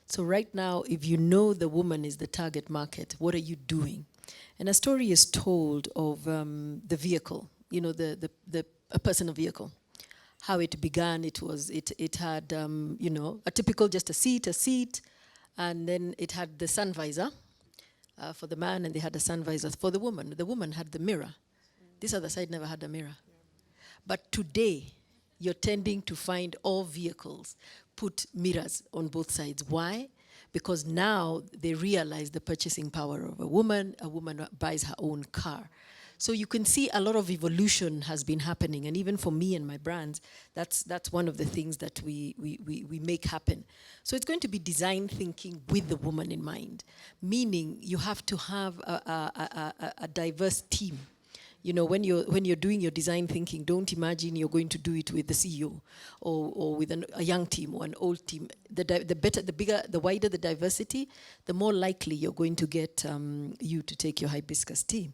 So right now, if you know the woman is the target market, what are you doing? And a story is told of the vehicle, you know, a personal vehicle. How it began, it had, you know, a typical, just a seat, and then it had the sun visor for the man, and they had a sun visor for the woman. The woman had the mirror. This other side never had a mirror. But today, you're tending to find all vehicles put mirrors on both sides. Why? Because now they realize the purchasing power of a woman buys her own car. So you can see a lot of evolution has been happening, and even for me and my brands, that's one of the things that we make happen. So it's going to be design thinking with the woman in mind, meaning you have to have a diverse team. You know, when you're doing your design thinking, don't imagine you're going to do it with the CEO or with a young team or an old team. The wider the diversity, the more likely you're going to get you to take your hibiscus tea.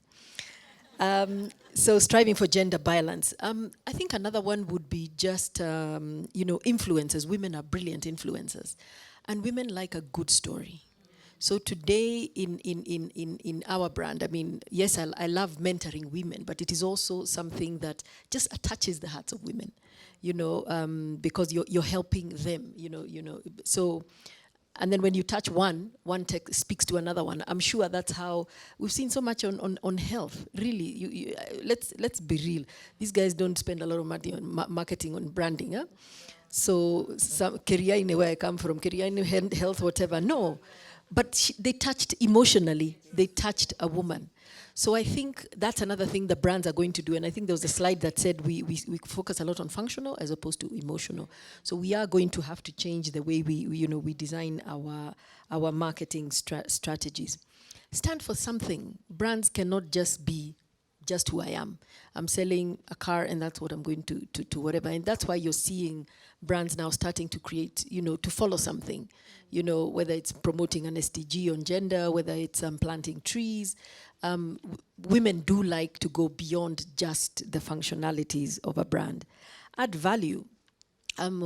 So striving for gender balance. I think another one would be just, you know, influencers. Women are brilliant influencers. And women like a good story. So today in our brand, I mean, yes, I love mentoring women, but it is also something that just attaches the hearts of women, you know, because you're helping them, you know. So, and then when you touch one tech speaks to another one. I'm sure that's how we've seen so much on health. Really, let's be real. These guys don't spend a lot of money on marketing, on branding. Huh? So, Keriaini, where I come from, Keriaini health, whatever. No. But they touched emotionally, they touched a woman. So I think that's another thing the brands are going to do. And I think there was a slide that said we focus a lot on functional as opposed to emotional. So we are going to have to change the way we design our marketing strategies. Stand for something. Brands cannot just be just who I am. I'm selling a car and that's what I'm going to whatever. And that's why you're seeing brands now starting to create, to follow something, whether it's promoting an SDG on gender, whether it's planting trees. Women do like to go beyond just the functionalities of a brand. Add value. When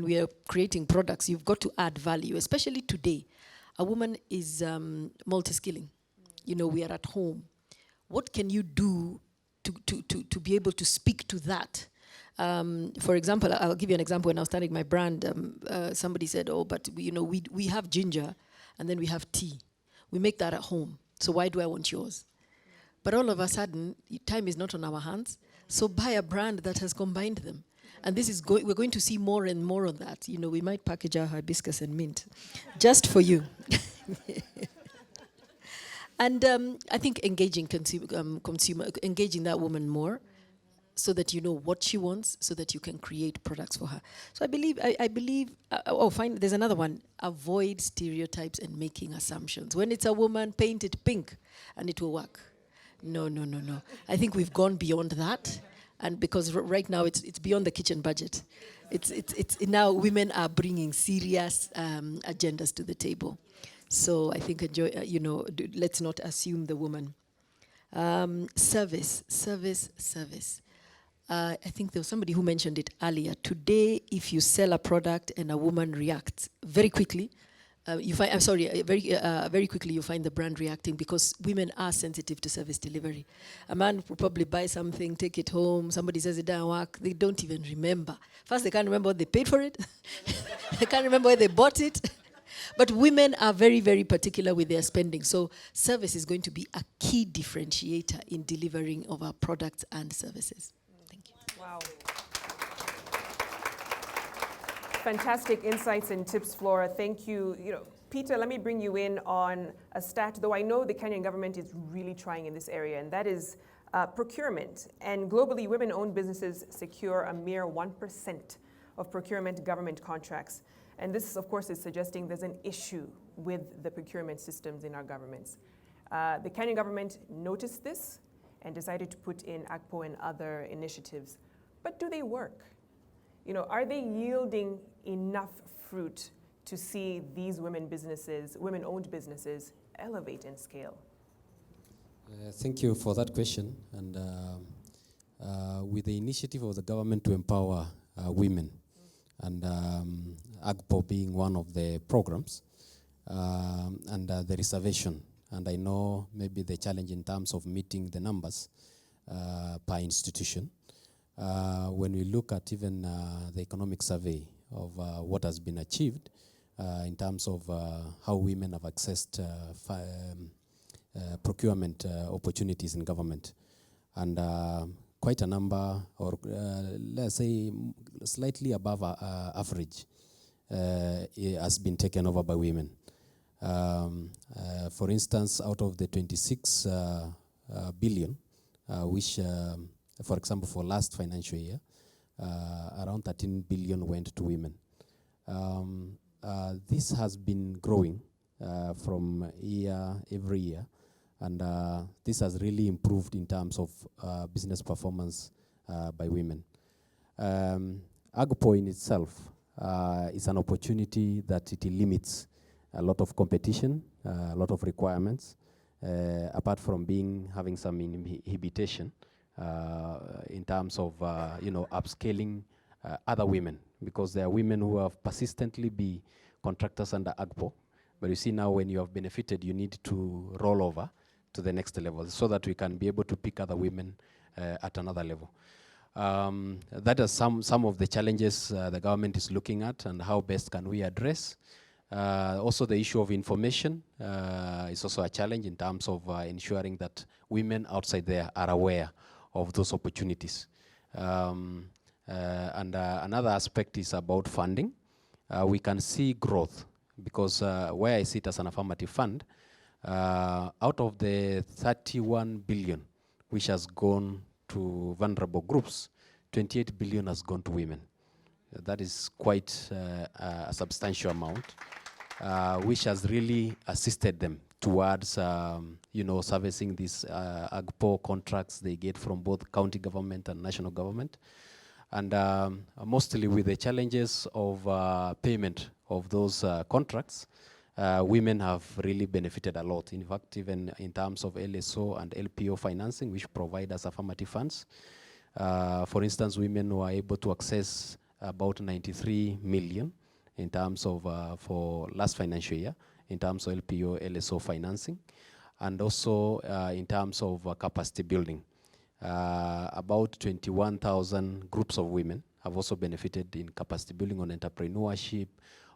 we are creating products, you've got to add value, especially today. A woman is multi-skilling. We are at home. What can you do to be able to speak to that? For example, I'll give you an example. When I was starting my brand, somebody said, "Oh, but we have ginger, and then we have tea. We make that at home. So why do I want yours?" But all of a sudden, time is not on our hands. So buy a brand that has combined them. And this is we're going to see more and more of that. We might package our hibiscus and mint just for you. And I think engaging engaging that woman more, so that you know what she wants, so that you can create products for her. So I believe. Fine. There's another one. Avoid stereotypes and making assumptions. When it's a woman, paint it pink, and it will work. No. I think we've gone beyond that, and because right now it's beyond the kitchen budget. It's now women are bringing serious agendas to the table. So I think let's not assume the woman. Service. I think there was somebody who mentioned it earlier. Today, if you sell a product and a woman reacts very quickly, very quickly you find the brand reacting, because women are sensitive to service delivery. A man will probably buy something, take it home, somebody says it doesn't work, they don't even remember. First, they can't remember what they paid for it. They can't remember where they bought it. But women are very, very particular with their spending. So service is going to be a key differentiator in delivering of our products and services. Thank you. Wow. Fantastic insights and tips, Flora. Thank you. Peter, let me bring you in on a stat, though I know the Kenyan government is really trying in this area, and that is procurement. And globally, women-owned businesses secure a mere 1% of procurement government contracts. And this, of course, is suggesting there's an issue with the procurement systems in our governments. The Kenyan government noticed this and decided to put in AGPO and other initiatives. But do they work? Are they yielding enough fruit to see these women-owned businesses, elevate and scale? Thank you for that question. And with the initiative of the government to empower women, and AGPO being one of the programs, and the reservation. And I know maybe the challenge in terms of meeting the numbers per institution. When we look at even the economic survey of what has been achieved in terms of how women have accessed procurement opportunities in government. And quite a number, or let's say slightly above average, has been taken over by women. For instance, out of the 26 billion, which, for example, for last financial year, around 13 billion went to women. This has been growing from every year. And this has really improved in terms of business performance by women. AGPO in itself is an opportunity that it limits a lot of competition, a lot of requirements, apart from having some inhibition in terms of upscaling other women, because there are women who have persistently been contractors under AGPO, but you see now when you have benefited, you need to roll over to the next level so that we can be able to pick other women at another level. That is some of the challenges the government is looking at, and how best can we address. Also the issue of information is also a challenge in terms of ensuring that women outside there are aware of those opportunities. And another aspect is about funding. We can see growth, because where I sit as an affirmative fund, out of the 31 billion which has gone to vulnerable groups, 28 billion has gone to women. That is quite a substantial amount, which has really assisted them towards servicing these AGPO contracts they get from both county government and national government. And mostly with the challenges of payment of those contracts, women have really benefited a lot. In fact, even in terms of LSO and LPO financing, which provide us affirmative funds. For instance, women were able to access about 93 million in terms of, for last financial year, in terms of LPO, LSO financing, and also in terms of capacity building. About 21,000 groups of women have also benefited in capacity building on entrepreneurship,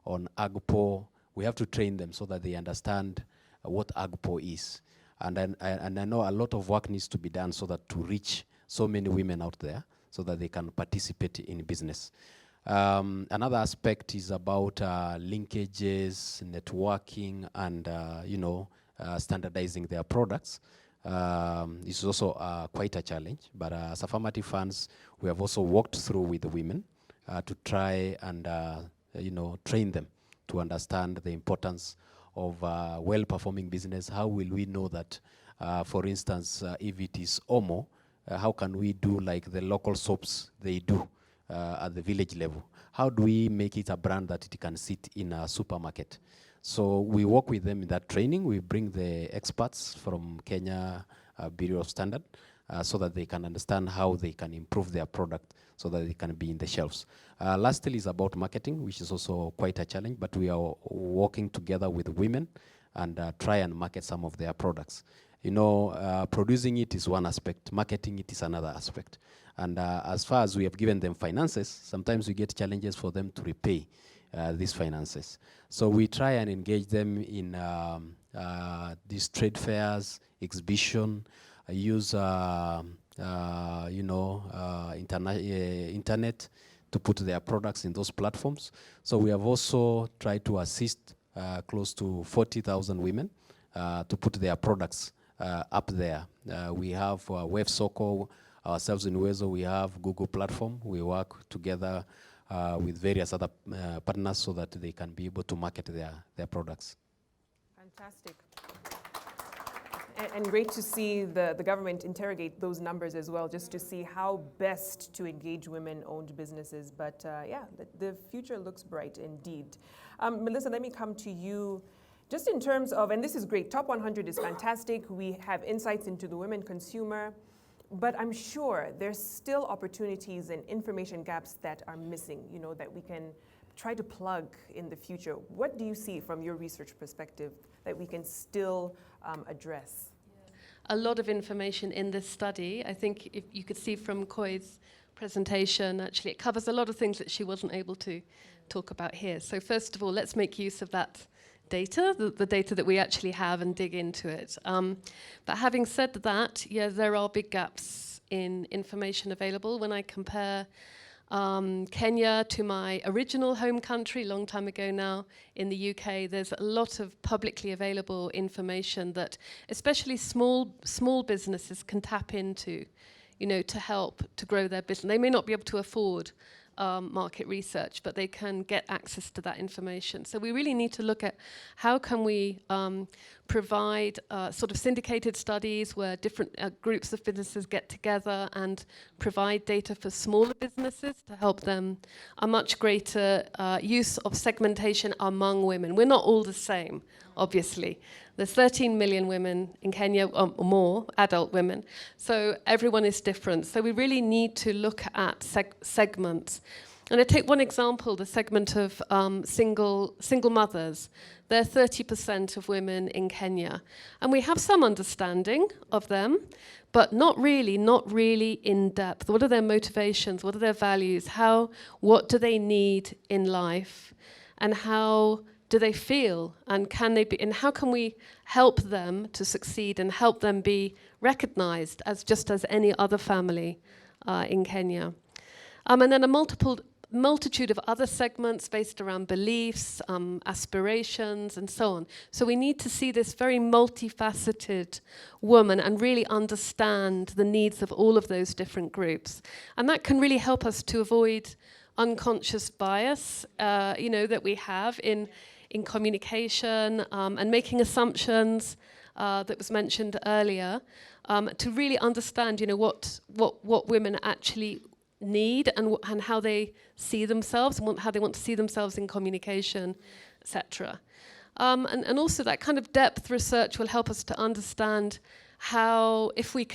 on AGPO. We have to train them so that they understand what AGPO is. And I know a lot of work needs to be done so that to reach so many women out there so that they can participate in business. Another aspect is about linkages, networking, and standardizing their products. This is also quite a challenge, but as affirmative funds, we have also worked through with the women to try and train them to understand the importance of well-performing business. How will we know that, for instance, if it is Omo, how can we do like the local soaps they do at the village level? How do we make it a brand that it can sit in a supermarket? So we work with them in that training. We bring the experts from Kenya Bureau of Standard so that they can understand how they can improve their product so that they can be in the shelves. Lastly is about marketing, which is also quite a challenge, but we are working together with women and try and market some of their products. Producing it is one aspect, marketing it is another aspect. And as far as we have given them finances, sometimes we get challenges for them to repay these finances. So we try and engage them in these trade fairs, exhibition, use internet to put their products in those platforms. So we have also tried to assist close to 40,000 women to put their products up there. We have WebSoko, ourselves in Uwezo, we have Google platform. We work together with various other partners so that they can be able to market their products. Fantastic. And great to see the government interrogate those numbers as well, just to see how best to engage women-owned businesses. But yeah, the future looks bright indeed. Melissa, let me come to you. Just in terms of, and this is great, Top 100 is fantastic. We have insights into the women consumer. But I'm sure there's still opportunities and information gaps that are missing, that we can try to plug in the future. What do you see from your research perspective that we can still address? A lot of information in this study. I think if you could see from Koi's presentation, actually, it covers a lot of things that she wasn't able to talk about here. So first of all, let's make use of that data, the data that we actually have, and dig into it. But having said that, yeah, there are big gaps in information available. When I compare Kenya to my original home country, long time ago now, in the UK, there's a lot of publicly available information that especially small businesses can tap into, to help to grow their business. They may not be able to afford market research, but they can get access to that information. So we really need to look at how can we provide sort of syndicated studies where different groups of businesses get together and provide data for smaller businesses to help them a much greater use of segmentation among women. We're not all the same, obviously. There's 13 million women in Kenya, or more, adult women. So everyone is different. So we really need to look at segments. And I take one example, the segment of single mothers. They're 30% of women in Kenya. And we have some understanding of them, but not really in depth. What are their motivations? What are their values? What do they need in life? And how do they feel? And can they be? And how can we help them to succeed and help them be recognized as just as any other family in Kenya? And then a multitude of other segments based around beliefs, aspirations, and so on. So we need to see this very multifaceted woman and really understand the needs of all of those different groups. And that can really help us to avoid unconscious bias, that we have in in communication and making assumptions that was mentioned earlier, to really understand, what women actually need and how they see themselves and how they want to see themselves in communication, etc. And also that kind of depth research will help us to understand how, if we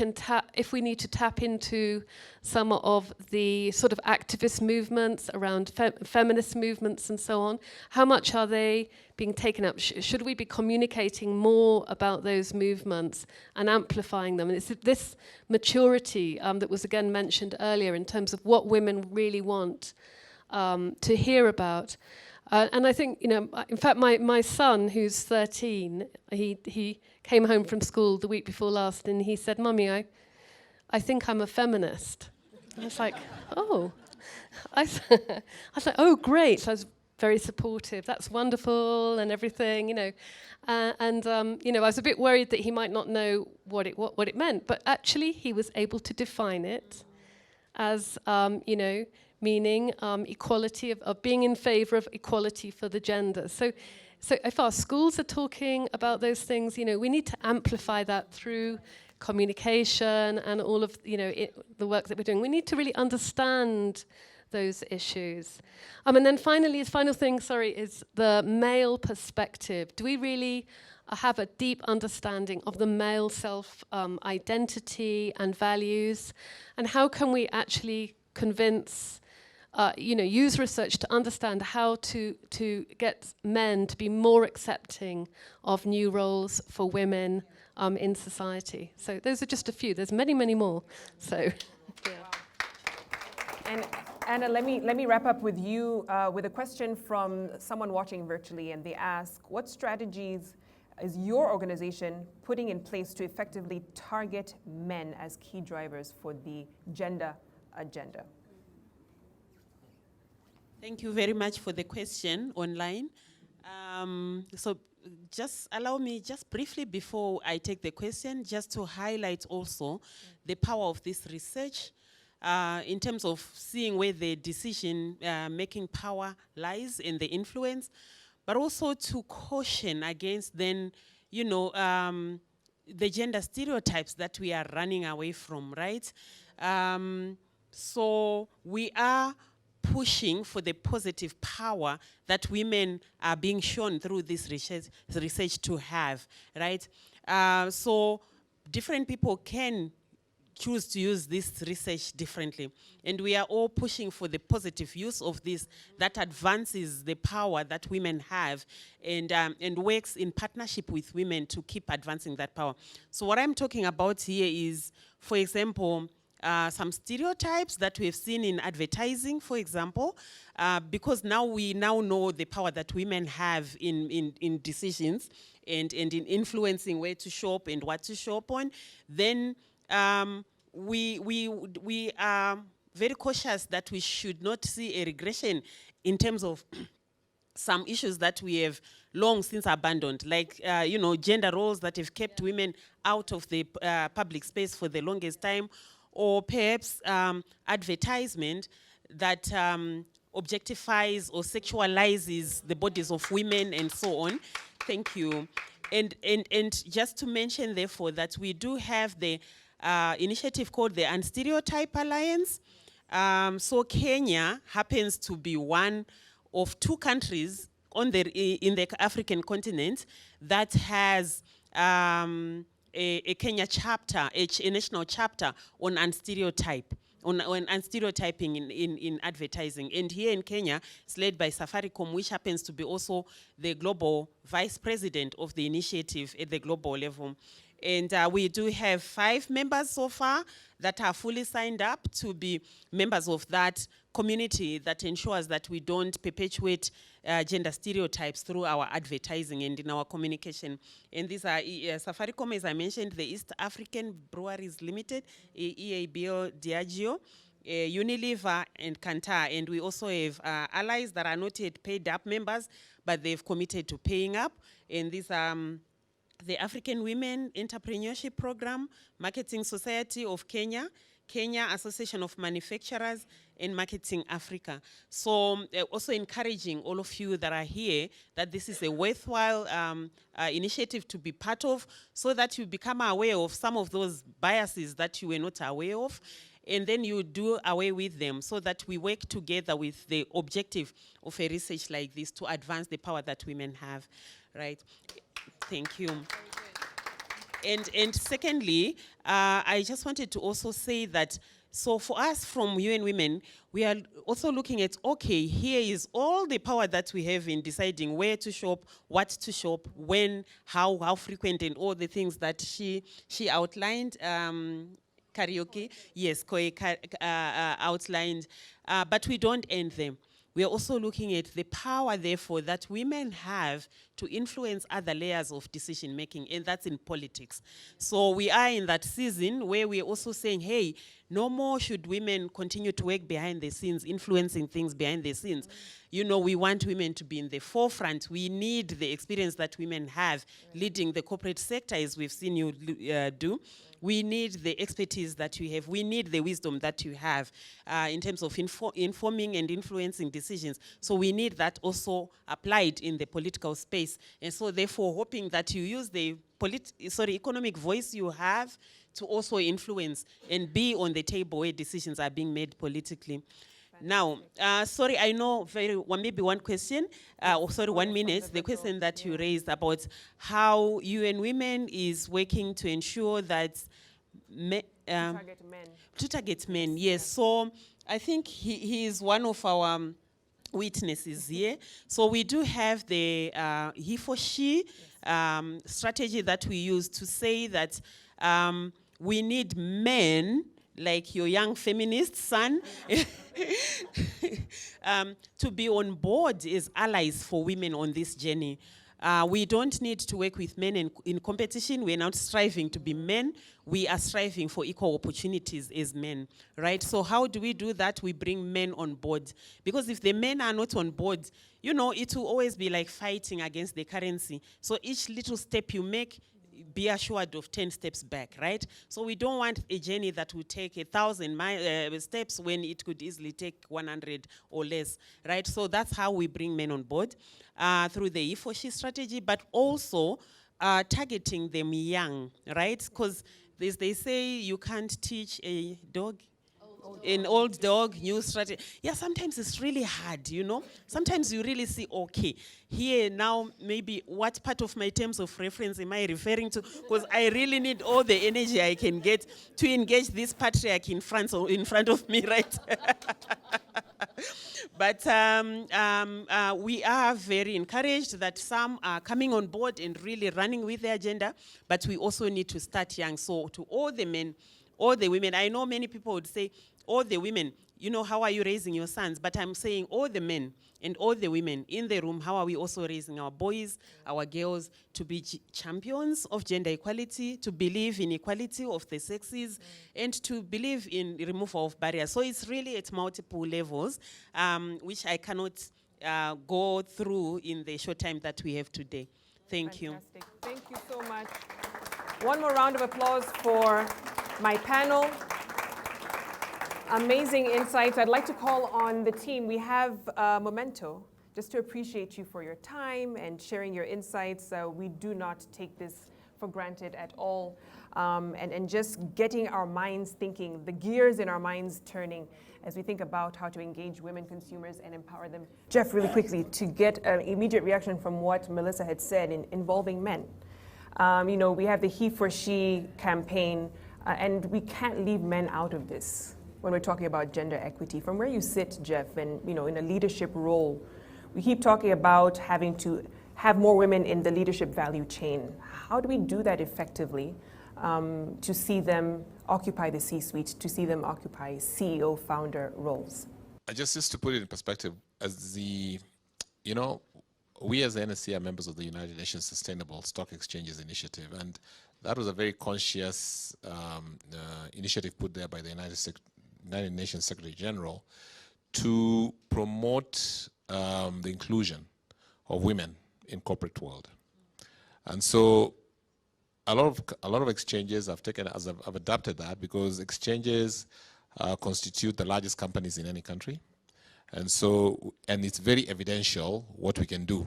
need to tap into some of the sort of activist movements around feminist movements and so on, how much are they being taken up? Should we be communicating more about those movements and amplifying them? And it's this maturity that was again mentioned earlier in terms of what women really want to hear about. And I think, in fact, my son, who's 13, he came home from school the week before last, and he said, "Mummy, I think I'm a feminist." I was like, "Oh." I was like, "Oh, great." So I was very supportive. That's wonderful and everything, I was a bit worried that he might not know what it meant, but actually he was able to define it as, meaning equality, of being in favor of equality for the gender. So if our schools are talking about those things, we need to amplify that through communication and all of, the work that we're doing. We need to really understand those issues. And then finally, the final thing, is the male perspective. Do we really have a deep understanding of the male self identity and values? And how can we actually convince use research to understand how to get men to be more accepting of new roles for women in society. So those are just a few. There's many, many more. So, yeah. And Anna, let me wrap up with you with a question from someone watching virtually, and they ask, what strategies is your organization putting in place to effectively target men as key drivers for the gender agenda? Thank you very much for the question online. So just allow me just briefly before I take the question, just to highlight also the power of this research in terms of seeing where the decision making power lies in the influence, but also to caution against then, the gender stereotypes that we are running away from, right? So we are pushing for the positive power that women are being shown through this research to have, right? So different people can choose to use this research differently. And we are all pushing for the positive use of this that advances the power that women have and works in partnership with women to keep advancing that power. So what I'm talking about here is, for example, some stereotypes that we've seen in advertising, for example, because now we know the power that women have in decisions and in influencing where to shop and what to shop on. Then we are very cautious that we should not see a regression in terms of some issues that we have long since abandoned, like gender roles that have kept women out of the public space for the longest time, or perhaps advertisement that objectifies or sexualizes the bodies of women and so on. Thank you. And just to mention, therefore, that we do have the initiative called the Unstereotype Alliance. So Kenya happens to be one of 2 countries in the African continent that has a Kenya chapter, a national chapter on unstereotyping in advertising. And here in Kenya, it's led by Safaricom, which happens to be also the global vice president of the initiative at the global level. And we do have 5 members so far that are fully signed up to be members of that community that ensures that we don't perpetuate gender stereotypes through our advertising and in our communication. And these are Safaricom, as I mentioned, the East African Breweries Limited, EABL Diageo, Unilever, and Kantar. And we also have allies that are not yet paid up members, but they've committed to paying up. And these are the African Women Entrepreneurship Program, Marketing Society of Kenya, Kenya Association of Manufacturers and Marketing Africa. So also encouraging all of you that are here that this is a worthwhile initiative to be part of, so that you become aware of some of those biases that you were not aware of, and then you do away with them, so that we work together with the objective of a research like this to advance the power that women have, right? Thank you. And secondly, I just wanted to also say that, so for us from UN Women, we are also looking at, okay, here is all the power that we have in deciding where to shop, what to shop, when, how frequent, and all the things that she outlined. Karaoke, yes, Koe outlined, but we don't end them. We are also looking at the power, therefore, that women have to influence other layers of decision making, and that's in politics. So we are in that season where we are also saying, hey, no more should women continue to work behind the scenes, influencing things behind the scenes. You know, we want women to be in the forefront. We need the experience that women have leading the corporate sector, as we've seen you do. We need the expertise that you have. We need the wisdom that you have in terms of informing and influencing decisions. So we need that also applied in the political space. And so therefore, hoping that you use the economic voice you have to also influence and be on the table where decisions are being made politically. Now, sorry, I know maybe one question, 1 minute, the question that you raised about how UN Women is working to ensure that to target men, yes. So I think he is one of our witnesses here. So we do have the he for she strategy that we use to say that we need men like your young feminist son, to be on board as allies for women on this journey. We don't need to work with men in competition. We're not striving to be men. We are striving for equal opportunities as men, right? So how do we do that? We bring men on board. Because if the men are not on board, you know, it will always be like fighting against the currency. So each little step you make, be assured of 10 steps back, right? So we don't want a journey that will take 1,000 steps when it could easily take 100 or less, right? So that's how we bring men on board through the E4She strategy, but also targeting them young, right? Because they say you can't teach a dog, an old dog, new strategy. Yeah, sometimes it's really hard, you know. Sometimes you really see, okay, here now maybe what part of my terms of reference am I referring to? Because I really need all the energy I can get to engage this patriarch in front of me, right? But we are very encouraged that some are coming on board and really running with the agenda, but we also need to start young. So to all the men, all the women, I know many people would say, all the women, you know, how are you raising your sons? But I'm saying all the men and all the women in the room, how are we also raising our boys, our girls to be champions of gender equality, to believe in equality of the sexes, and to believe in the removal of barriers. So it's really at multiple levels, which I cannot go through in the short time that we have today. Thank you. Thank you so much. One more round of applause for my panel. Amazing insights. I'd like to call on the team. We have Memento, just to appreciate you for your time and sharing your insights. We do not take this for granted at all. And just getting our minds thinking, the gears in our minds turning as we think about how to engage women consumers and empower them. Jeff, really quickly, to get an immediate reaction from what Melissa had said in involving men. You know, we have the He for She campaign, and we can't leave men out of this when we're talking about gender equity. From where you sit, Jeff, and you know, in a leadership role, we keep talking about having to have more women in the leadership value chain. How do we do that effectively to see them occupy the C-suite, to see them occupy CEO, founder roles? Just to put it in perspective, as the, you know, we as the NSC are members of the United Nations Sustainable Stock Exchanges Initiative, and that was a very conscious initiative put there by the United Nations Secretary General to promote the inclusion of women in corporate world. And so a lot of exchanges I've adapted that because exchanges constitute the largest companies in any country. And so, and it's very evidential what we can do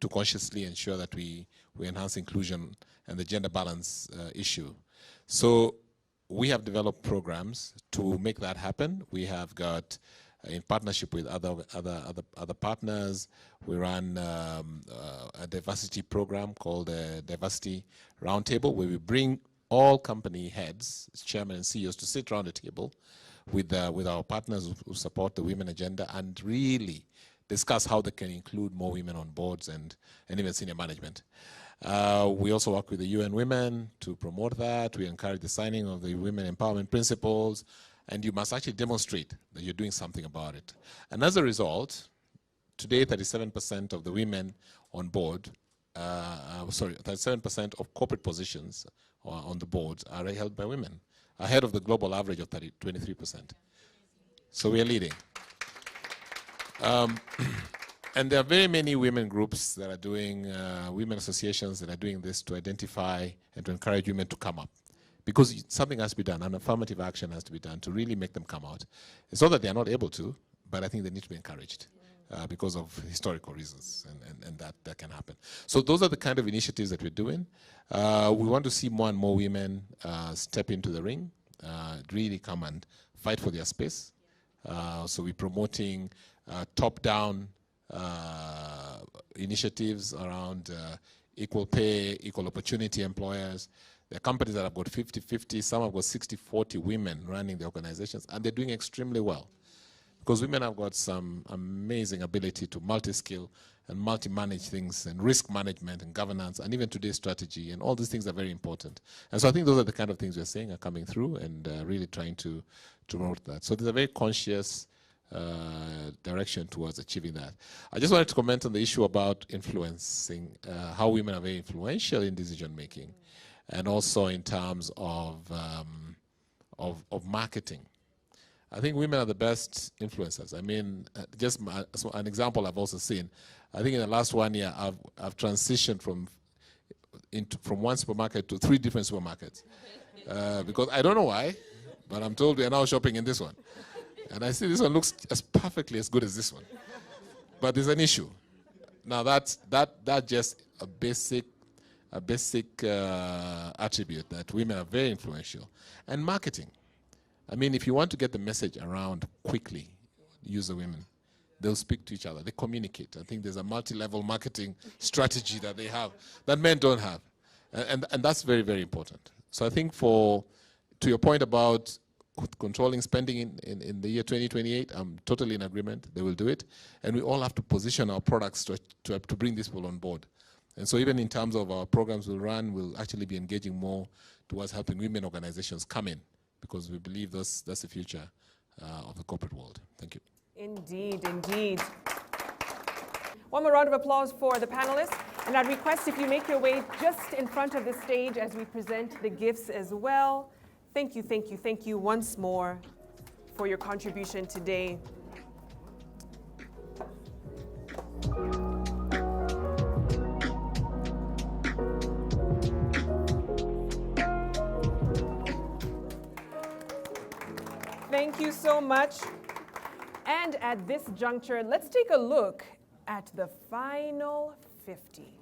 to consciously ensure that we enhance inclusion and the gender balance issue. So we have developed programs to make that happen. We have got, in partnership with other partners, we run a diversity program called the Diversity Roundtable, where we bring all company heads, chairmen and CEOs, to sit around the table with our partners who support the women agenda and really discuss how they can include more women on boards and even senior management. We also work with the UN Women to promote that. We encourage the signing of the Women Empowerment Principles, and you must actually demonstrate that you're doing something about it. And as a result, today 37% of the women on board, 37% of corporate positions on the boards are held by women, ahead of the global average of 23%. So we are leading. And there are very many women groups that are doing, women associations that are doing this to identify and to encourage women to come up. Because something has to be done, an affirmative action has to be done to really make them come out. It's not that they are not able to, but I think they need to be encouraged because of historical reasons, and that can happen. So those are the kind of initiatives that we're doing. We want to see more and more women step into the ring, really come and fight for their space. So we're promoting top-down initiatives around equal pay, equal opportunity employers. There are companies that have got 50-50, some have got 60-40 women running the organizations, and they're doing extremely well. Because women have got some amazing ability to multi-skill and multi-manage things, and risk management and governance, and even today's strategy, and all these things are very important. And so I think those are the kind of things we're saying are coming through, and really trying to promote that. So there's a very conscious direction towards achieving that. I just wanted to comment on the issue about influencing, how women are very influential in decision making, and also in terms of marketing. I think women are the best influencers. I mean, just an example I've also seen. I think in the last 1 year, I've transitioned from one supermarket to 3 different supermarkets. Because I don't know why, but I'm told we are now shopping in this one. And I see this one looks as perfectly as good as this one. But there's an issue. Now that's just a basic attribute that women are very influential. And marketing. I mean, if you want to get the message around quickly, use the women. They'll speak to each other. They communicate. I think there's a multi-level marketing strategy that they have that men don't have. And that's very, very important. So I think to your point about controlling spending in the year 2028, I'm totally in agreement. They will do it. And we all have to position our products to bring these people on board. And so even in terms of our programs we'll run, we'll actually be engaging more towards helping women organizations come in, because we believe that's the future of the corporate world. Thank you. Indeed, indeed. One more round of applause for the panelists. And I'd request if you make your way just in front of the stage as we present the gifts as well. Thank you, thank you, thank you once more for your contribution today. Thank you so much. And at this juncture, let's take a look at the final 50.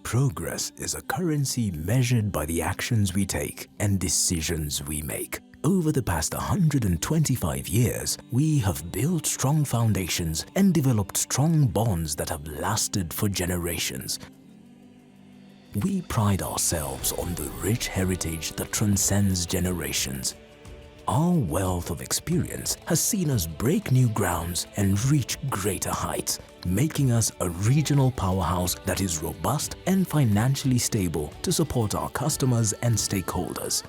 Progress is a currency measured by the actions we take and decisions we make. Over the past 125 years, we have built strong foundations and developed strong bonds that have lasted for generations. We pride ourselves on the rich heritage that transcends generations. Our wealth of experience has seen us break new grounds and reach greater heights, making us a regional powerhouse that is robust and financially stable to support our customers and stakeholders.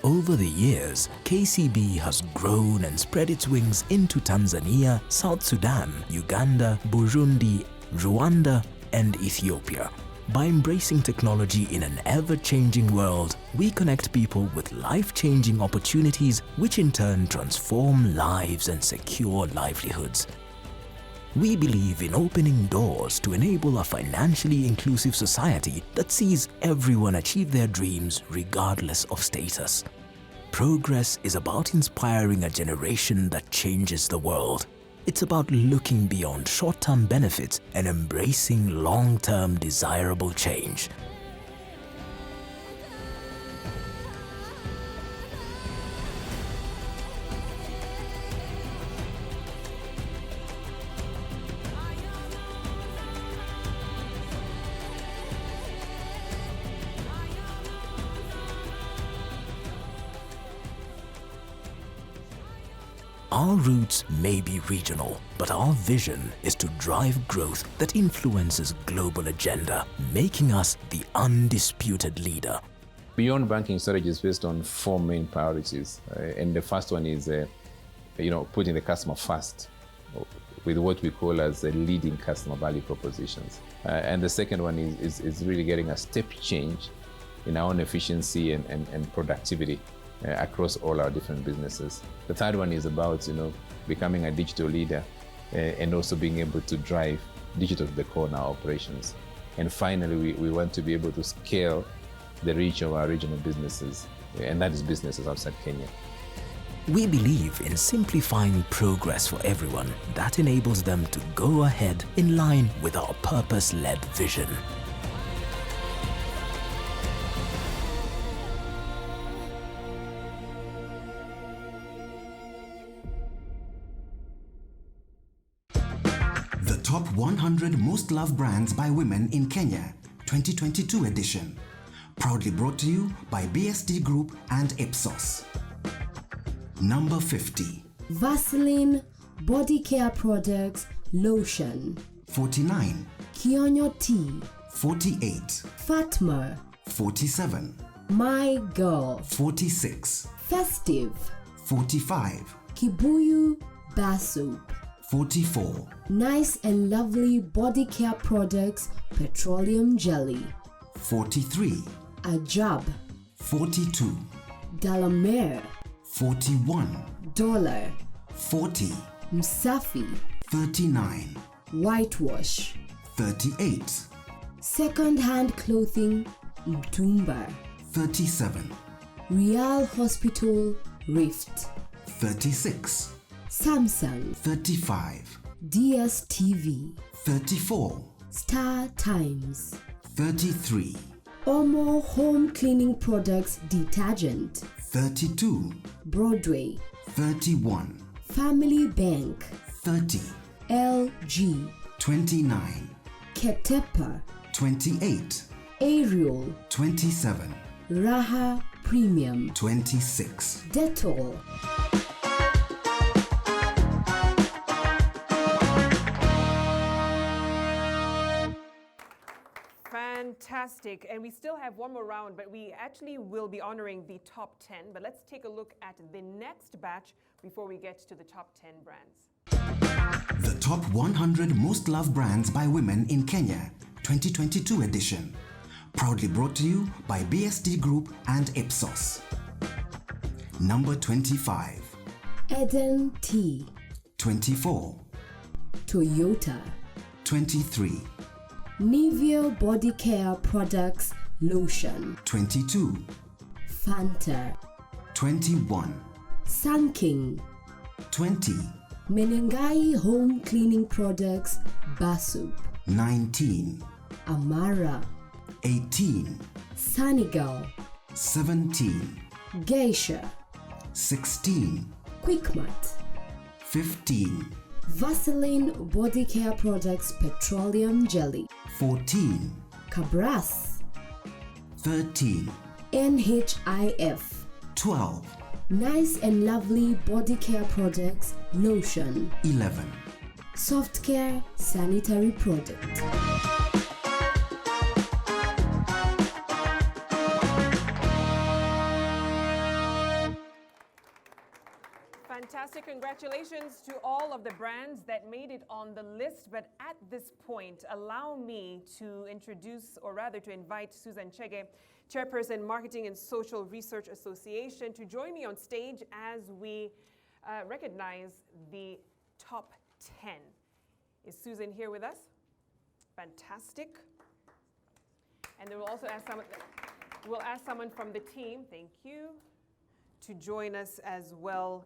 Over the years, KCB has grown and spread its wings into Tanzania, South Sudan, Uganda, Burundi, Rwanda, and Ethiopia. By embracing technology in an ever-changing world, we connect people with life-changing opportunities which in turn transform lives and secure livelihoods. We believe in opening doors to enable a financially inclusive society that sees everyone achieve their dreams regardless of status. Progress is about inspiring a generation that changes the world. It's about looking beyond short-term benefits and embracing long-term desirable change. Our roots may be regional, but our vision is to drive growth that influences global agenda, making us the undisputed leader. Beyond banking strategy is based on 4 main priorities. And the first one is, putting the customer first with what we call as leading customer value propositions. And the second one is really getting a step change in our own efficiency and productivity across all our different businesses. The third one is about becoming a digital leader and also being able to drive digital to the core in our operations. And finally, we want to be able to scale the reach of our regional businesses, and that is businesses outside Kenya. We believe in simplifying progress for everyone that enables them to go ahead in line with our purpose-led vision. The Top 100 Most Loved Brands by Women in Kenya, 2022 edition. Proudly brought to you by BSD Group and Ipsos. Number 50. Vaseline Body Care Products Lotion. 49. Kionyo Tea. 48. Fatma. 47. My Girl. 46. Festive. 45. Kibuyu Bar Soap. 44. Nice and Lovely Body Care Products Petroleum Jelly. 43. Ajab. 42. Dalamere. 41. Dollar. 40. Msafi. 39. Whitewash. 38. Second-hand clothing Mtumba. 37. Real Hospital Rift. 36. Samsung. 35. DSTV. 34. Star Times. 33. Omo Home Cleaning Products Detergent. 32. Broadway. 31. Family Bank. 30. LG. 29. Ketepa. 28. Ariel. 27. Raha Premium. 26. Dettol. Fantastic. And we still have one more round, but we actually will be honoring the top 10. But let's take a look at the next batch before we get to the top 10 brands. The Top 100 Most Loved Brands by Women in Kenya, 2022 edition. Proudly brought to you by BSD Group and Ipsos. Number 25. Eden Tea. 24. Toyota. 23. Nivea Body Care Products Lotion. 22. Fanta. 21. Sun King. 20. Menengai Home Cleaning Products Bar Soap. 19. Amara. 18. Sanigal. 17. Geisha. 16. Quickmart. 15. Vaseline Body Care Products Petroleum Jelly. 14. Cabras. 13. NHIF. 12. Nice and Lovely Body Care Products Lotion. 11. Soft Care Sanitary Product. Fantastic. Congratulations to all of the brands that made it on the list. But at this point, allow me to introduce, or rather to invite Susan Chege, Chairperson, Marketing and Social Research Association, to join me on stage as we recognize the top 10. Is Susan here with us? Fantastic. And then we'll also ask someone from the team, thank you, to join us as well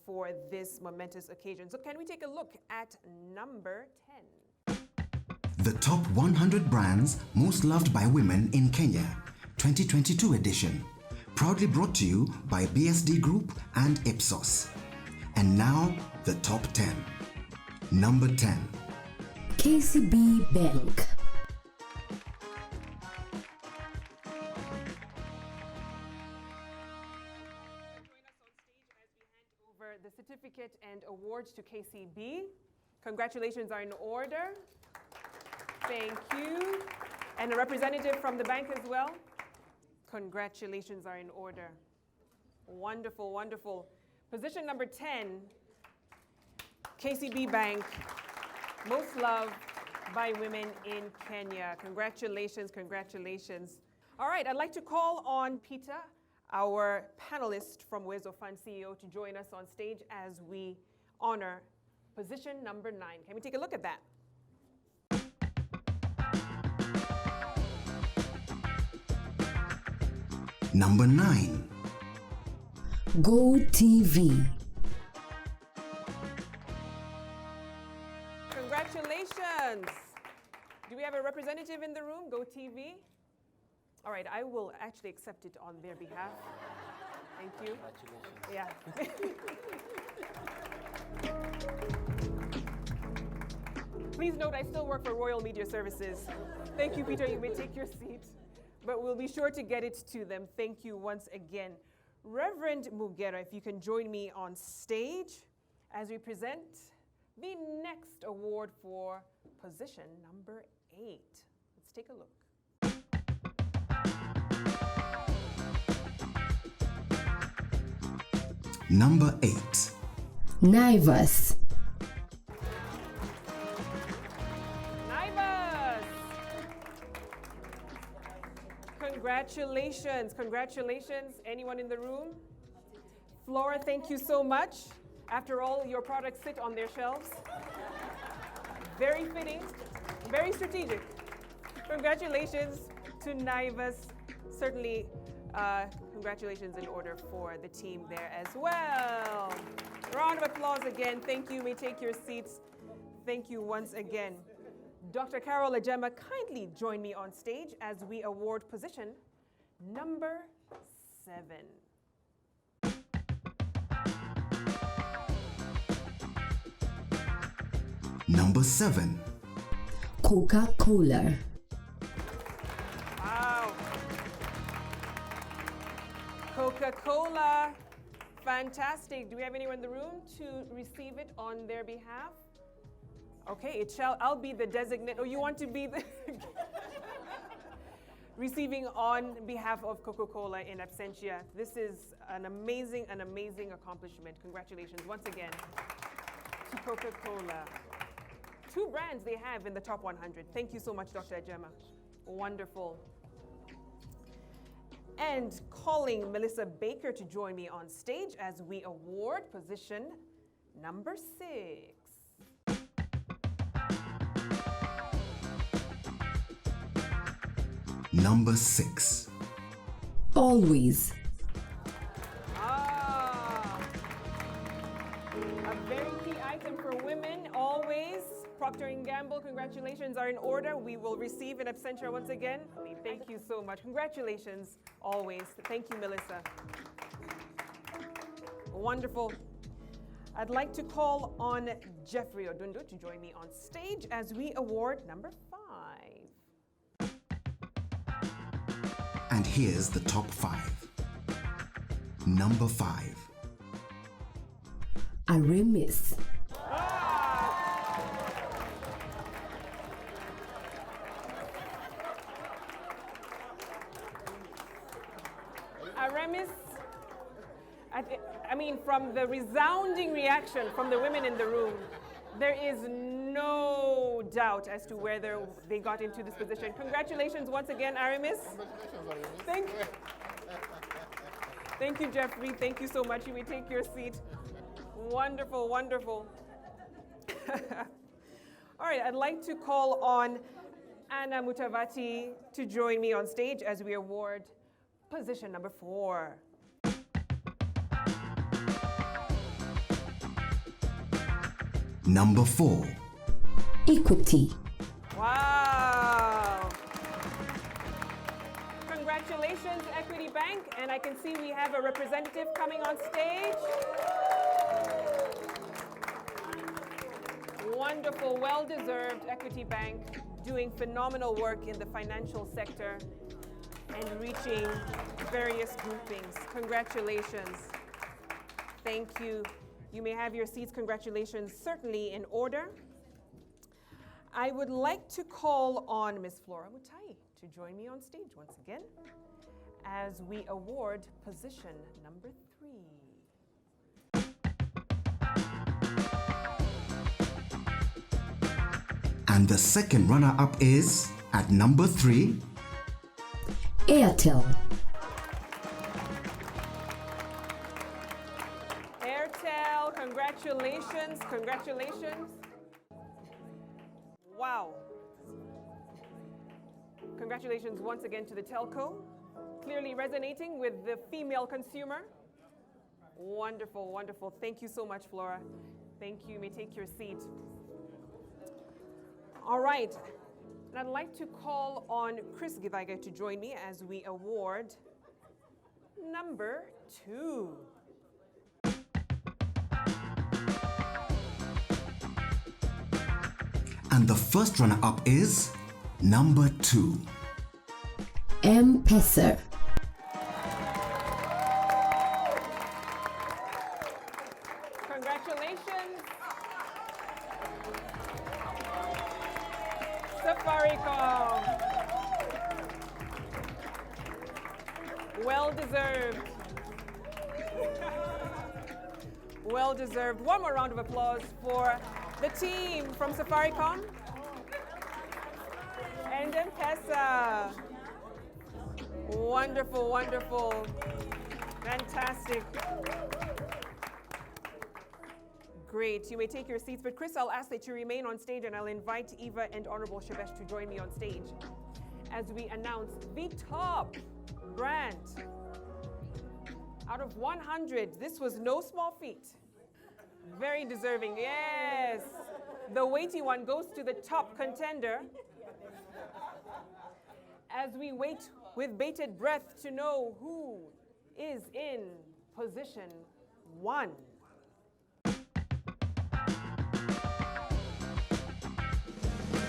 for this momentous occasion. So can we take a look at number 10? The top 100 brands most loved by women in Kenya, 2022 edition. Proudly brought to you by BSD Group and Ipsos. And now, the top 10. Number 10. KCB Bank. Over the certificate and awards to KCB. Congratulations are in order. Thank you. And a representative from the bank as well. Congratulations are in order. Wonderful, wonderful. Position number 10, KCB Bank, most loved by women in Kenya. Congratulations, congratulations. All right, I'd like to call on Peter, our panelist from Uwezo Fund CEO, to join us on stage as we honor position number 9. Can we take a look at that? Number 9. Go TV. Congratulations. Do we have a representative in the room, Go TV? All right, I will actually accept it on their behalf. Thank you. Congratulations. Yeah. Please note, I still work for Royal Media Services. Thank you, Peter. You may take your seat, but we'll be sure to get it to them. Thank you once again. Reverend Mugera, if you can join me on stage as we present the next award for position number 8. Let's take a look. Number 8. Naivas. Naivas! Congratulations, congratulations. Anyone in the room? Flora, thank you so much. After all, your products sit on their shelves. Very fitting, very strategic. Congratulations to Naivas. Certainly, congratulations in order for the team there as well. Round of applause again. Thank you. You may take your seats. Thank you once again. Dr. Carol Ajema, kindly join me on stage as we award position number 7. Number 7. Coca-Cola. Wow. Coca-Cola. Fantastic. Do we have anyone in the room to receive it on their behalf? Okay, I'll be the designate. Oh, you want to be the receiving on behalf of Coca-Cola in absentia. This is an amazing accomplishment. Congratulations once again to Coca-Cola. 2 brands they have in the top 100. Thank you so much, Dr. Ajema. Wonderful. And calling Melissa Baker to join me on stage as we award position number 6. Number 6. Always. A very key item for women, always. Procter & Gamble, congratulations are in order. We will receive in absentia once again. Thank you so much. Congratulations, always. Thank you, Melissa. Wonderful. I'd like to call on Jeffrey Odundo to join me on stage as we award number 5. And here's the top 5. Number 5. Aramis. Aramis, I mean, from the resounding reaction from the women in the room, there is no doubt as to whether they got into this position. Congratulations once again, Aramis. Thank you, Jeffrey. Thank you so much. You may take your seat. Wonderful, wonderful. All right, I'd like to call on Anna Mutavati to join me on stage as we award position number 4. Number 4. Equity. Wow. Congratulations, Equity Bank. And I can see we have a representative coming on stage. Wonderful, well-deserved. Equity Bank doing phenomenal work in the financial sector and reaching various groupings. Congratulations. Thank you. You may have your seats. Congratulations, certainly in order. I would like to call on Ms. Flora Mutai to join me on stage once again as we award position number 3. And the second runner-up is, at number 3, Airtel. Airtel, congratulations, congratulations. Wow. Congratulations once again to the telco. Clearly resonating with the female consumer. Wonderful, wonderful. Thank you so much, Flora. Thank you. You may take your seat. All right. And I'd like to call on Chris Githaiga to join me as we award number 2. and the first runner-up is number 2. M-Pesa. Congratulations. Safaricom. Well deserved. Well deserved. One more round of applause for the team from Safaricom and M-Pesa. Wonderful, wonderful. Fantastic. Great. You may take your seats, but Chris, I'll ask that you remain on stage, and I'll invite Eva and Honorable Shebesh to join me on stage as we announce the top brand. Out of 100, this was no small feat. Very deserving, yes. The weighty one goes to the top contender. As we wait with bated breath to know who is in position 1.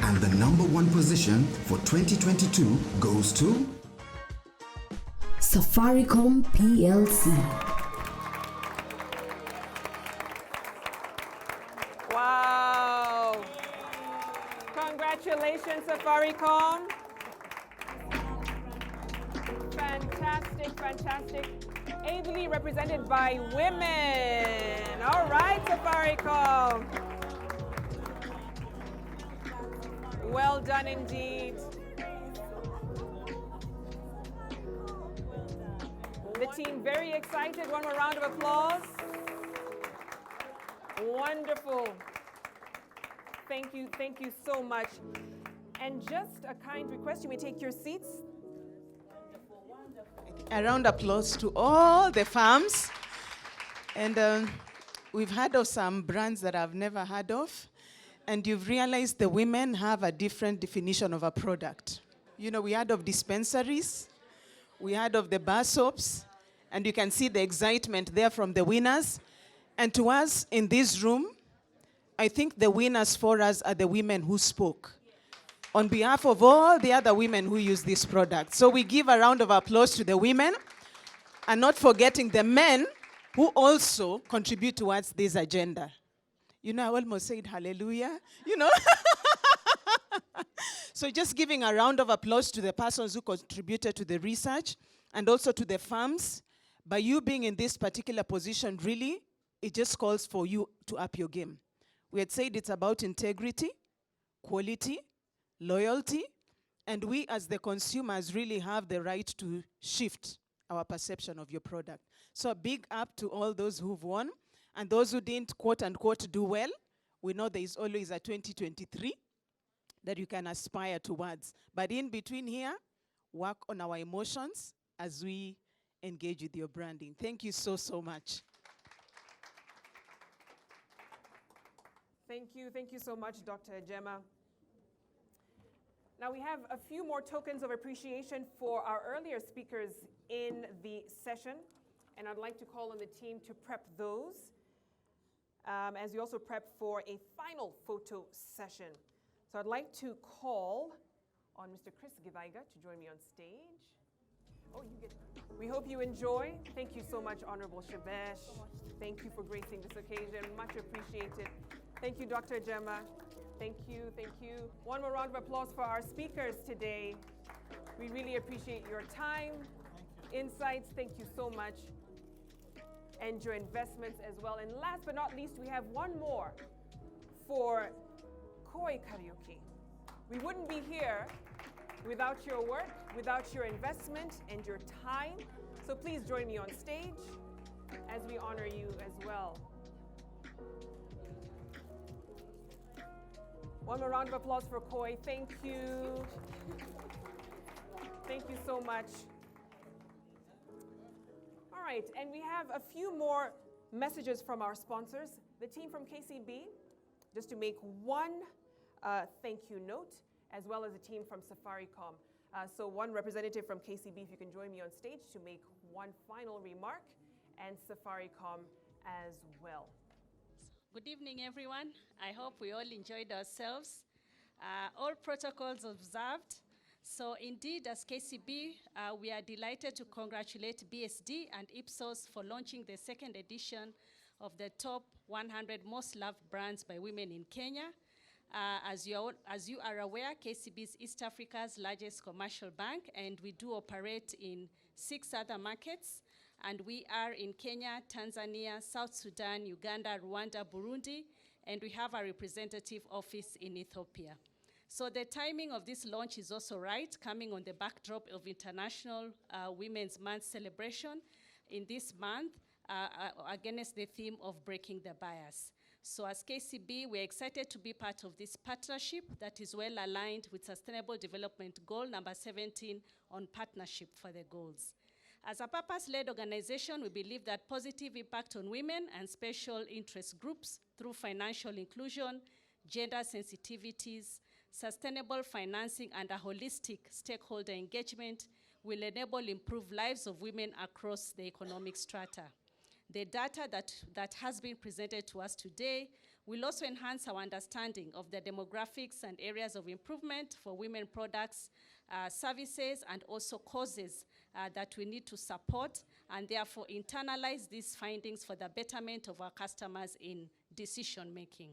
And the number 1 position for 2022 goes to Safaricom PLC. Wow. Congratulations, Safaricom. Fantastic, fantastic. Ably represented by women. All right, Safaricom. Well done indeed. The team very excited. One more round of applause. Wonderful. Thank you so much. And just a kind request, you may take your seats. A round of applause to all the farms. And we've heard of some brands that I've never heard of. And you've realized the women have a different definition of a product. You know, we heard of dispensaries, we heard of the bar soaps, and you can see the excitement there from the winners. And to us in this room, I think the winners for us are the women who spoke on behalf of all the other women who use this product. So we give a round of applause to the women, and not forgetting the men who also contribute towards this agenda. You know, I almost said hallelujah, you know. So just giving a round of applause to the persons who contributed to the research and also to the farms. By you being in this particular position, really, it just calls for you to up your game. We had said it's about integrity, quality, loyalty, and we as the consumers really have the right to shift our perception of your product. So a big up to all those who've won. And those who didn't, quote unquote, do well, We know there is always a 2023 that you can aspire towards. But in between here, work on our emotions as we engage with your branding. Thank you so, so much. Thank you so much, Dr. Gemma. Now we have a few more tokens of appreciation for our earlier speakers in the session, and I'd like to call on the team to prep those as we also prep for a final photo session. So I'd like to call on Mr. Chris Githaiga to join me on stage. Oh, you get. We hope you enjoy. Thank you so much, Honorable Shebesh. Thank you for gracing this occasion. Much appreciated. Thank you, Dr. Gemma. Thank you. One more round of applause for our speakers today. We really appreciate your time, insights. Thank you so much. And your investments as well. And last but not least, we have one more for Koi Karaoke. We wouldn't be here without your work, without your investment and your time. So please join me on stage as we honor you as well. One more round of applause for Koi. Thank you. Thank you so much. All right, and we have a few more messages from our sponsors. The team from KCB, just to make one thank you note, as well as a team from Safaricom. So one representative from KCB, if you can join me on stage to make one final remark, and Safaricom as well. Good evening, everyone. I hope we all enjoyed ourselves. All protocols observed. So indeed, as KCB, we are delighted to congratulate BSD and Ipsos for launching the second edition of the top 100 most loved brands by women in Kenya. As you are aware, KCB is East Africa's largest commercial bank, and we do operate in 6 other markets. And we are in Kenya, Tanzania, South Sudan, Uganda, Rwanda, Burundi, and we have a representative office in Ethiopia. So the timing of this launch is also right, coming on the backdrop of International Women's Month celebration in this month, against the theme of breaking the bias. So as KCB, we're excited to be part of this partnership that is well aligned with Sustainable Development Goal number 17 on partnership for the goals. As a purpose-led organization, we believe that positive impact on women and special interest groups through financial inclusion, gender sensitivities, sustainable financing, and a holistic stakeholder engagement will enable improved lives of women across the economic strata. The data that has been presented to us today will also enhance our understanding of the demographics and areas of improvement for women products, services, and also causes that we need to support, and therefore internalize these findings for the betterment of our customers in decision making.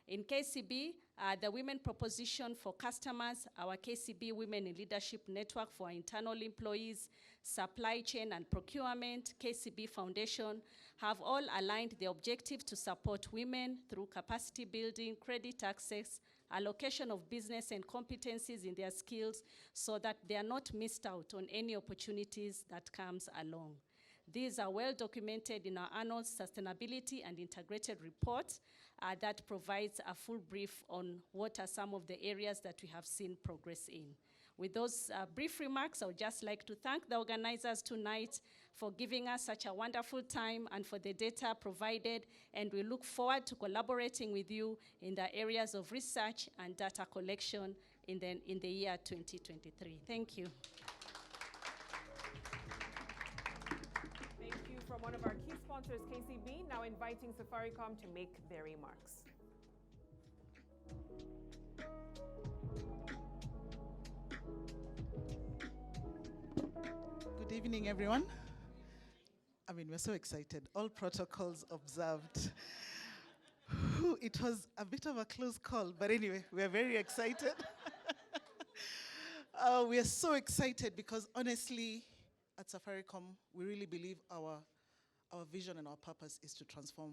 In KCB, the women proposition for customers, our KCB Women in Leadership Network for our internal employees, supply chain and procurement, KCB Foundation, have all aligned the objective to support women through capacity building, credit access, allocation of business and competencies in their skills so that they are not missed out on any opportunities that comes along. These are well documented in our annual sustainability and integrated report that provides a full brief on what are some of the areas that we have seen progress in. With those brief remarks, I would just like to thank the organizers tonight for giving us such a wonderful time and for the data provided, and we look forward to collaborating with you in the areas of research and data collection in the year 2023. Thank you. Thank you from one of our key sponsors, KCB, now inviting Safaricom to make their remarks. Good evening, everyone. I mean, we're so excited. All protocols observed. It was a bit of a close call, but anyway, we're very excited. We are so excited because honestly, at Safaricom, we really believe our vision and our purpose is to transform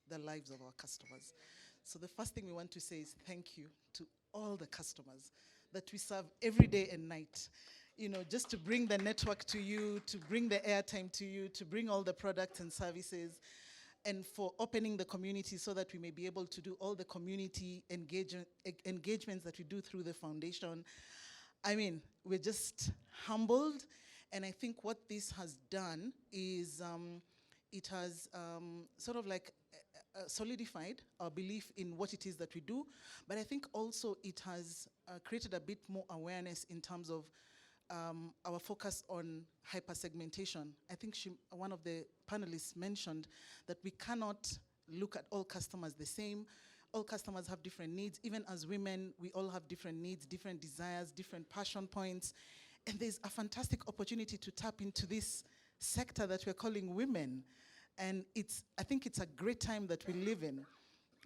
the lives of our customers. So the first thing we want to say is thank you to all the customers that we serve every day and night. You know, just to bring the network to you, to bring the airtime to you, to bring all the products and services. and for opening the community so that we may be able to do all the community engagements that we do through the foundation. I mean, we're just humbled, and I think what this has done is it has sort of like solidified our belief in what it is that we do, but I think also it has created a bit more awareness in terms of our focus on hypersegmentation. I think one of the panelists mentioned that we cannot look at all customers the same. All customers have different needs. Even as women, we all have different needs, different desires, different passion points. And there's a fantastic opportunity to tap into this sector that we're calling women. And I think it's a great time that we live in,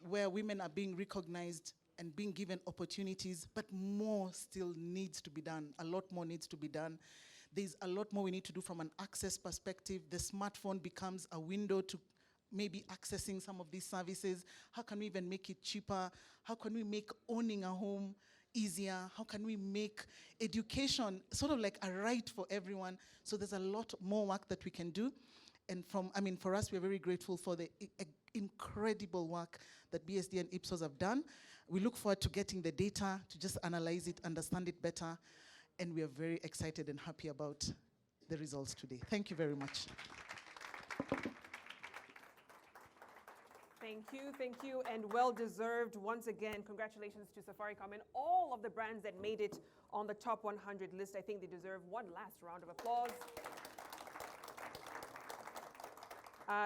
where women are being recognized and being given opportunities, but more still needs to be done. A lot more needs to be done. There's a lot more we need to do from an access perspective. The smartphone becomes a window to maybe accessing some of these services. How can we even make it cheaper? How can we make owning a home easier? How can we make education sort of like a right for everyone? So there's a lot more work that we can do. And for us, we're very grateful for the incredible work that BSD and Ipsos have done. We look forward to getting the data, to just analyze it, understand it better, and we are very excited and happy about the results today. Thank you very much. Thank you, and well-deserved once again. Congratulations to Safaricom and all of the brands that made it on the top 100 list. I think they deserve one last round of applause.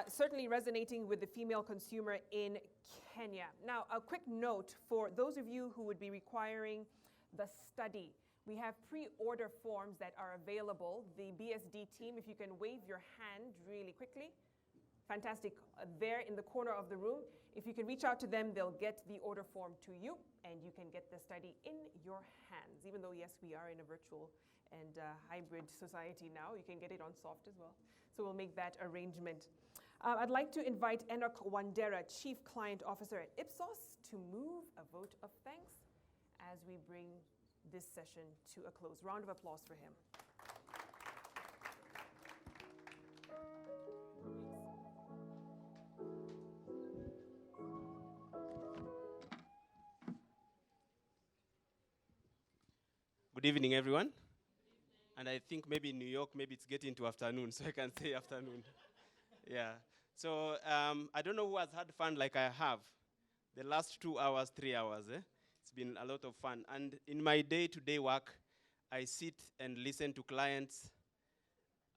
Certainly resonating with the female consumer in Kenya. Now, a quick note for those of you who would be requiring the study. We have pre-order forms that are available. The BSD team, if you can wave your hand really quickly. Fantastic. There in the corner of the room. If you can reach out to them, they'll get the order form to you, and you can get the study in your hands. Even though, yes, we are in a virtual and hybrid society now, you can get it on soft as well. So we'll make that arrangement. I'd like to invite Enoch Wandera, Chief Client Officer at Ipsos, to move a vote of thanks as we bring this session to a close. Round of applause for him. Good evening, everyone. And I think maybe in New York, maybe it's getting to afternoon, so I can say afternoon. Yeah. So I don't know who has had fun like I have. The last 2 hours, 3 hours, It's been a lot of fun. And in my day-to-day work, I sit and listen to clients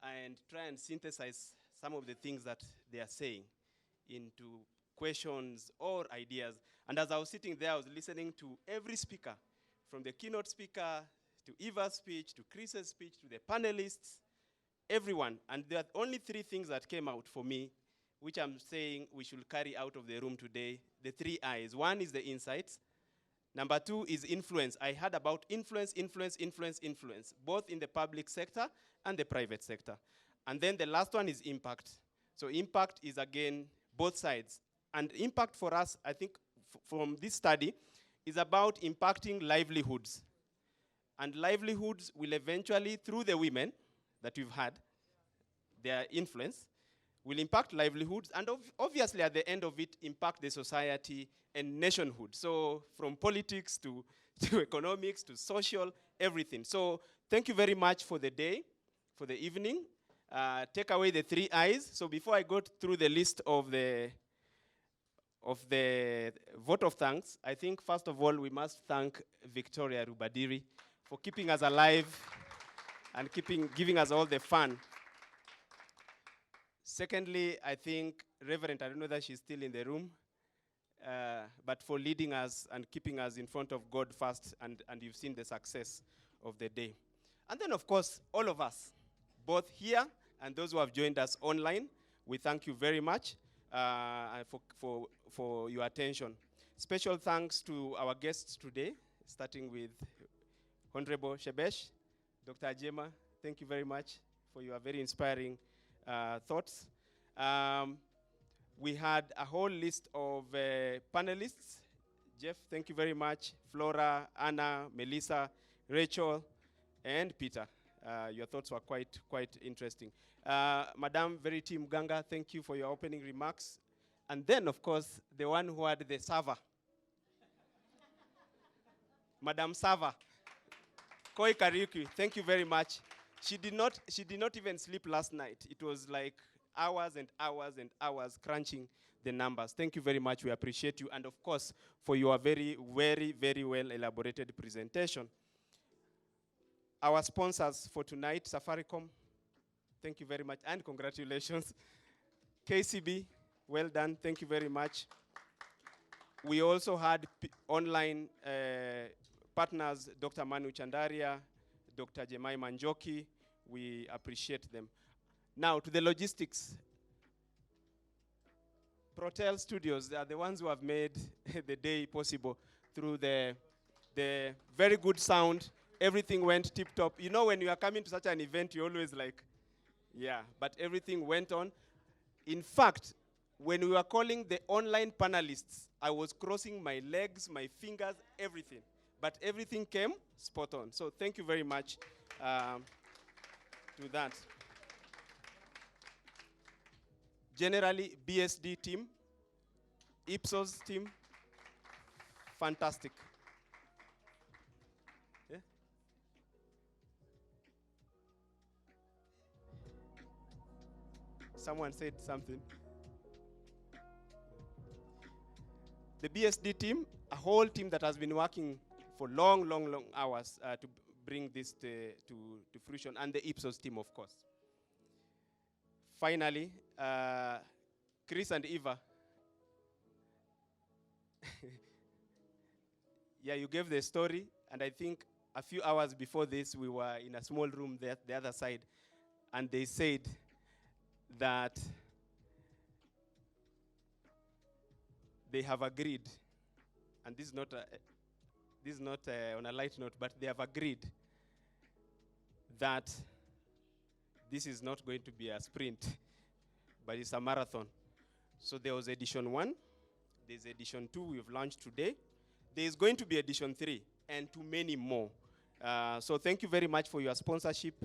and try and synthesize some of the things that they are saying into questions or ideas. And as I was sitting there, I was listening to every speaker, from the keynote speaker to Eva's speech, to Chris's speech, to the panelists, everyone. And there are only 3 things that came out for me, which I'm saying we should carry out of the room today. The 3 I's. 1 is the insights. Number 2 is influence. I heard about influence, both in the public sector and the private sector. And then the last one is impact. So impact is, again, both sides. And impact for us, I think, from this study, is about impacting livelihoods. And livelihoods will eventually, through the women that we've had, their influence, will impact livelihoods, and obviously at the end of it, impact the society and nationhood. So from politics to economics to social, everything. So thank you very much for the day, for the evening. Take away the 3 I's. So before I go through the list of the vote of thanks, I think first of all, we must thank Victoria Rubadiri for keeping us alive and giving us all the fun. Secondly, I think Reverend, I don't know that she's still in the room, but for leading us and keeping us in front of God first, and you've seen the success of the day. And then, of course, all of us, both here and those who have joined us online, we thank you very much for your attention. Special thanks to our guests today, starting with Honorable Shebesh, Dr. Ajema, thank you very much for your very inspiring thoughts. We had a whole list of panelists. Jeff, thank you very much. Flora, Anna, Melissa, Rachel, and Peter. Your thoughts were quite interesting. Madam Verity Mganga, thank you for your opening remarks. And then, of course, the one who had the server, Madam Server, Koi Kariuki, thank you very much. She did not even sleep last night. It was like hours and hours and hours crunching the numbers. Thank you very much. We appreciate you. And of course, for your very, very, very well elaborated presentation. Our sponsors for tonight, Safaricom, thank you very much, and congratulations. KCB, well done, thank you very much. We also had online partners, Dr. Manu Chandaria, Dr. Jemima Njoki. We appreciate them. Now, to the logistics. Protel Studios, they are the ones who have made the day possible through the very good sound. Everything went tip-top. You know, when you are coming to such an event, you're always like, yeah, but everything went on. In fact, when we were calling the online panelists, I was crossing my legs, my fingers, everything. But everything came spot on. So thank you very much to that. Generally, BSD team, Ipsos team, fantastic. Yeah? Someone said something. The BSD team, a whole team that has been working for long, long, long hours to bring this to fruition, and the Ipsos team, of course. Finally, Chris and Eva. Yeah, you gave the story, and I think a few hours before this, we were in a small room there, the other side, and they said that they have agreed, and this is not on a light note, but they have agreed that this is not going to be a sprint, but it's a marathon. So there was edition 1, there's edition 2 we've launched today. There's going to be edition 3 and too many more. So thank you very much for your sponsorship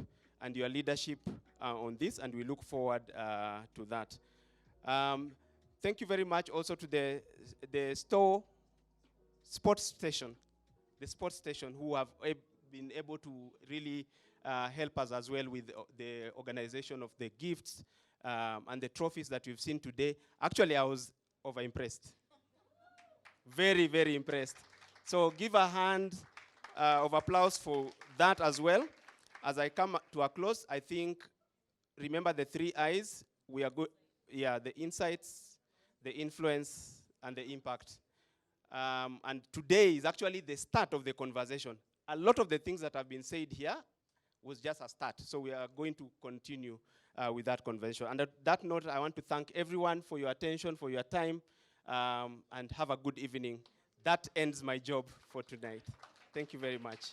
and your leadership on this, and we look forward to that. Thank you very much also to the sports station who have been able to really help us as well with the organization of the gifts and the trophies that we've seen today. Actually, I was over-impressed. Very, very impressed. So give a hand of applause for that as well. As I come to a close, I think, remember the 3 I's. We are good. Yeah, the insights, the influence, and the impact. And today is actually the start of the conversation. A lot of the things that have been said here was just a start. So we are going to continue with that convention. And at that note, I want to thank everyone for your attention, for your time, and have a good evening. That ends my job for tonight. Thank you very much.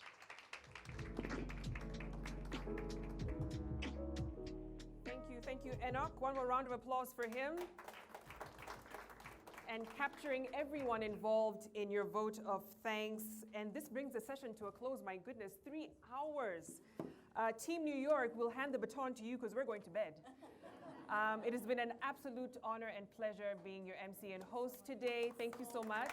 Thank you, Enoch. One more round of applause for him. And capturing everyone involved in your vote of thanks. And this brings the session to a close. My goodness, 3 hours. Team New York will hand the baton to you because we're going to bed. It has been an absolute honor and pleasure being your MC and host today. Thank you so much.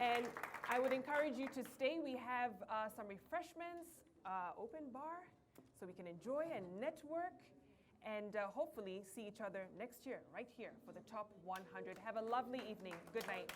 And I would encourage you to stay. We have some refreshments, open bar, so we can enjoy and network. And hopefully see each other next year, right here, for the Top 100. Have a lovely evening. Good night.